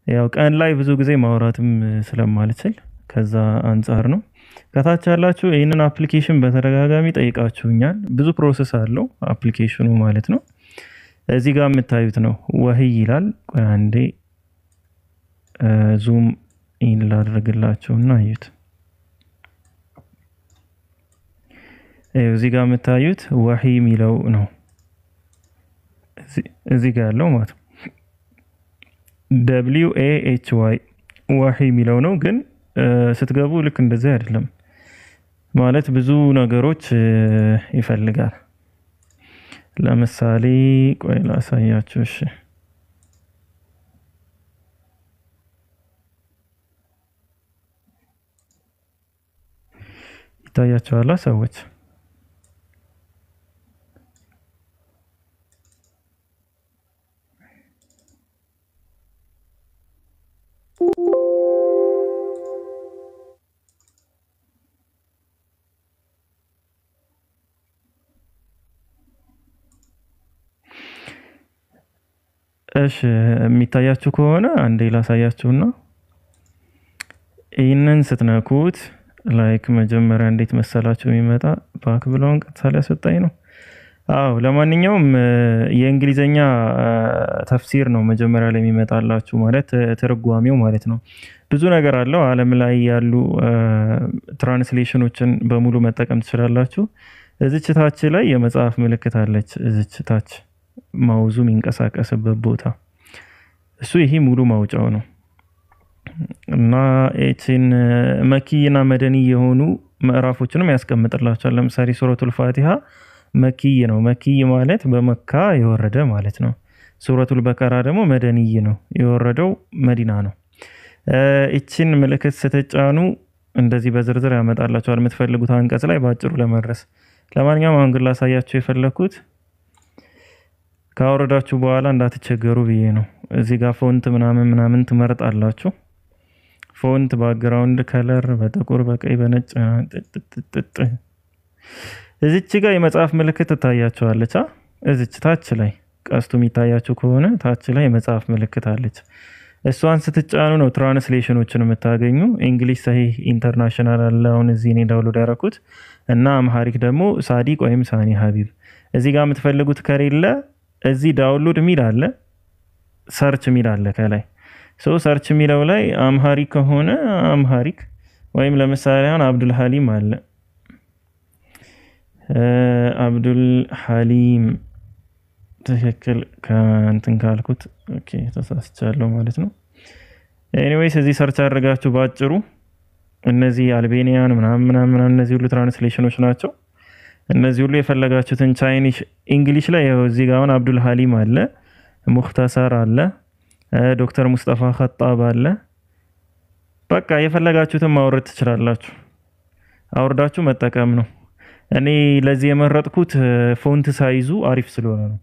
ያው ቀን ላይ ብዙ ጊዜ ማውራትም ስለማልችል ከዛ አንፃር ነው ከታች ያላችሁ ይሄንን አፕሊኬሽን በተደጋጋሚ ጠይቃችሁኛል ብዙ ፕሮሰስ አለው አፕሊኬሽኑ ማለት ነው እዚህ ጋር የምታዩት ነው ወህይ ይላል ቆይ አንዴ ዙም ኢን ላድርግላችሁና እዩት እዚህ ጋር የምታዩት ወህይ የሚለው ነው እዚህ ጋር ያለው ማለት WAHY ወህይ የሚለው ነው ግን ስትገቡ ልክ እንደዚህ አይደለም ማለት ብዙ ነገሮች ይፈልጋል ለምሳሌ ቆይ ላሳያችሁ እሺ ይታያችኋል ሰዎች እሺ የሚታያችሁ ከሆነ አንዴ ላሳያችሁና ይህንን ስትነኩት ላይክ መጀመሪያ እንዴት መሰላችሁ የሚመጣ ባክ ብለውን ቀጥታ ሊያስወጣኝ ነው። አዎ ለማንኛውም የእንግሊዘኛ ተፍሲር ነው መጀመሪያ ላይ የሚመጣላችሁ ማለት ትርጓሜው ማለት ነው። ብዙ ነገር አለው ዓለም ላይ ያሉ ትራንስሌሽኖችን በሙሉ መጠቀም ትችላላችሁ። እዚች ታች ላይ የመጽሐፍ ምልክት አለች። እዚች ታች ማውዙ የሚንቀሳቀስበት ቦታ እሱ ይሄ ሙሉ ማውጫው ነው። እና እቺን መኪና መደኒ የሆኑ ምዕራፎችንም ያስቀምጥላችኋል። ለምሳሌ ሱረቱል ፋቲሃ መኪይ ነው። መኪይ ማለት በመካ የወረደ ማለት ነው። ሱረቱል በቀራ ደግሞ መደኒይ ነው፣ የወረደው መዲና ነው። እቺን ምልክት ስትጫኑ እንደዚህ በዝርዝር ያመጣላችኋል የምትፈልጉት አንቀጽ ላይ ባጭሩ ለመድረስ። ለማንኛውም አሁን ግን ላሳያችሁ የፈለኩት ካወረዳችሁ በኋላ እንዳትቸገሩ ብዬ ነው። እዚህ ጋር ፎንት ምናምን ትመርጣላችሁ። ፎንት ባክግራውንድ ከለር በጥቁር በቀይ በነጭ እዚች ጋር የመጽሐፍ ምልክት ትታያችኋለች። እዚች ታች ላይ ቀስቱ የሚታያችሁ ከሆነ ታች ላይ የመጽሐፍ ምልክት አለች። እሷን ስትጫኑ ነው ትራንስሌሽኖችን የምታገኙ። እንግሊሽ ሰሂህ ኢንተርናሽናል አለ አሁን እዚህ እኔ ዳውንሎድ ያደረኩት እና አምሃሪክ ደግሞ ሳዲቅ ወይም ሳኒ ሀቢብ። እዚህ ጋር የምትፈልጉት ከሌለ እዚህ ዳውንሎድ ሚል አለ፣ ሰርች ሚል አለ ከላይ። ሰርች ሚለው ላይ አምሃሪክ ከሆነ አምሃሪክ ወይም ለምሳሌ አሁን አብዱል ሐሊም አለ አብዱል ሐሊም ትክክል ከእንትን ካልኩት ኦኬ ተሳስቻለሁ ማለት ነው። ኤኒዌይስ እዚህ ሰርች አድርጋችሁ ባጭሩ እነዚህ አልቤኒያን ምናምን እነዚህ ሁሉ ትራንስሌሽኖች ናቸው። እነዚህ ሁሉ የፈለጋችሁትን ቻይኒሽ እንግሊሽ ላይ ያው እዚህ ጋር አሁን አብዱል ሐሊም አለ፣ ሙኽተሰር አለ፣ ዶክተር ሙስጠፋ ኸጣብ አለ። በቃ የፈለጋችሁትን ማውረድ ትችላላችሁ። አውርዳችሁ መጠቀም ነው። እኔ ለዚህ የመረጥኩት ፎንት ሳይዙ አሪፍ ስለሆነ ነው።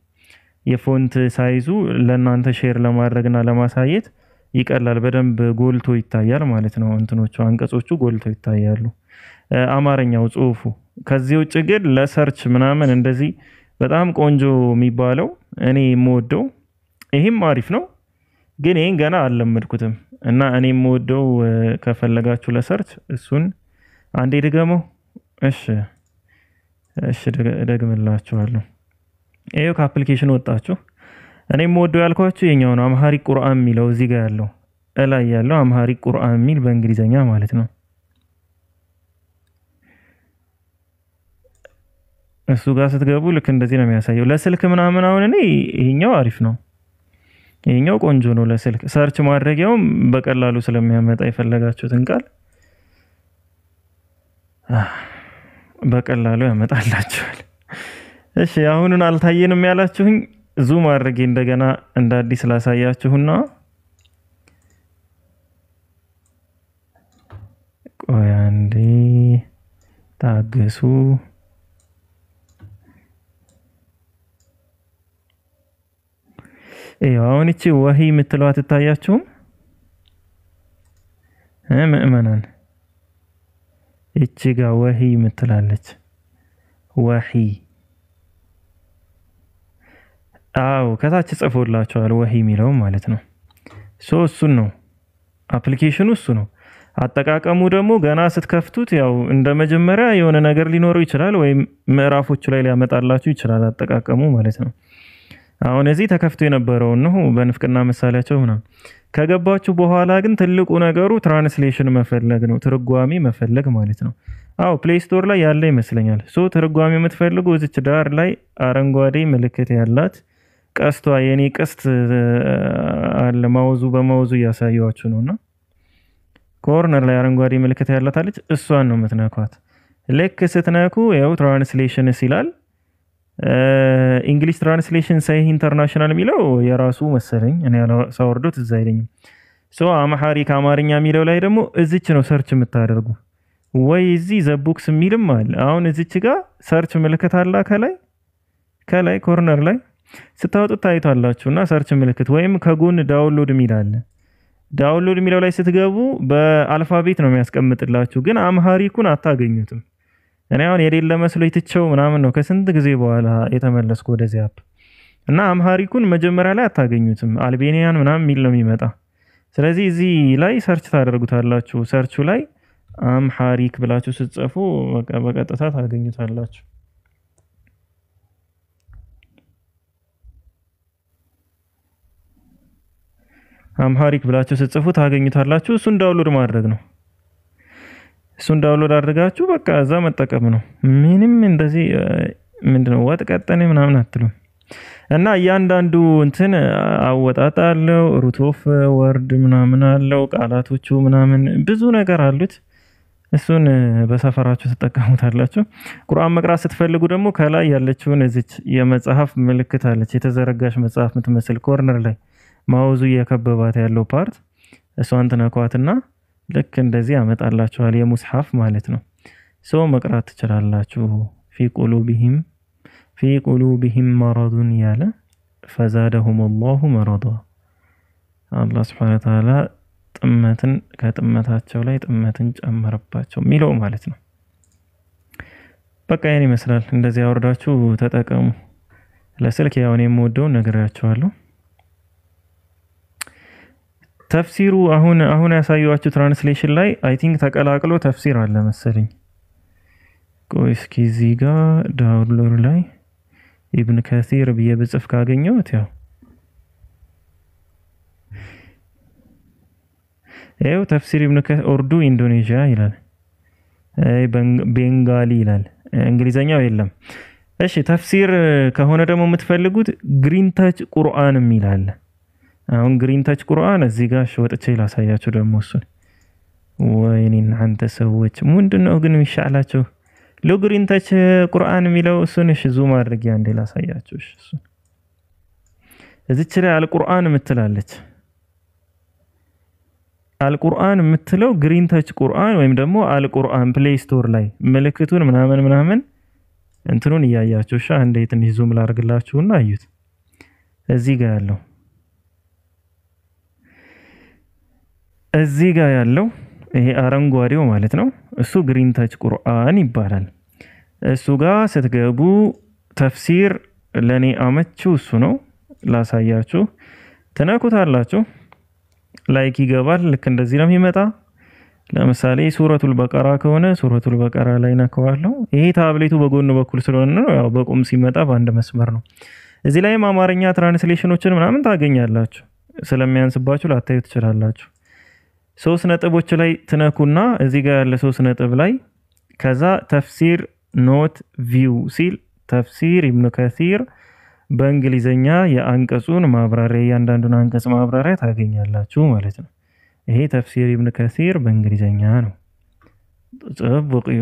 የፎንት ሳይዙ ለእናንተ ሼር ለማድረግና ለማሳየት ይቀላል፣ በደንብ ጎልቶ ይታያል ማለት ነው። እንትኖቹ አንቀጾቹ ጎልቶ ይታያሉ፣ አማርኛው ጽሁፉ። ከዚህ ውጭ ግን ለሰርች ምናምን እንደዚህ በጣም ቆንጆ የሚባለው እኔ የምወደው ይሄም አሪፍ ነው፣ ግን ይሄን ገና አልለመድኩትም እና እኔ የምወደው ከፈለጋችሁ ለሰርች እሱን አንዴ ድገመው። እሺ ደግምላችኋለሁ። ይሄው ከአፕሊኬሽን ወጣችሁ። እኔ የምወደው ያልኳችሁ የኛው ነው፣ አምሃሪክ ቁርአን የሚለው እዚህ ጋር ያለው እላይ ያለው አምሃሪክ ቁርአን የሚል በእንግሊዘኛ ማለት ነው። እሱ ጋር ስትገቡ ልክ እንደዚህ ነው የሚያሳየው። ለስልክ ምናምን አሁን እኔ ይሄኛው አሪፍ ነው፣ ይሄኛው ቆንጆ ነው ለስልክ። ሰርች ማድረጊያውም በቀላሉ ስለሚያመጣ የፈለጋችሁትን ቃል በቀላሉ ያመጣላችኋል። እሺ አሁንን አልታየንም ያላችሁኝ ዙም አድርጌ እንደገና እንደ አዲስ ላሳያችሁና ቆይ አንዴ ታገሱ። አሁን እቺ ወሂ የምትለው አትታያችሁም? ምእመናን እቺ ጋር ወሂ የምትላለች ወሂ። አዎ ከታች ጽፎላችኋል ወሂ የሚለው ማለት ነው። እሱን ነው አፕሊኬሽኑ፣ እሱ ነው። አጠቃቀሙ ደግሞ ገና ስትከፍቱት ያው እንደ መጀመሪያ የሆነ ነገር ሊኖረው ይችላል፣ ወይም ምዕራፎቹ ላይ ሊያመጣላችሁ ይችላል አጠቃቀሙ ማለት ነው። አሁን እዚህ ተከፍቶ የነበረው ነው በንፍቅና ምሳሌያቸው ምናምን። ከገባችሁ በኋላ ግን ትልቁ ነገሩ ትራንስሌሽን መፈለግ ነው፣ ትርጓሜ መፈለግ ማለት ነው። አዎ ፕሌይ ስቶር ላይ ያለ ይመስለኛል። ትርጓሜ የምትፈልጉ እዚች ዳር ላይ አረንጓዴ ምልክት ያላት ቀስቷ የኔ ቀስት አለ፣ ማውዙ በማውዙ እያሳየዋችሁ ነውና ኮርነር ላይ አረንጓዴ ምልክት ያላት አለች። እሷን ነው የምትነኳት። ልክ ስትነኩ ያው ትራንስሌሽንስ ይላል። እንግሊሽ ትራንስሌሽን ሰሂህ ኢንተርናሽናል የሚለው የራሱ መሰለኝ፣ እኔ ሳወርዶት እዛ አይለኝም። አምሃሪክ አማርኛ የሚለው ላይ ደግሞ እዚች ነው ሰርች የምታደርጉ፣ ወይ እዚህ ዘቡክስ የሚልም አለ። አሁን እዚች ጋር ሰርች ምልክት አለ ከላይ ኮርነር ላይ ስታወጡት ታይቷላችሁና ሰርች ምልክት፣ ወይም ከጎን ዳውንሎድ የሚል አለ። ዳውንሎድ የሚለው ላይ ስትገቡ በአልፋቤት ነው የሚያስቀምጥላችሁ፣ ግን አምሃሪኩን አታገኙትም። እኔ አሁን የሌለ መስሎ ይትቸው ምናምን ነው ከስንት ጊዜ በኋላ የተመለስኩ ወደዚህ አፕ እና አምሃሪኩን መጀመሪያ ላይ አታገኙትም አልቤኒያን ምናምን ሚል ነው የሚመጣ ስለዚህ እዚህ ላይ ሰርች ታደርጉታላችሁ ሰርቹ ላይ አምሃሪክ ብላችሁ ስትጽፉ በቀጥታ ታገኙታላችሁ አምሃሪክ ብላችሁ ስትጽፉ ታገኙታላችሁ እሱን ዳውንሎድ ማድረግ ነው እሱን ዳውንሎድ አድርጋችሁ በቃ እዛ መጠቀም ነው ምንም እንደዚህ ምንድነው ወጥ ቀጠኔ ምናምን አትሉም እና ያንዳንዱ እንትን አወጣጣ አለው ሩት ኦፍ ወርድ ምናምን አለው ቃላቶቹ ምናምን ብዙ ነገር አሉት እሱን በሰፈራችሁ ተጠቀሙታላችሁ ቁርአን መቅራት ስትፈልጉ ደግሞ ከላይ ያለችውን እዚች የመጽሐፍ ምልክት አለች የተዘረጋሽ መጽሐፍ የምትመስል ኮርነር ላይ ማውዙ የከበባት ያለው ፓርት እሷን ተነኳትና ልክ እንደዚህ ያመጣላችኋል የሙስሐፍ ማለት ነው ሶ መቅራት ትችላላችሁ في قلوبهم مرض ያለ فزادهم الله مرضا አላህ Subhanahu Wa Ta'ala ጥመትን ከጥመታቸው ላይ ጥመትን ጨመረባቸው ሚለው ማለት ነው በቃ የኔ ይመስላል እንደዚህ አወርዳችሁ ተጠቀሙ ለስልክ ያው እኔ የምወደው ነግራችኋለሁ ተፍሲሩ አሁን ያሳዩአችሁ ትራንስሌሽን ላይ አይ ቲንክ ተቀላቅሎ ተፍሲር አለ መሰለኝ ቆይ እስኪ እዚህ ጋር ዳውንሎድ ላይ ኢብን ከሲር በየጽፍ ካገኘሁት ያው ተፍሲር ኢብን ከሲር ኡርዱ ኢንዶኔዥያ ይላል ቤንጋሊ ይላል እንግሊዘኛው የለም እሺ ተፍሲር ከሆነ ደግሞ የምትፈልጉት ግሪን ታች ቁርአን ይላል አሁን ግሪን ታች ቁርአን እዚህ ጋር ወጥቼ ላሳያችሁ ደግሞ እሱን ወይኔ እናንተ ሰዎች ምንድነው ግን ይሻላችሁ ለግሪን ታች ቁርአን የሚለው እሱን እሺ ዙም አድርጌ አንዴ ላሳያችሁ እሱ እዚች ላይ አልቁርአን ምትላለች አልቁርአን ምትለው ግሪን ታች ቁርአን ወይም ደግሞ አልቁርአን ፕሌይ ስቶር ላይ ምልክቱን ምናምን እንትኑን ያያችሁ እሺ አንዴ ትንሽ ዙም ላርግላችሁና አዩት እዚህ ጋር ያለው እዚህ ጋር ያለው ይሄ አረንጓዴው ማለት ነው እሱ ግሪን ታች ቁርአን ይባላል እሱ ጋር ስትገቡ ተፍሲር ለኔ አመቹ እሱ ነው ላሳያችሁ ተነኩታላችሁ ላይክ ይገባል ልክ እንደዚህ ነው የሚመጣ ለምሳሌ ሱረቱል በቀራ ከሆነ ሱረቱል በቀራ ላይ ነካዋለሁ ይሄ ታብሌቱ በጎን በኩል ስለሆነ ነው ያው በቁም ሲመጣ በአንድ መስመር ነው እዚህ ላይ አማርኛ ትራንስሌሽኖችን ምናምን ታገኛላችሁ ስለሚያንስባችሁ ላታዩ ትችላላችሁ 3 ነጥቦች ላይ ትነኩና እዚህ ጋር ያለ 3 ነጥብ ላይ ከዛ ተፍሲር ኖት ቪው ሲል ተፍሲር ኢብኑ ከሲር በእንግሊዘኛ የአንቀጹን ማብራሪያ ያንዳንዱን አንቀጽ ማብራሪያ ታገኛላችሁ ማለት ነው ይሄ ተፍሲር ኢብኑ ከሲር በእንግሊዘኛ ነው ጽብቁዩ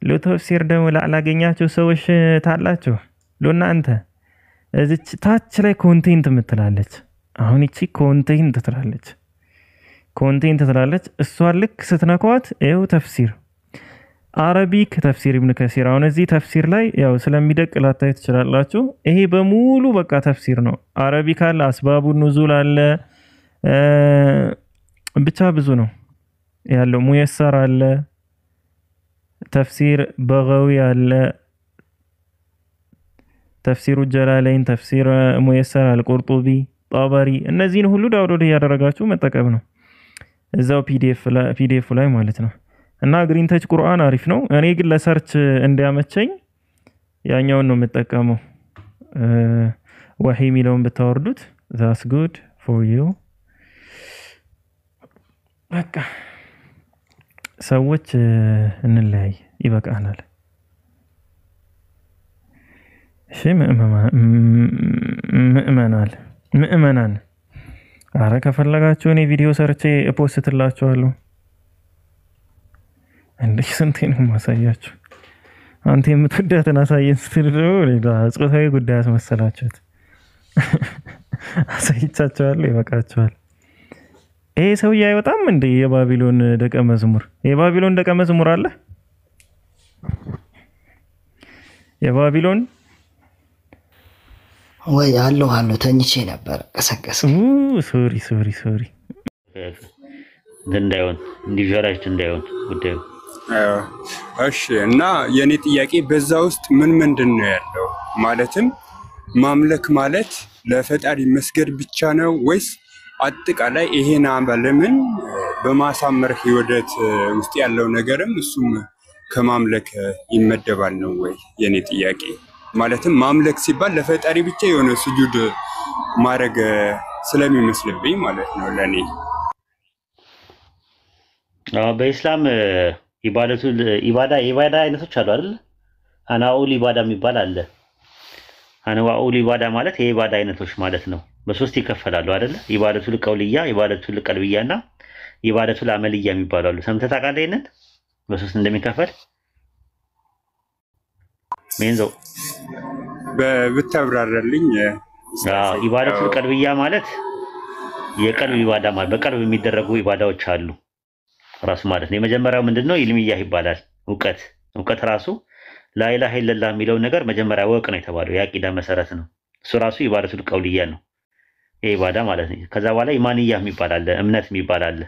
ለተፍሲር ደግሞ ላላገኛችሁ ሰዎች ታላችሁ ለናንተ እዚች ታች ላይ ኮንቴንት ምትላለች አሁን እቺ ኮንቴንት ትላለች ኮንቴንት ትላለች እሷ ልክ ስትነኳት ይሄው ተፍሲር አረቢክ ተፍሲር ኢብኑ ከሲር አሁን እዚህ ተፍሲር ላይ ያው ስለሚደቅ ላታዩ ትችላላችሁ ይሄ በሙሉ በቃ ተፍሲር ነው አረቢክ አለ አስባቡ ኑዙል አለ ብቻ ብዙ ነው ያለው ሙየሰር አለ ተፍሲር በጋዊ አለ ተፍሲሩ ጀላለይን ተፍሲር ሙየሰር አልቁርጡቢ ጣበሪ እነዚህን ሁሉ ዳውንሎድ ያደረጋችሁ መጠቀም ነው እዛው ፒዲኤፍ ላይ ማለት ነው እና ግሪን ታች ቁርአን አሪፍ ነው እኔ ግን ለሰርች እንዲያመቸኝ ያኛውን ነው የምጠቀመው ወሂ ሚለውን ብታወርዱት that's good for you በቃ ሰዎች እንለያይ ይበቃናል እሺ ምእመናን አረ ከፈለጋችሁ እኔ ቪዲዮ ሰርቼ ፖስትላችኋለሁ እንዴ ስንቴ ነው ማሳያችሁ አንተ የምትወዳትን አሳየን ስትሉ ሌላ ጾታዊ ጉዳይ አስመሰላችሁት አሳይቻችኋለሁ ይበቃችኋል ይሄ ሰውዬ አይወጣም እንዴ የባቢሎን ደቀ መዝሙር አለ የባቢሎን ወይ አለው ተኝቼ ነበር ቀሰቀስ ሶሪ እንዳይሆን እንዲጀራጅ እንዳይሆን ጉዳዩ እሺ እና የኔ ጥያቄ በዛ ውስጥ ምንድን ነው ያለው ማለትም ማምለክ ማለት ለፈጣሪ መስገድ ብቻ ነው ወይስ አጠቃላይ ይሄን ዓለምን በማሳመር ህይወት ውስጥ ያለው ነገርም እሱም ከማምለክ ይመደባል ነው ወይ? የኔ ጥያቄ ማለትም ማምለክ ሲባል ለፈጣሪ ብቻ የሆነ ስጁድ ማድረግ ስለሚመስልብኝ ማለት ነው ለኔ። በኢስላም ኢባዳ አይነቶች አሉ አይደል? አናኡል ኢባዳ የሚባል አለ። አናኡል ኢባዳ ማለት የኢባዳ አይነቶች ማለት ነው። በሶስት ይከፈላሉ አይደል? ኢባደቱል ቀውልያ፣ ኢባደቱል ቀልብያና ኢባደቱል አመልያ የሚባሉ አሉ። ሰምተህ ታውቃለህ ይሄንን በሶስት እንደሚከፈል? ሜንዞ ብታብራራልኝ። ኢባደቱል ቀልብያ ማለት የቀልብ ኢባዳ ማለት በቀልብ የሚደረጉ ኢባዳዎች አሉ ራሱ ማለት ነው። የመጀመሪያው ምንድነው? ኢልሚያ ይባላል። እውቀት ራሱ ላኢላሃ ኢለላህ የሚለው ነገር መጀመሪያ ወቅ ነው የተባለው የአቂዳ መሰረት ነው። እሱ ራሱ ኢባደቱል ቀውልያ ነው የኢባዳ ማለት ነው። ከዛ በኋላ ኢማንያ የሚባል አለ፣ እምነት የሚባል አለ።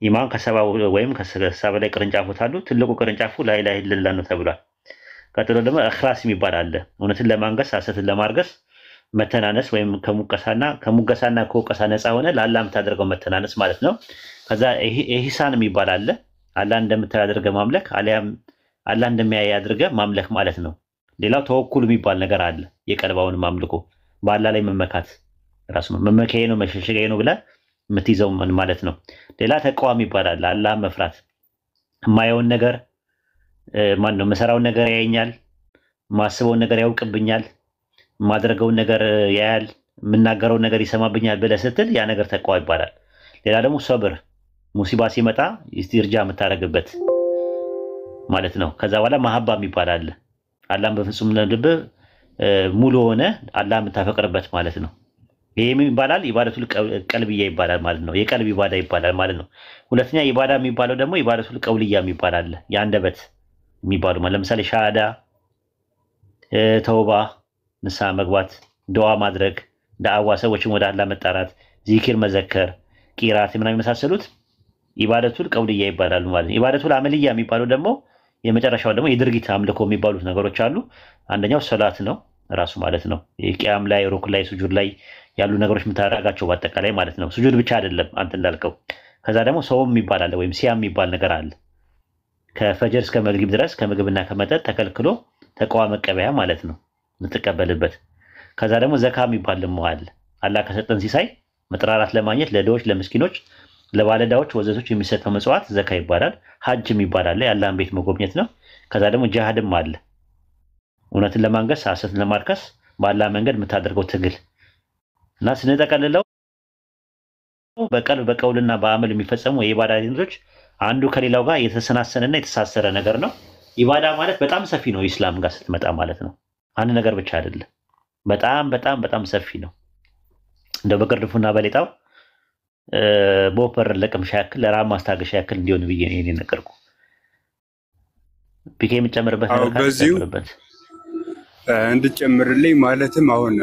ኢማን ከሰባ ወይም ከሰባ በላይ ቅርንጫፎች አሉ። ትልቁ ቅርንጫፉ ላኢላሃ ኢለላህ ነው ተብሏል። ቀጥሎ ደግሞ ኢኽላስ የሚባል አለ። እውነትን ለማንገስ ሐሰትን ለማርገስ መተናነስ ወይም ከሙገሳና ከወቀሳ ነፃ ሆነ ለአላህ የምታደርገው መተናነስ ማለት ነው። ከዛ ኢህሳን የሚባል አለ። አላህ እንደምታይ አድርገህ ማምለክ አሊያም አላህ እንደሚያይ አድርገህ ማምለክ ማለት ነው። ሌላው ተወኩል የሚባል ነገር አለ። የቀልባውን ማምልኮ በአላህ ላይ መመካት ራሱ መመካዬ ነው መሸሸጋዬ ነው ብለህ የምትይዘው ማለት ነው። ሌላ ተቋም ይባላል። አላህ መፍራት የማየውን ነገር ማነው መሰራውን ነገር ያየኛል፣ ማስበውን ነገር ያውቅብኛል፣ ማድረገውን ነገር ያያል፣ የምናገረውን ነገር ይሰማብኛል ብለህ ስትል ያ ነገር ተቋም ይባላል። ሌላ ደግሞ ሰብር ሙሲባ ሲመጣ ኢስቲርጃ የምታደርግበት ማለት ነው። ከዛ በኋላ መሐባ የሚባል አለ። አላህን በፍጹም ልብ ሙሉ ሆነ አላህ የምታፈቅርበት ማለት ነው። ይሄም ይባላል ኢባደቱል ቀልብያ ይባላል ማለት ነው። የቀልብ ኢባዳ ይባላል ማለት ነው። ሁለተኛ ኢባዳ የሚባለው ደግሞ ኢባደቱል ቀውልያ የሚባል አለ። የአንደበት የሚባሉ ማለት ለምሳሌ ሻሃዳ፣ ተውባ፣ ንስሐ መግባት፣ ዱዓ ማድረግ፣ ዳዕዋ ሰዎችን ወደ አላህ መጣራት፣ ዚክር መዘከር፣ ቂራት ምናምን የመሳሰሉት ኢባደቱል ቀውልያ ይባላሉ ማለት ነው። ኢባደቱል አመልያ የሚባለው ደግሞ የመጨረሻው ደግሞ የድርጊት አምልኮ የሚባሉት ነገሮች አሉ። አንደኛው ሶላት ነው ራሱ ማለት ነው። የቂያም ላይ ሩክ ላይ ሱጁድ ላይ ያሉ ነገሮች የምታደርጋቸው በአጠቃላይ ማለት ነው። ሱጁድ ብቻ አይደለም አንተ እንዳልከው። ከዛ ደግሞ ሰውም የሚባል አለ ወይም ሲያም የሚባል ነገር አለ። ከፈጀር እስከ መግሪብ ድረስ ከምግብና ከመጠጥ ተከልክሎ ተቋዋ መቀበያ ማለት ነው የምትቀበልበት። ከዛ ደግሞ ዘካ የሚባል ደግሞ አለ። አላህ ከሰጠን ሲሳይ መጥራራት ለማግኘት ለድሆች፣ ለምስኪኖች፣ ለባለዳዎች ወዘቶች የሚሰጠው መጽዋት ዘካ ይባላል። ሀጅ የሚባል አለ፣ የአላህን ቤት መጎብኘት ነው። ከዛ ደግሞ ጂሃድም አለ፣ እውነትን ለማንገስ ሐሰትን ለማርከስ በአላህ መንገድ የምታደርገው ትግል እና ስንጠቀልለው በቀልብ በቀውልና በአመል የሚፈጸሙ የኢባዳ አይነቶች አንዱ ከሌላው ጋር የተሰናሰነና የተሳሰረ ነገር ነው። ኢባዳ ማለት በጣም ሰፊ ነው። ኢስላም ጋር ስትመጣ ማለት ነው አንድ ነገር ብቻ አይደለም። በጣም በጣም በጣም ሰፊ ነው። እንደው በቅርድፉና በሌጣው በወፈር ለቅምሻ ያክል ለራብ ማስታገሻ ያክል እንዲሆን ብዬ ነው የኔ ነገርኩ። ፒኬ የምጨምርበት ነገር ካለ እንድጨምርልኝ ማለትም አሁን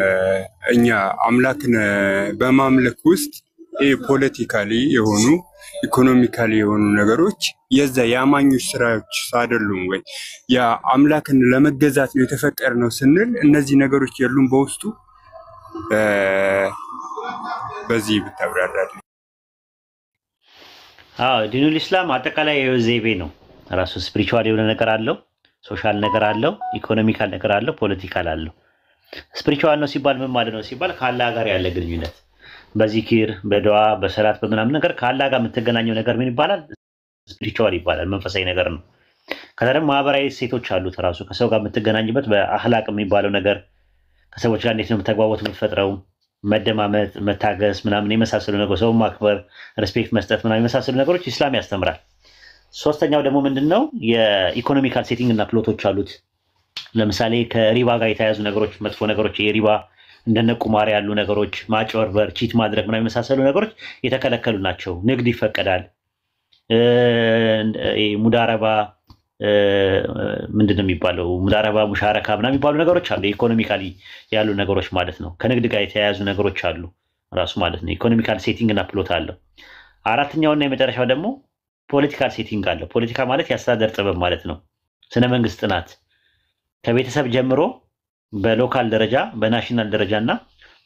እኛ አምላክን በማምለክ ውስጥ ፖለቲካሊ የሆኑ ኢኮኖሚካሊ የሆኑ ነገሮች የዛ የአማኞች ስራዎች አይደሉም ወይ? ያ አምላክን ለመገዛት ነው የተፈጠረ ነው ስንል እነዚህ ነገሮች የሉም በውስጡ። በዚህ ብታብራራልኝ። ዲኑል ኢስላም አጠቃላይ ዘይቤ ነው። ራሱ ስፒሪቹዋል የሆነ ነገር አለው፣ ሶሻል ነገር አለው፣ ኢኮኖሚካል ነገር አለው፣ ፖለቲካል አለው። ስፒሪቹዋል ነው ሲባል ምን ማለት ነው ሲባል ከአላህ ጋር ያለ ግንኙነት በዚክር በዱዓ በሰላት በምናምን ነገር ከአላህ ጋር የምትገናኘው ነገር ምን ይባላል? ስፒሪቹዋል ይባላል። መንፈሳዊ ነገር ነው። ከዛ ደግሞ ማህበራዊ እሴቶች አሉት። ራሱ ከሰው ጋር የምትገናኝበት በአህላቅ የሚባለው ነገር ከሰዎች ጋር እንዴት ነው የምትግባቦት የምትፈጥረው፣ መደማመጥ፣ መታገስ ምናምን የመሳሰሉ ነገሮች፣ ሰው ማክበር፣ ሬስፔክት መስጠት ምናምን የመሳሰሉ ነገሮች ኢስላም ያስተምራል። ሶስተኛው ደግሞ ምንድነው? የኢኮኖሚካል ሴቲንግ እና ፕሎቶች አሉት። ለምሳሌ ከሪባ ጋር የተያያዙ ነገሮች፣ መጥፎ ነገሮች፣ የሪባ እንደነ ቁማር ያሉ ነገሮች፣ ማጭበርበር፣ ቺት ማድረግ ምናምን የመሳሰሉ ነገሮች የተከለከሉ ናቸው። ንግድ ይፈቀዳል። ሙዳረባ ምንድነው የሚባለው? ሙዳረባ፣ ሙሻረካ ምናምን የሚባሉ ነገሮች አሉ። ኢኮኖሚካሊ ያሉ ነገሮች ማለት ነው። ከንግድ ጋር የተያያዙ ነገሮች አሉ ራሱ ማለት ነው። ኢኮኖሚካል ሴቲንግ እና ፕሎት አለው። አራተኛውና የመጨረሻው ደግሞ ፖለቲካል ሴቲንግ አለው። ፖለቲካ ማለት የአስተዳደር ጥበብ ማለት ነው። ስነ መንግስት ጥናት ከቤተሰብ ጀምሮ በሎካል ደረጃ በናሽናል ደረጃና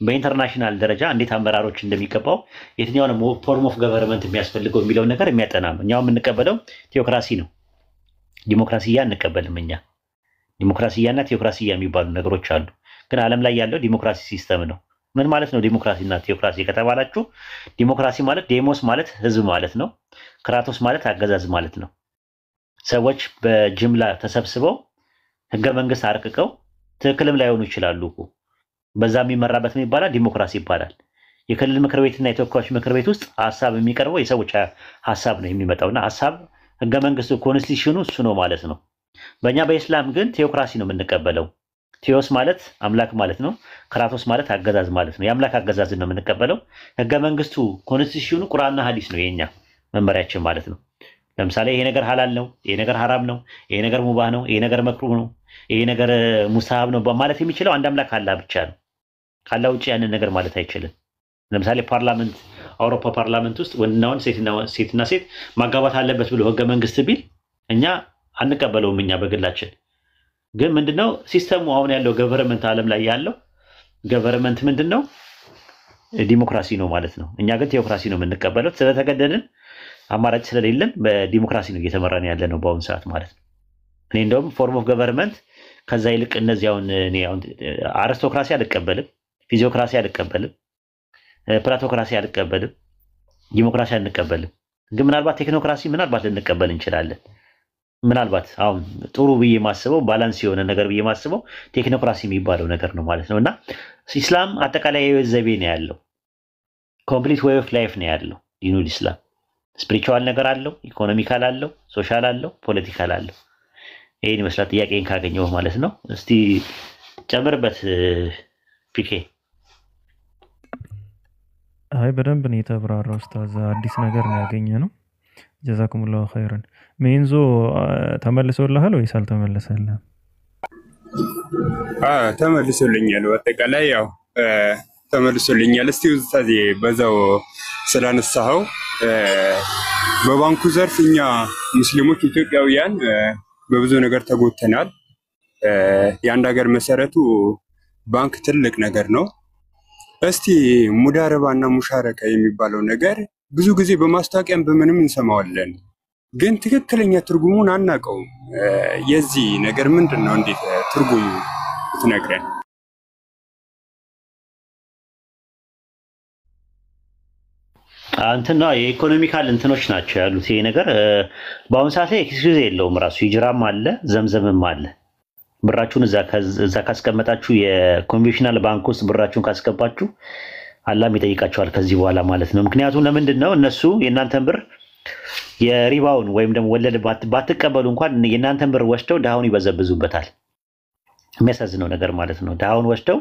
በኢንተርናሽናል ደረጃ እንዴት አመራሮች እንደሚቀባው የትኛውን ፎርም ኦፍ ገቨርንመንት የሚያስፈልገው የሚለው ነገር የሚያጠና ነው። እኛው የምንቀበለው ቴዎክራሲ ነው። ዲሞክራሲያ እንቀበልም እኛ። ዲሞክራሲያና ቴዎክራሲያ የሚባሉ ነገሮች አሉ። ግን ዓለም ላይ ያለው ዲሞክራሲ ሲስተም ነው። ምን ማለት ነው ዲሞክራሲና ቴዎክራሲ ከተባላችሁ? ዲሞክራሲ ማለት ዴሞስ ማለት ህዝብ ማለት ነው። ክራቶስ ማለት አገዛዝ ማለት ነው። ሰዎች በጅምላ ተሰብስበው ህገ መንግስት አርቅቀው ትክክልም ላይሆኑ ይችላሉ እኮ በዛ የሚመራበት ምን ይባላል? ዲሞክራሲ ይባላል። የክልል ምክር ቤትና የተወካዮች ምክር ቤት ውስጥ ሀሳብ የሚቀርበው የሰዎች ሀሳብ ነው የሚመጣውና ሀሳብ ህገ መንግስቱ ኮንስቲቱሽኑ እሱ ነው ማለት ነው። በእኛ በኢስላም ግን ቴዎክራሲ ነው የምንቀበለው። ቴዎስ ማለት አምላክ ማለት ነው። ክራቶስ ማለት አገዛዝ ማለት ነው። የአምላክ አገዛዝ ነው የምንቀበለው። ህገ መንግስቱ ኮንስቲቱሽኑ ቁርአንና ሐዲስ ነው የኛ መመሪያችን ማለት ነው። ለምሳሌ ይሄ ነገር ሐላል ነው፣ ይሄ ነገር ሐራም ነው፣ ይሄ ነገር ሙባህ ነው፣ ይሄ ነገር መክሩህ ነው፣ ይሄ ነገር ሙስታሃብ ነው ማለት የሚችለው አንድ አምላክ አላህ ብቻ ነው። ካላህ ውጪ ያንን ነገር ማለት አይችልም። ለምሳሌ ፓርላመንት አውሮፓ ፓርላመንት ውስጥ ወንድና ወንድ ሴትና ሴት ማጋባት አለበት ብሎ ህገ መንግስት ቢል እኛ አንቀበለውም። እኛ በግላችን ግን ምንድነው ሲስተሙ አሁን ያለው ገቨርንመንት ዓለም ላይ ያለው ገቨርንመንት ምንድነው? ዲሞክራሲ ነው ማለት ነው። እኛ ግን ቴዎክራሲ ነው የምንቀበለው። ስለተገደልን አማራጭ ስለሌለን በዲሞክራሲ ነው እየተመራን ያለ ነው በአሁኑ ሰዓት ማለት ነው። እኔ እንደውም ፎርም ኦፍ ገቨርንመንት ከዛ ይልቅ እነዚህ አሁን እኔ አሁን አሪስቶክራሲ አልቀበልም፣ ፊዚዮክራሲ አልቀበልም፣ ፕላቶክራሲ አልቀበልም፣ ዲሞክራሲ አንቀበልም። ግን ምናልባት ቴክኖክራሲ ምናልባት ልንቀበል እንችላለን። ምናልባት አሁን ጥሩ ብዬ ማስበው ባላንስ የሆነ ነገር ብዬ ማስበው ቴክኖክራሲ የሚባለው ነገር ነው ማለት ነው። እና ኢስላም አጠቃላይ የህይወት ዘይቤ ነው ያለው። ኮምፕሊት ዌይ ኦፍ ላይፍ ነው ያለው ዲኑል ኢስላም። ስፒሪቹዋል ነገር አለው፣ ኢኮኖሚካል አለው፣ ሶሻል አለው፣ ፖለቲካል አለው። ይሄን ይመስላል ጥያቄን ካገኘው ማለት ነው። እስቲ ጨምርበት ፒኬ። አይ በደንብ ነው የተብራራው ኡስታዝ። አዲስ ነገር ነው ያገኘ ነው። ጀዛኩሙላሁ ኸይረን። ሜንዞ ተመልሶልሃል ወይስ አልተመለሰልህም? ተመልሶልኛል። በአጠቃላይ ያው ተመልሶልኛል። እስቲ ኡስታዝ በዛው ስላነሳኸው በባንኩ ዘርፍ እኛ ሙስሊሞች ኢትዮጵያውያን በብዙ ነገር ተጎተናል። የአንድ ሀገር መሰረቱ ባንክ ትልቅ ነገር ነው። እስቲ ሙዳረባና ሙሻረካ የሚባለው ነገር ብዙ ጊዜ በማስታወቂያም በምንም እንሰማዋለን፣ ግን ትክክለኛ ትርጉሙን አናውቀውም። የዚህ ነገር ምንድነው? እንዴት ትርጉሙ ትነግረን? አንተና የኢኮኖሚካል እንትኖች ናቸው ያሉት። ይሄ ነገር በአሁኑ ሰዓት ላይ ኤክስኪውዝ የለውም። ራሱ ሂጅራም አለ ዘምዘምም አለ። ብራችሁን እዛ ካስቀመጣችሁ የኮንቬንሽናል ባንክ ውስጥ ብራችሁን ካስገባችሁ አላህም ይጠይቃቸዋል ከዚህ በኋላ ማለት ነው። ምክንያቱም ለምንድን ነው እነሱ የእናንተን ብር የሪባውን ወይም ደግሞ ወለድ ባትቀበሉ እንኳን የእናንተን ብር ወስደው ድሃውን ይበዘብዙበታል። የሚያሳዝነው ነገር ማለት ነው። ድሃውን ወስደው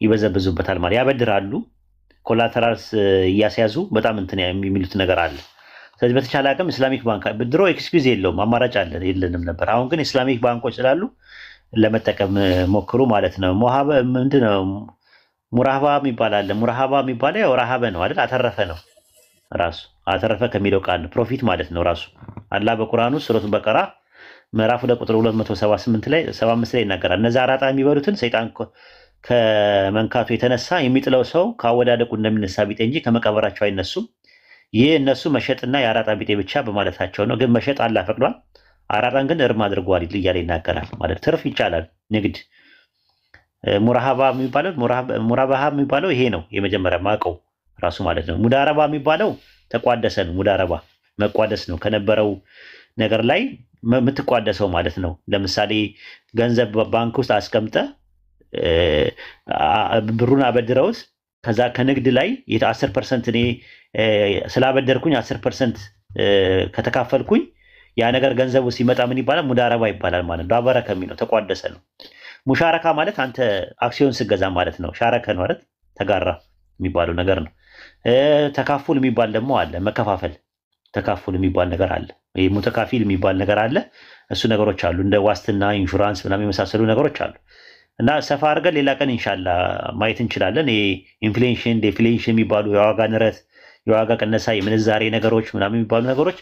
ይበዘብዙበታል ማለት ያበድራሉ። ኮላተራልስ እያስያዙ በጣም እንትን የሚሉት ነገር አለ። ስለዚህ በተቻለ አቅም ኢስላሚክ ባንክ ድሮ ኤክስኪውዝ የለውም አማራጭ አለ የለንም ነበር። አሁን ግን ኢስላሚክ ባንኮች ስላሉ ለመጠቀም ሞክሩ ማለት ነው። ምንድነው ሙራሃባ የሚባል አለ። ሙራሃባ የሚባለው ያው ረሃበ ነው አይደል? አተረፈ ነው ራሱ። አተረፈ ከሚለው ቃል ፕሮፊት ማለት ነው ራሱ። አላህ በቁርአኑ ሱረቱ በቀራ ምዕራፍ 2 ቁጥር 278 ላይ 75 ላይ ይናገራል። እነዛ አራጣ የሚበሉትን ሰይጣን ከመንካቱ የተነሳ የሚጥለው ሰው ከአወዳደቁ እንደሚነሳ ቢጤ እንጂ ከመቀበራቸው አይነሱም። ይህ እነሱ መሸጥና የአራጣ ቢጤ ብቻ በማለታቸው ነው። ግን መሸጥ አላህ ፈቅዷል፣ አራጣን ግን እርም አድርጓል እያለ ይናገራል ማለት ትርፍ ይቻላል ንግድ። ሙራሃባ የሚባለው ይሄ ነው የመጀመሪያ ማቀው ራሱ ማለት ነው። ሙዳረባ የሚባለው ተቋደሰ ነው። ሙዳረባ መቋደስ ነው፣ ከነበረው ነገር ላይ የምትቋደሰው ማለት ነው። ለምሳሌ ገንዘብ ባንክ ውስጥ አስቀምጠ ብሩን አበድረውስ ከዛ ከንግድ ላይ 10% እኔ ስላበደርኩኝ 10% ከተካፈልኩኝ ያ ነገር ገንዘቡ ሲመጣ ምን ይባላል? ሙዳረባ ይባላል ማለት ነው። አበረ ከሚለው ተቋደሰ ነው። ሙሻረካ ማለት አንተ አክሲዮን ስገዛ ማለት ነው። ሻረከ ነው አይደል? ተጋራ የሚባለው ነገር ነው። ተካፉል የሚባል ደግሞ አለ። መከፋፈል ተካፉል የሚባል ነገር አለ። ይሄ ሙተካፊል የሚባል ነገር አለ። እሱ ነገሮች አሉ። እንደ ዋስትና፣ ኢንሹራንስ ምናምን የመሳሰሉ ነገሮች አሉ። እና ሰፋ አድርገን ሌላ ቀን ኢንሻአላህ ማየት እንችላለን። ይሄ ኢንፍሌሽን፣ ዴፍሌሽን የሚባሉ የዋጋ ንረት፣ የዋጋ ቅነሳ፣ የምንዛሬ ነገሮች ምናምን የሚባሉ ነገሮች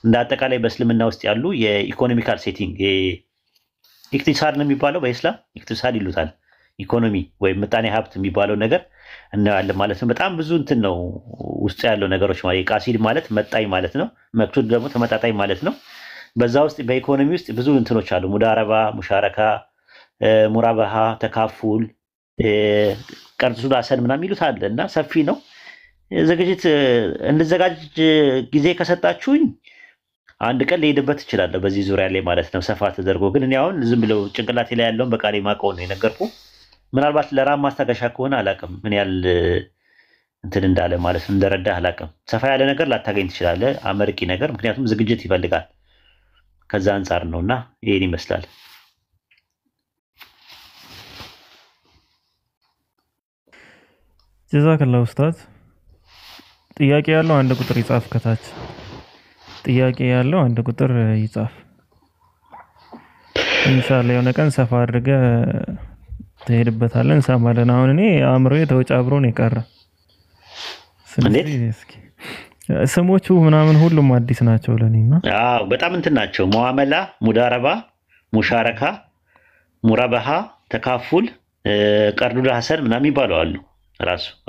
እንደ አጠቃላይ በእስልምና ውስጥ ያሉ የኢኮኖሚካል ሴቲንግ ኢክቲሳድ ነው የሚባለው። በኢስላም ኢክቲሳድ ይሉታል። ኢኮኖሚ ወይም ምጣኔ ሀብት የሚባለው ነገር እናያለን ማለት ነው። በጣም ብዙ እንትን ነው ውስጥ ያለው ነገሮች ማለት ቃሲድ ማለት መጣኝ ማለት ነው። መክቱድ ደግሞ ተመጣጣኝ ማለት ነው። በዛ ውስጥ በኢኮኖሚ ውስጥ ብዙ እንትኖች አሉ። ሙዳረባ፣ ሙሻረካ፣ ሙራባሃ፣ ተካፉል፣ ቀርዙ ዳሰን ምናምን ይሉት አለ እና ሰፊ ነው። ዝግጅት እንድዘጋጅ ጊዜ ከሰጣችሁኝ አንድ ቀን ልሄድበት እችላለሁ በዚህ ዙሪያ ላይ ማለት ነው ሰፋ ተደርጎ። ግን እኔ አሁን ዝም ብለው ጭንቅላቴ ላይ ያለውን በቃሌ ማውቀውን ነው የነገርኩህ። ምናልባት ለራም ማስታገሻ ከሆነ አላውቅም ምን ያህል እንትን እንዳለ ማለት ነው እንደረዳህ አላውቅም። ሰፋ ያለ ነገር ላታገኝ ትችላለህ፣ አመርቂ ነገር፣ ምክንያቱም ዝግጅት ይፈልጋል። ከዛ አንጻር ነውና ይሄን ይመስላል። ጀዛከላህ ኡስታዝ። ጥያቄ ያለው አንድ ቁጥር ይጻፍ ከታች። ጥያቄ ያለው አንድ ቁጥር ይጻፍ። ኢንሻአላህ የሆነ ቀን ሰፋ አድርገህ ትሄድበታለህ፣ እንሰማለን። አሁን እኔ አእምሮዬ ተወጫብሮ ነው የቀረ። ስለዚህ እስኪ ስሞቹ ምናምን ሁሉም አዲስ ናቸው ለኔና አዎ በጣም እንትን ናቸው። ሙአመላ፣ ሙዳረባ፣ ሙሻረካ፣ ሙራባሃ፣ ተካፉል፣ ቀርዱል ሐሰን ምናምን ይባላሉ አሉ።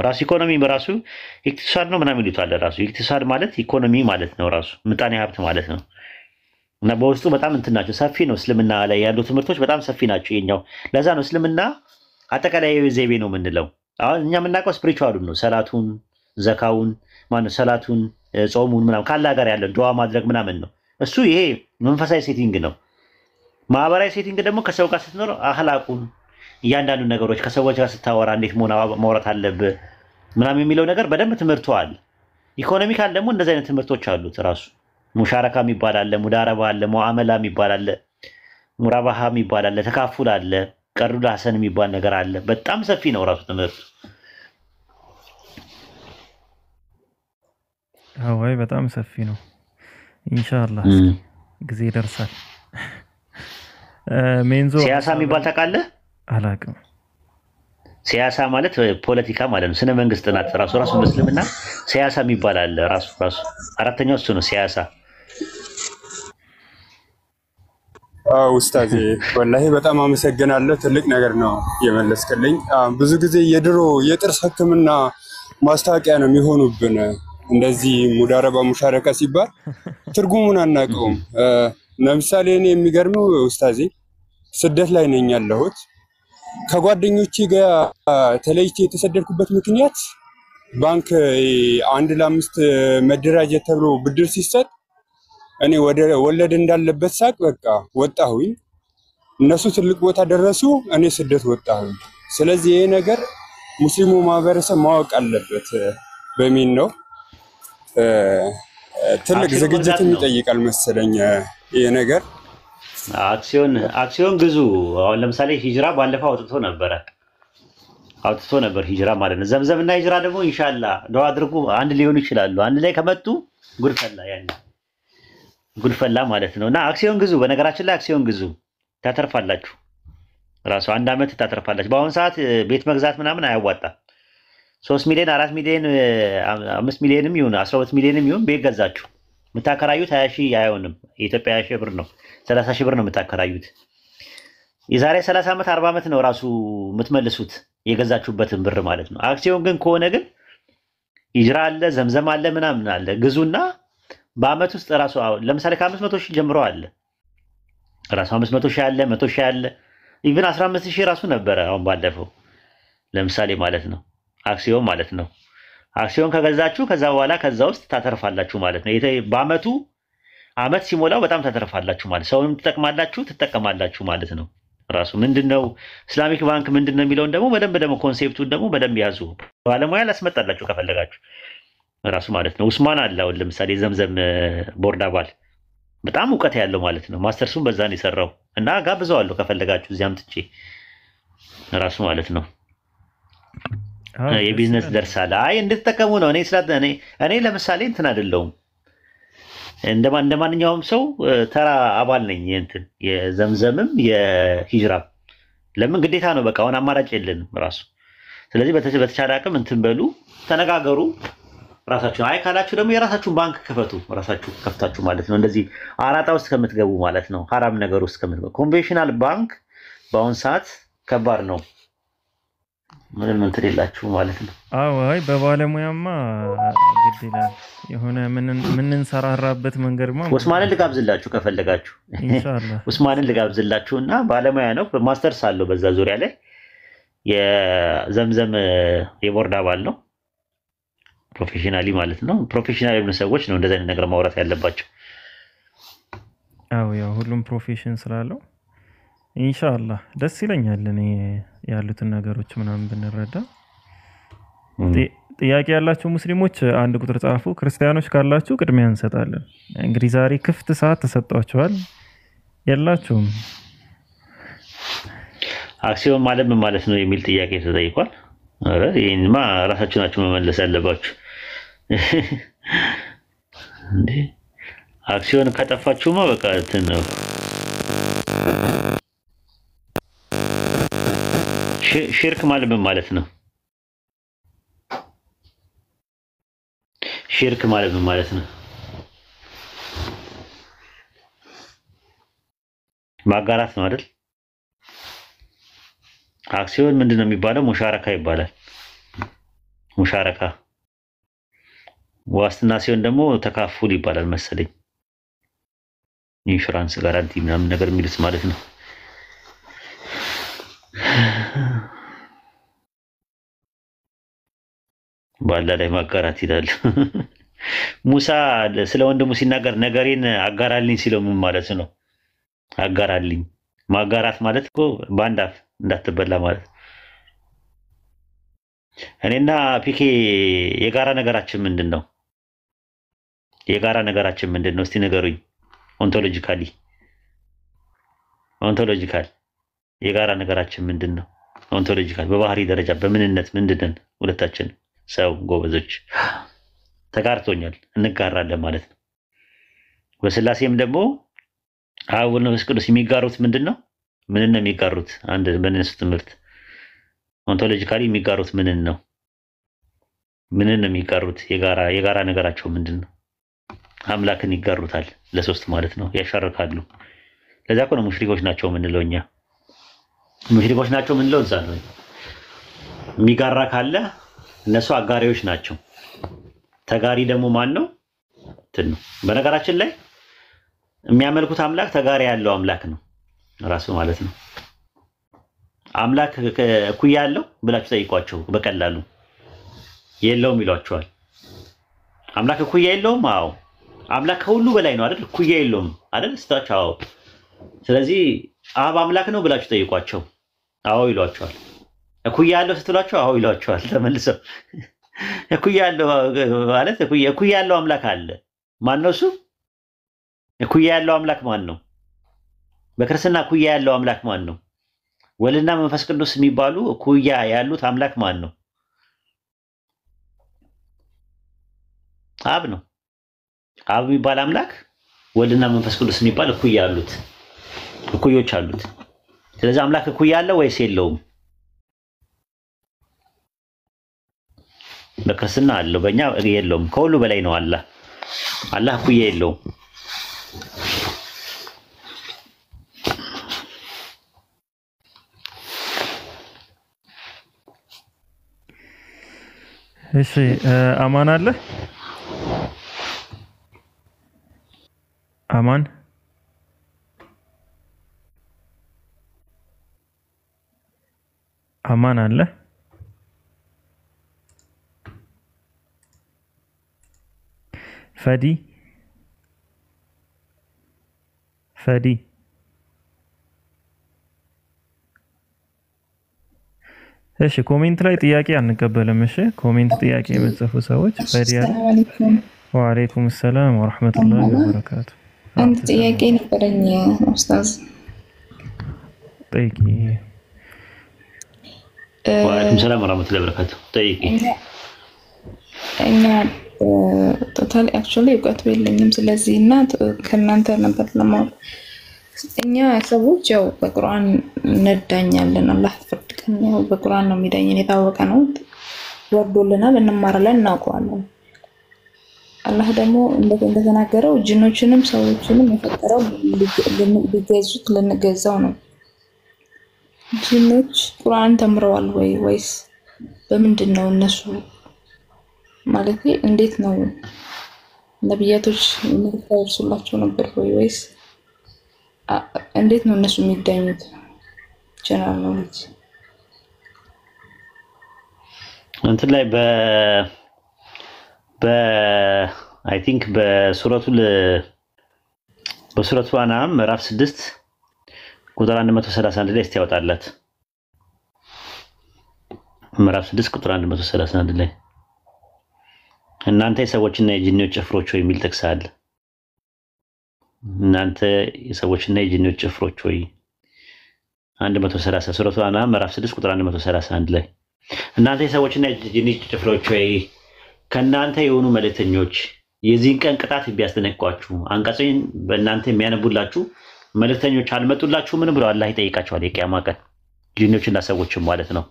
ራሱ ኢኮኖሚ በራሱ ኢክቲሳድ ነው ምናምን ይሉታል። ራሱ ኢክቲሳድ ማለት ኢኮኖሚ ማለት ነው፣ ራሱ ምጣኔ ሀብት ማለት ነው። እና በውስጡ በጣም እንትን ናቸው፣ ሰፊ ነው። እስልምና ላይ ያሉ ትምህርቶች በጣም ሰፊ ናቸው የኛው። ለዛ ነው እስልምና አጠቃላይ ዘይቤ ነው የምንለው። አሁን እኛ የምናውቀው ስፒሪቹዋሉን ነው፣ ሰላቱን፣ ዘካውን፣ ማነው ሰላቱን፣ ጾሙን ምናምን ካላህ ጋር ያለው ዱዓ ማድረግ ምናምን ነው። እሱ ይሄ መንፈሳዊ ሴቲንግ ነው። ማህበራዊ ሴቲንግ ደግሞ ከሰው ጋር ስትኖር አህላቁን እያንዳንዱ ነገሮች ከሰዎች ጋር ስታወራ እንዴት ማውራት አለብህ ምናምን የሚለው ነገር በደንብ ትምህርቱ አለ። ኢኮኖሚካል ደግሞ እንደዚህ አይነት ትምህርቶች አሉት ራሱ። ሙሻረካ የሚባል አለ፣ ሙዳረባ አለ፣ ሙአመላ የሚባል አለ፣ ሙራባሃ የሚባል አለ፣ ተካፉል አለ፣ ቀርዱል ሐሰን የሚባል ነገር አለ። በጣም ሰፊ ነው ራሱ ትምህርቱ። አዋይ በጣም ሰፊ ነው። ኢንሻአላህ ጊዜ ይደርሳል። ሜንዞ ሲያሳ የሚባል ታውቃለህ? አላውቅም። ሲያሳ ማለት ፖለቲካ ማለት ነው። ስነ መንግስት ጥናት ራሱ መስልምና ሲያሳ የሚባል አለ ራሱ አራተኛው እሱ ነው ሲያሳ። ኡስታዝ ወላሂ በጣም አመሰግናለሁ። ትልቅ ነገር ነው የመለስከልኝ። ብዙ ጊዜ የድሮ የጥርስ ሕክምና ማስታወቂያ ነው የሚሆኑብን። እንደዚህ ሙዳረባ ሙሻረካ ሲባል ትርጉሙን አናውቀውም። ለምሳሌ እኔ የሚገርመው ኡስታዝ ስደት ላይ ነኝ ያለሁት። ከጓደኞቼ ጋር ተለይቼ የተሰደድኩበት ምክንያት ባንክ 1 ለ5 መደራጀት ተብሎ ብድር ሲሰጥ እኔ ወለድ እንዳለበት ሳቅ በቃ ወጣሁኝ። እነሱ ትልቅ ቦታ ደረሱ፣ እኔ ስደት ወጣሁኝ። ስለዚህ ይሄ ነገር ሙስሊሙ ማህበረሰብ ማወቅ አለበት በሚል ነው። ትልቅ ዝግጅትም ይጠይቃል መሰለኝ ይሄ ነገር። አክሲዮን ግዙ። አሁን ለምሳሌ ሂጅራ ባለፈው አውጥቶ ነበር ሂጅራ ማለት ነው። ዘምዘምና ሂጅራ ደግሞ ኢንሻአላህ ዱዓ አድርጉ አንድ ሊሆኑ ይችላሉ። አንድ ላይ ከመጡ ጉድፈላ ማለት ነው። እና አክሲዮን ግዙ። በነገራችን ላይ አክሲዮን ግዙ ታተርፋላችሁ። ራሱ 1 ዓመት ታተርፋላችሁ። በአሁን ሰዓት ቤት መግዛት ምናምን አያዋጣም። 3 ሚሊዮን 4 ሚሊዮን 5 ሚሊዮንም ይሁን 12 ሚሊዮንም ይሁን ቤት ገዛችሁ የምታከራዩት 20 ሺህ አይሆንም። የኢትዮጵያ 20 ሺህ ብር ነው፣ 30 ሺህ ብር ነው የምታከራዩት። የዛሬ 30 ዓመት 40 ዓመት ነው ራሱ የምትመልሱት የገዛችሁበትን ብር ማለት ነው። አክሲዮን ግን ከሆነ ግን ሂጅራ አለ፣ ዘምዘም አለ፣ ምናምን አለ። ግዙና በአመት ውስጥ ራሱ ለምሳሌ ከ500 ሺህ ጀምሮ አለ ራሱ 500 ሺህ አለ፣ 100 ሺህ አለ፣ ኢቭን 15 ሺህ ራሱ ነበረ አሁን ባለፈው ለምሳሌ ማለት ነው። አክሲዮን ማለት ነው። አክሲዮን ከገዛችሁ ከዛ በኋላ ከዛ ውስጥ ታተርፋላችሁ ማለት ነው። በአመቱ አመት ሲሞላው በጣም ታተርፋላችሁ ማለት ሰውንም ትጠቀማላችሁ ማለት ነው። ራሱ ምንድነው ኢስላሚክ ባንክ ምንድነው የሚለውን ደግሞ በደንብ ኮንሴፕቱን ደግሞ በደንብ ያዙ። ባለሙያ ላስመጣላችሁ ከፈለጋችሁ ራሱ ማለት ነው። ኡስማን አለ አሁን ለምሳሌ ዘምዘም ቦርድ አባል በጣም እውቀት ያለው ማለት ነው። ማስተርሱን በዛ ነው የሰራው እና ጋብዘዋለሁ ከፈለጋችሁ እዚያም ትቼ ራሱ ማለት ነው። የቢዝነስ ደርሳለ አይ እንድትጠቀሙ ነው። እኔ ለምሳሌ እንትን አይደለሁም እንደማንኛውም ሰው ተራ አባል ነኝ የዘምዘምም የሂጅራም። ለምን ግዴታ ነው በቃ አሁን አማራጭ የለንም ራሱ። ስለዚህ በተቻለ አቅም እንትን በሉ ተነጋገሩ ራሳችሁ። አይ ካላችሁ ደግሞ የራሳችሁን ባንክ ክፈቱ፣ ራሳችሁ ከፍታችሁ ማለት ነው። እንደዚህ አራጣ ውስጥ ከምትገቡ ማለት ነው፣ ሐራም ነገር ውስጥ ከምትገቡ። ኮንቬንሽናል ባንክ በአሁን ሰዓት ከባድ ነው ምንም እንትን የላችሁ ማለት ነው። አዎ አይ በባለሙያማ ግድ ይላል። የሆነ ምን እንሰራራበት መንገድማ ኡስማንን ልጋብዝላችሁ ከፈለጋችሁ ኢንሻአላህ ኡስማንን ልጋብዝላችሁና ባለሙያ ነው በማስተርስ አለው በዛ ዙሪያ ላይ የዘምዘም የቦርድ አባል ነው ፕሮፌሽናሊ ማለት ነው። ፕሮፌሽናል የሆኑ ሰዎች ነው እንደዚህ አይነት ነገር ማውራት ያለባቸው። አዎ ያው ሁሉም ፕሮፌሽን ስላለው ኢንሻአላህ ደስ ይለኛል እኔ ያሉትን ነገሮች ምናምን ብንረዳ። ጥያቄ ያላችሁ ሙስሊሞች አንድ ቁጥር ጻፉ። ክርስቲያኖች ካላችሁ ቅድሚያ እንሰጣለን። እንግዲህ ዛሬ ክፍት ሰዓት ተሰጥቷችኋል። የላችሁም አክሲዮን ማለት ምን ማለት ነው የሚል ጥያቄ ተጠይቋል። አረ ይሄንማ ራሳችሁ ናችሁ መመለስ ያለባችሁ። እንዴ አክሲዮን ከጠፋችሁማ በቃ እንትን ነው። ሽርክ ማለት ምን ማለት ነው? ሽርክ ማለት ምን ማለት ነው? ማጋራት ነው አይደል? አክሲዮን ምንድነው የሚባለው? ሙሻረካ ይባላል። ሙሻረካ ዋስትና ሲሆን ደግሞ ተካፉል ይባላል መሰለኝ። ኢንሹራንስ ጋራንቲ ምናምን ነገር የሚሉት ማለት ነው። ባላ ላይ ማጋራት ይላል። ሙሳ ስለ ወንድሙ ሲናገር ነገሬን አጋራልኝ ሲለው ምን ማለት ነው? አጋራልኝ ማጋራት ማለት እኮ በአንድ አፍ እንዳትበላ ማለት። እኔና ፒኬ የጋራ ነገራችን ምንድነው? የጋራ ነገራችን ምንድነው? እስቲ ንገሩኝ። ኦንቶሎጂካሊ የጋራ ነገራችን ምንድነው? ኦንቶሎጂካል በባህሪ ደረጃ በምንነት ምንድነን? ሁለታችን ሰው ጎበዞች ተጋርቶኛል እንጋራለን ማለት ነው። በስላሴም ደግሞ አብ ወልድ መንፈስ ቅዱስ የሚጋሩት ምንድነው? ምንን ነው የሚጋሩት? አንድ በእነሱ ትምህርት ኦንቶሎጂካሊ የሚጋሩት ምንን ነው? ምንን ነው የሚጋሩት? የጋራ ነገራቸው ምንድነው? አምላክን ይጋሩታል ለሶስት ማለት ነው። ያሻርካሉ። ለዛ እኮ ነው ሙሽሪኮች ናቸው የምንለው እኛ። ሙሽሪኮች ናቸው የምንለው እዛ ነው። የሚጋራ ካለ እነሱ አጋሪዎች ናቸው። ተጋሪ ደግሞ ማን ነው? እንትን ነው። በነገራችን ላይ የሚያመልኩት አምላክ ተጋሪ ያለው አምላክ ነው ራሱ ማለት ነው። አምላክ እኩያ ያለው ብላችሁ ጠይቋቸው በቀላሉ የለውም ይሏቸዋል። አምላክ እኩያ የለውም? አዎ አምላክ ከሁሉ በላይ ነው አይደል? እኩያ የለውም አይደል? ስታቸው አዎ። ስለዚህ አብ አምላክ ነው ብላችሁ ጠይቋቸው አዎ ይሏቸዋል። እኩያ ያለው ስትሏቸው አዎ ይሏቸዋል ተመልሰው። እኩያ ያለው ማለት እኩያ ያለው አምላክ አለ። ማን ነው እሱ? እኩያ ያለው አምላክ ማን ነው? በክርስትና እኩያ ያለው አምላክ ማን ነው? ወልድና መንፈስ ቅዱስ የሚባሉ እኩያ ያሉት አምላክ ማን ነው? አብ ነው። አብ የሚባል አምላክ ወልድና መንፈስ ቅዱስ የሚባል እኩዮች አሉት። ስለዚህ አምላክ እኩያ አለው ወይስ የለውም? በክርስትና አለው፣ በእኛ የለውም። ከሁሉ በላይ ነው አላህ እኩያ የለውም። እሺ አማን አለ? አማን አለ? ፈዲ እሺ ኮሜንት ላይ ጥያቄ አንቀበልም። እሺ ኮሜንት ጥያቄ የምትጽፉ ሰዎች ፈዲ አለ? ወአለይኩም ሰላም ወራህመቱላሂ ወበረካቱ። አንድ ጥያቄ ነበረኝ ኡስታዝ። ጠይቂ። ወአለይኩም ሰላም ወራህመቱላሂ ወበረካቱ። ጠይቂ። እኛ ቶታሊ አክቹአሊ እውቀቱ የለኝም ስለዚህ እና ከእናንተ ነበር ለማወቅ። እኛ ሰዎች ያው በቁርአን እንዳኛለን። አላህ ፍርድ ቀን ያው በቁርአን ነው የሚዳኘን፣ የታወቀ ነው። ወርዶልናል፣ እንማራለን፣ እናውቀዋለን። አላህ ደግሞ እንደተናገረው ጅኖችንም ሰዎችንም የፈጠረው ሊገዙት ልንገዛው ነው። ጅኖች ቁርአን ተምረዋል ወይስ በምንድን ነው እነሱ ማለት እንዴት ነው ነብያቶች የሚያወርሱላቸው ነበር ወይስ እንዴት ነው እነሱ የሚዳኙት? ጀነራል ኖሌጅ እንትን ላይ አይ ቲንክ በሱረቱ አናም ምዕራፍ 6 ቁጥር 131 ላይ ያወጣላት። ምዕራፍ 6 ቁጥር 131 ላይ እናንተ የሰዎችና የጂኒዎች ጭፍሮች ሆይ የሚል ጥቅስ አለ። እናንተ የሰዎችና የጂኒዎች ጭፍሮች ሆይ 130 ሱረቱ አናም ምዕራፍ 6 ቁጥር 131 ላይ እናንተ የሰዎችና የጂኒዎች ጭፍሮች ሆይ ከናንተ የሆኑ መልእክተኞች የዚህን ቀን ቅጣት ቢያስጠነቅቋችሁ አንቀጹን በእናንተ የሚያነቡላችሁ መልእክተኞች አልመጡላችሁ ምን ብለው አላህ ይጠይቃቸዋል። የቂያማ ቀን ጂኒዎችና ሰዎችም ማለት ነው።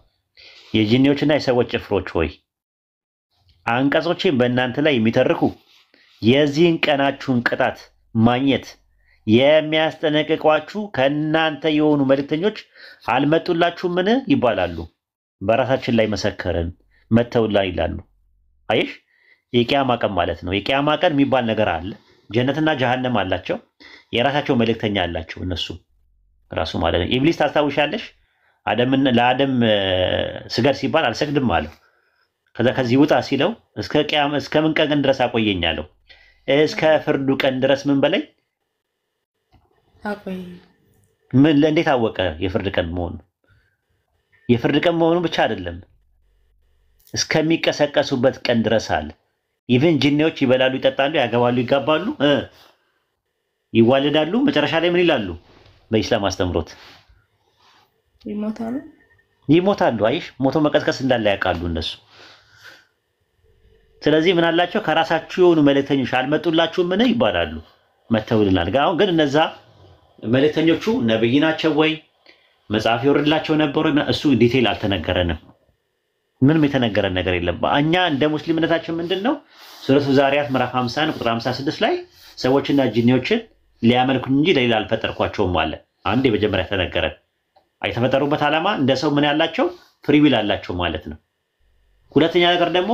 የጂኒዎችና የሰዎች ጭፍሮች ሆይ አንቀጾችን በእናንተ ላይ የሚተርኩ የዚህን ቀናችሁን ቅጣት ማግኘት የሚያስጠነቅቋችሁ ከናንተ የሆኑ መልእክተኞች አልመጡላችሁምን ይባላሉ። በራሳችን ላይ መሰከረን መተውላ ይላሉ። አይሽ የቂያማ ቀን ማለት ነው። የቂያማ ቀን የሚባል ነገር አለ። ጀነትና ጀሃነም አላቸው። የራሳቸው መልእክተኛ አላቸው እነሱ ራሱ ማለት ነው። ኢብሊስ ታስታውሻለሽ? ለአደም ስገድ ሲባል አልሰግድም አለው። ከዛ ከዚህ ውጣ ሲለው እስከ ምን ቀን ድረስ አቆየኝ አለው። እስከ ፍርዱ ቀን ድረስ ምን በላይ አቆይ። ምን እንዴት አወቀ? የፍርድ ቀን መሆኑ የፍርድ ቀን መሆኑ ብቻ አይደለም እስከሚቀሰቀሱበት ቀን ድረስ አለ። ኢቭን ጂኒዎች ይበላሉ፣ ይጠጣሉ፣ ያገባሉ፣ ይጋባሉ፣ ይዋለዳሉ። መጨረሻ ላይ ምን ይላሉ? በኢስላም አስተምሮት ይሞታሉ። አይሽ ሞቶ መቀስቀስ እንዳለ ያውቃሉ እነሱ። ስለዚህ ምን አላቸው? ከራሳችሁ የሆኑ መልእክተኞች አልመጡላችሁም ምን ይባላሉ? መተውልናል። አሁን ግን እነዛ መልእክተኞቹ ነብይ ናቸው ወይ መጽሐፍ ይወርድላቸው ነበር? እሱ ዲቴይል አልተነገረንም። ምንም የተነገረን ነገር የለም። እኛ እንደ ሙስሊምነታችን ምንድነው ሱረቱ ዛሪያት ምዕራፍ 51 ቁጥር 56 ላይ ሰዎችና ጂኒዎችን ሊያመልኩኝ እንጂ ለሌላ አልፈጠርኳቸውም አለ። አንድ የመጀመሪያ ተነገረን። የተፈጠሩበት ዓላማ እንደ ሰው ምን ያላቸው ፍሪ ዊል አላቸው ማለት ነው። ሁለተኛ ነገር ደግሞ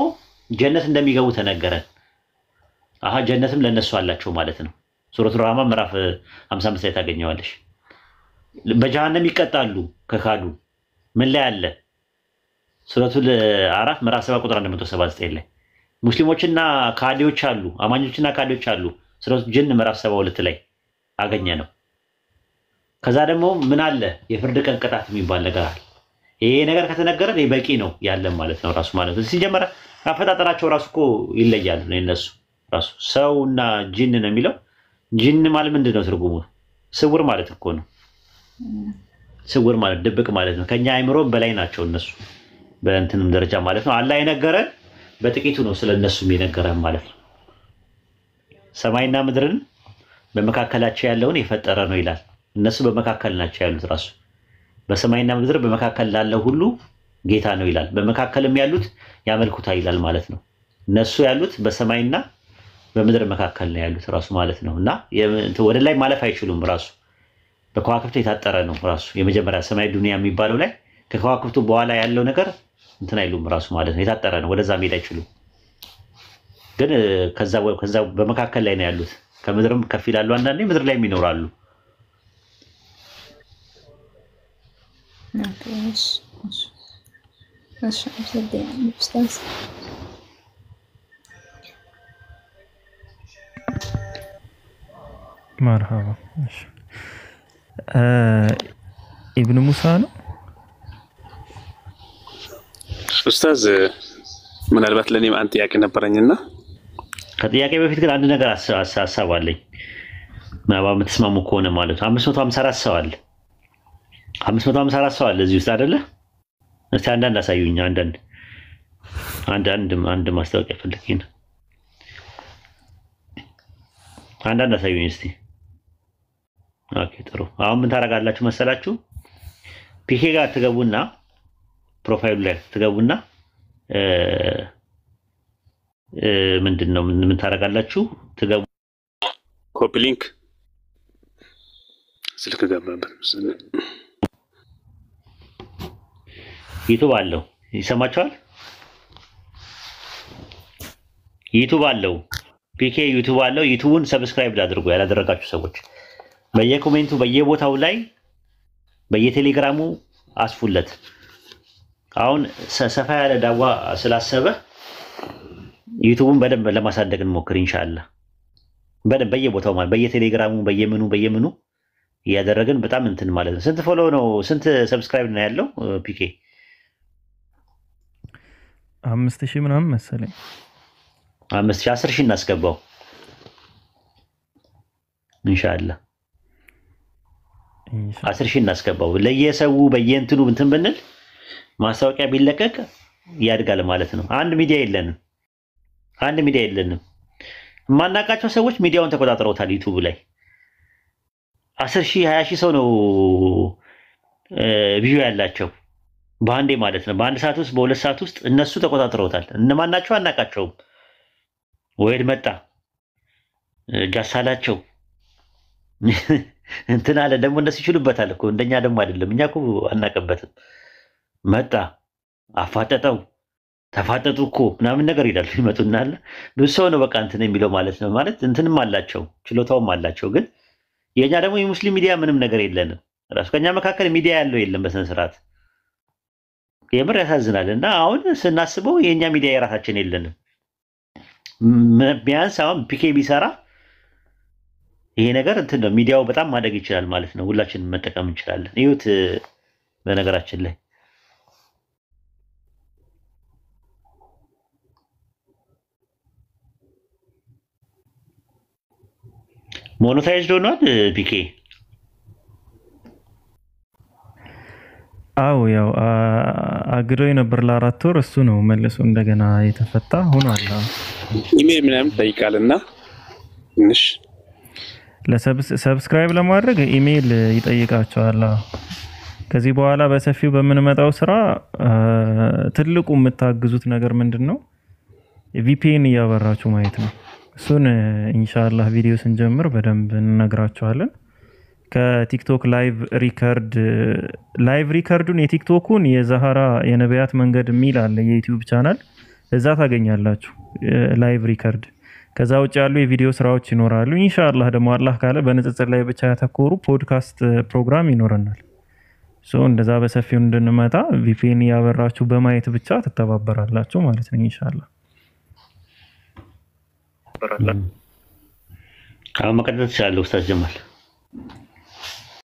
ጀነት እንደሚገቡ ተነገረን። ጀነትም ለነሱ አላቸው ማለት ነው። ሱረቱ ራህማን ምዕራፍ 55 ላይ ታገኘዋለሽ። በጀሃነም ይቀጣሉ ከካዱ። ምን ላይ አለ? ሱረቱ አራት ምዕራፍ 7 ቁጥር 179 ላይ ሙስሊሞችና ካዲዎች አሉ፣ አማኞችና ካዲዎች አሉ። ሱረቱ ጅን ምዕራፍ 72 ላይ አገኘ ነው። ከዛ ደግሞ ምን አለ? የፍርድ ቀን ቅጣት የሚባል ነገር አለ። ይሄ ነገር ከተነገረ በቂ ነው ያለን ማለት ነው ራሱ ማለት ነው። ሲጀመር አፈጣጠራቸው ራሱ እኮ ይለያል ነው የነሱ ራሱ ሰውና ጂን ነው የሚለው። ጂን ማለት ምንድነው ትርጉሙ? ስውር ማለት እኮ ነው። ስውር ማለት ድብቅ ማለት ነው። ከኛ አይምሮ በላይ ናቸው እነሱ በእንትንም ደረጃ ማለት ነው። አላህ የነገረን በጥቂቱ ነው ስለነሱ የነገረን ማለት ነው። ሰማይና ምድርን በመካከላቸው ያለውን የፈጠረ ነው ይላል። እነሱ በመካከል ናቸው ያሉት። ራሱ በሰማይና ምድር በመካከል ላለው ሁሉ ጌታ ነው ይላል። በመካከልም ያሉት ያመልኩታል ይላል ማለት ነው። እነሱ ያሉት በሰማይና በምድር መካከል ነው ያሉት ራሱ ማለት ነው። እና ወደ ላይ ማለፍ አይችሉም። ራሱ በከዋክብት የታጠረ ነው ራሱ። የመጀመሪያ ሰማይ ዱንያ የሚባለው ላይ ከከዋክብቱ በኋላ ያለው ነገር እንትን አይሉም ራሱ ማለት ነው። የታጠረ ነው። ወደዛ መሄድ አይችሉም። ግን ከዛ በመካከል ላይ ነው ያሉት። ከምድርም ከፍ ይላሉ፣ አንዳንዴ ምድር ላይ ይኖራሉ። መርሃባ። ኢብኑ ሙሳ ነው ኡስታዝ። ምናልባት ለኔም አንድ ጥያቄ ነበረኝና ከጥያቄ በፊት ግን አንድ ነገር ሀሳብ አለኝ። ምናልባት የምትስማሙ ከሆነ ማለት ነው። 554 ሰው አለ 554 ሰው አለ እዚህ ውስጥ አይደለ? እስቲ አንዳንድ አሳዩኝ። አንድ ማስታወቂያ ፈልጌ ነው። አንዳንድ አሳዩኝ እስቲ። ኦኬ ጥሩ። አሁን ምን ታደርጋላችሁ መሰላችሁ? ፒኬ ጋር ትገቡና ፕሮፋይሉ ላይ ትገቡና ምንድነው ምን ታደርጋላችሁ? ትገቡ ኮፒ ሊንክ ስልክ ገባበት መሰለኝ። ዩቲዩብ አለው ይሰማችኋል? ዩቲዩብ አለው ፒኬ ዩቲዩብ አለው። ዩቲዩቡን ሰብስክራይብ አድርጉ ያላደረጋችሁ ሰዎች። በየኮሜንቱ በየቦታው ላይ በየቴሌግራሙ አስፉለት። አሁን ሰፋ ያለ ዳዋ ስላሰበ ዩቲዩቡን በደንብ ለማሳደግ እንሞክር ኢንሻአላህ። በደንብ በየቦታው ማለት በየቴሌግራሙ በየምኑ እያደረግን በጣም እንትን ማለት ነው። ስንት ፎሎ ነው ስንት ሰብስክራይብ ነው ያለው ፒኬ? 5000 ምናምን መሰለኝ። 5000 10000 እናስገባው ኢንሻአላህ። 10000 እናስገባው። ለየሰው በየእንትኑ እንትን ብንል ማስታወቂያ ቢለቀቅ ያድጋል ማለት ነው። አንድ ሚዲያ የለንም። ማናቃቸው ሰዎች ሚዲያውን ተቆጣጥረውታል። ዩቲዩብ ላይ 10000 20000 ሰው ነው ቪዲዮ ያላቸው በአንዴ ማለት ነው። በአንድ ሰዓት ውስጥ በሁለት ሰዓት ውስጥ እነሱ ተቆጣጥረውታል። እነማናቸው አናቃቸውም። ወይድ መጣ ጃሳላቸው እንትን አለ ደግሞ እነሱ ይችሉበታል እኮ እንደኛ ደግሞ አይደለም። እኛ እኮ አናቀበትም። መጣ አፋጠጠው ተፋጠጡ እኮ ምናምን ነገር ይላሉ። ይመጡና አለ ብዙ ሰው ነው በቃ እንትን የሚለው ማለት ነው። ማለት እንትንም አላቸው ችሎታውም አላቸው። ግን የኛ ደግሞ የሙስሊም ሚዲያ ምንም ነገር የለንም። ራሱ ከኛ መካከል ሚዲያ ያለው የለም በስነ ስርዓት። የምር ያሳዝናል። እና አሁን ስናስበው የኛ ሚዲያ የራሳችን የለንም። ቢያንስ አሁን ፒኬ ቢሰራ ይሄ ነገር እንትን ነው ሚዲያው በጣም ማደግ ይችላል ማለት ነው። ሁላችንም መጠቀም እንችላለን። ይሁት በነገራችን ላይ ሞኔታይዝድ ሆኗል ፒኬ? አው ያው አግዶኝ ነበር ለ4 ወር። እሱ ነው መልሶ እንደገና የተፈታ ሆኗል። ኢሜል ምናምን ጠይቃልና ትንሽ ለሰብስክራይብ ለማድረግ ኢሜል ይጠይቃቸዋል። ከዚህ በኋላ በሰፊው በምንመጣው ስራ ትልቁ የምታግዙት ነገር ምንድነው? ቪፒኤን እያበራችሁ ማየት ነው። እሱን ኢንሻአላህ ቪዲዮ ስንጀምር በደንብ እንነግራችኋለን። ከቲክቶክ ላይቭ ሪከርዱን የቲክቶኩን የዛሃራ የነቢያት መንገድ የሚል አለ የዩቲዩብ ቻናል፣ እዛ ታገኛላችሁ ላይቭ ሪከርድ። ከዛ ውጭ ያሉ የቪዲዮ ስራዎች ይኖራሉ። ኢንሻአላህ ደግሞ አላህ ካለ በንጽጽር ላይ ብቻ ያተኮሩ ፖድካስት ፕሮግራም ይኖረናል። እንደዛ በሰፊው እንድንመጣ ቪፒኤን ያበራችሁ በማየት ብቻ ትተባበራላችሁ ማለት ነው ኢንሻአላህ። አሁን መቀጠል ትችላለህ ኡስታዝ ጀማል።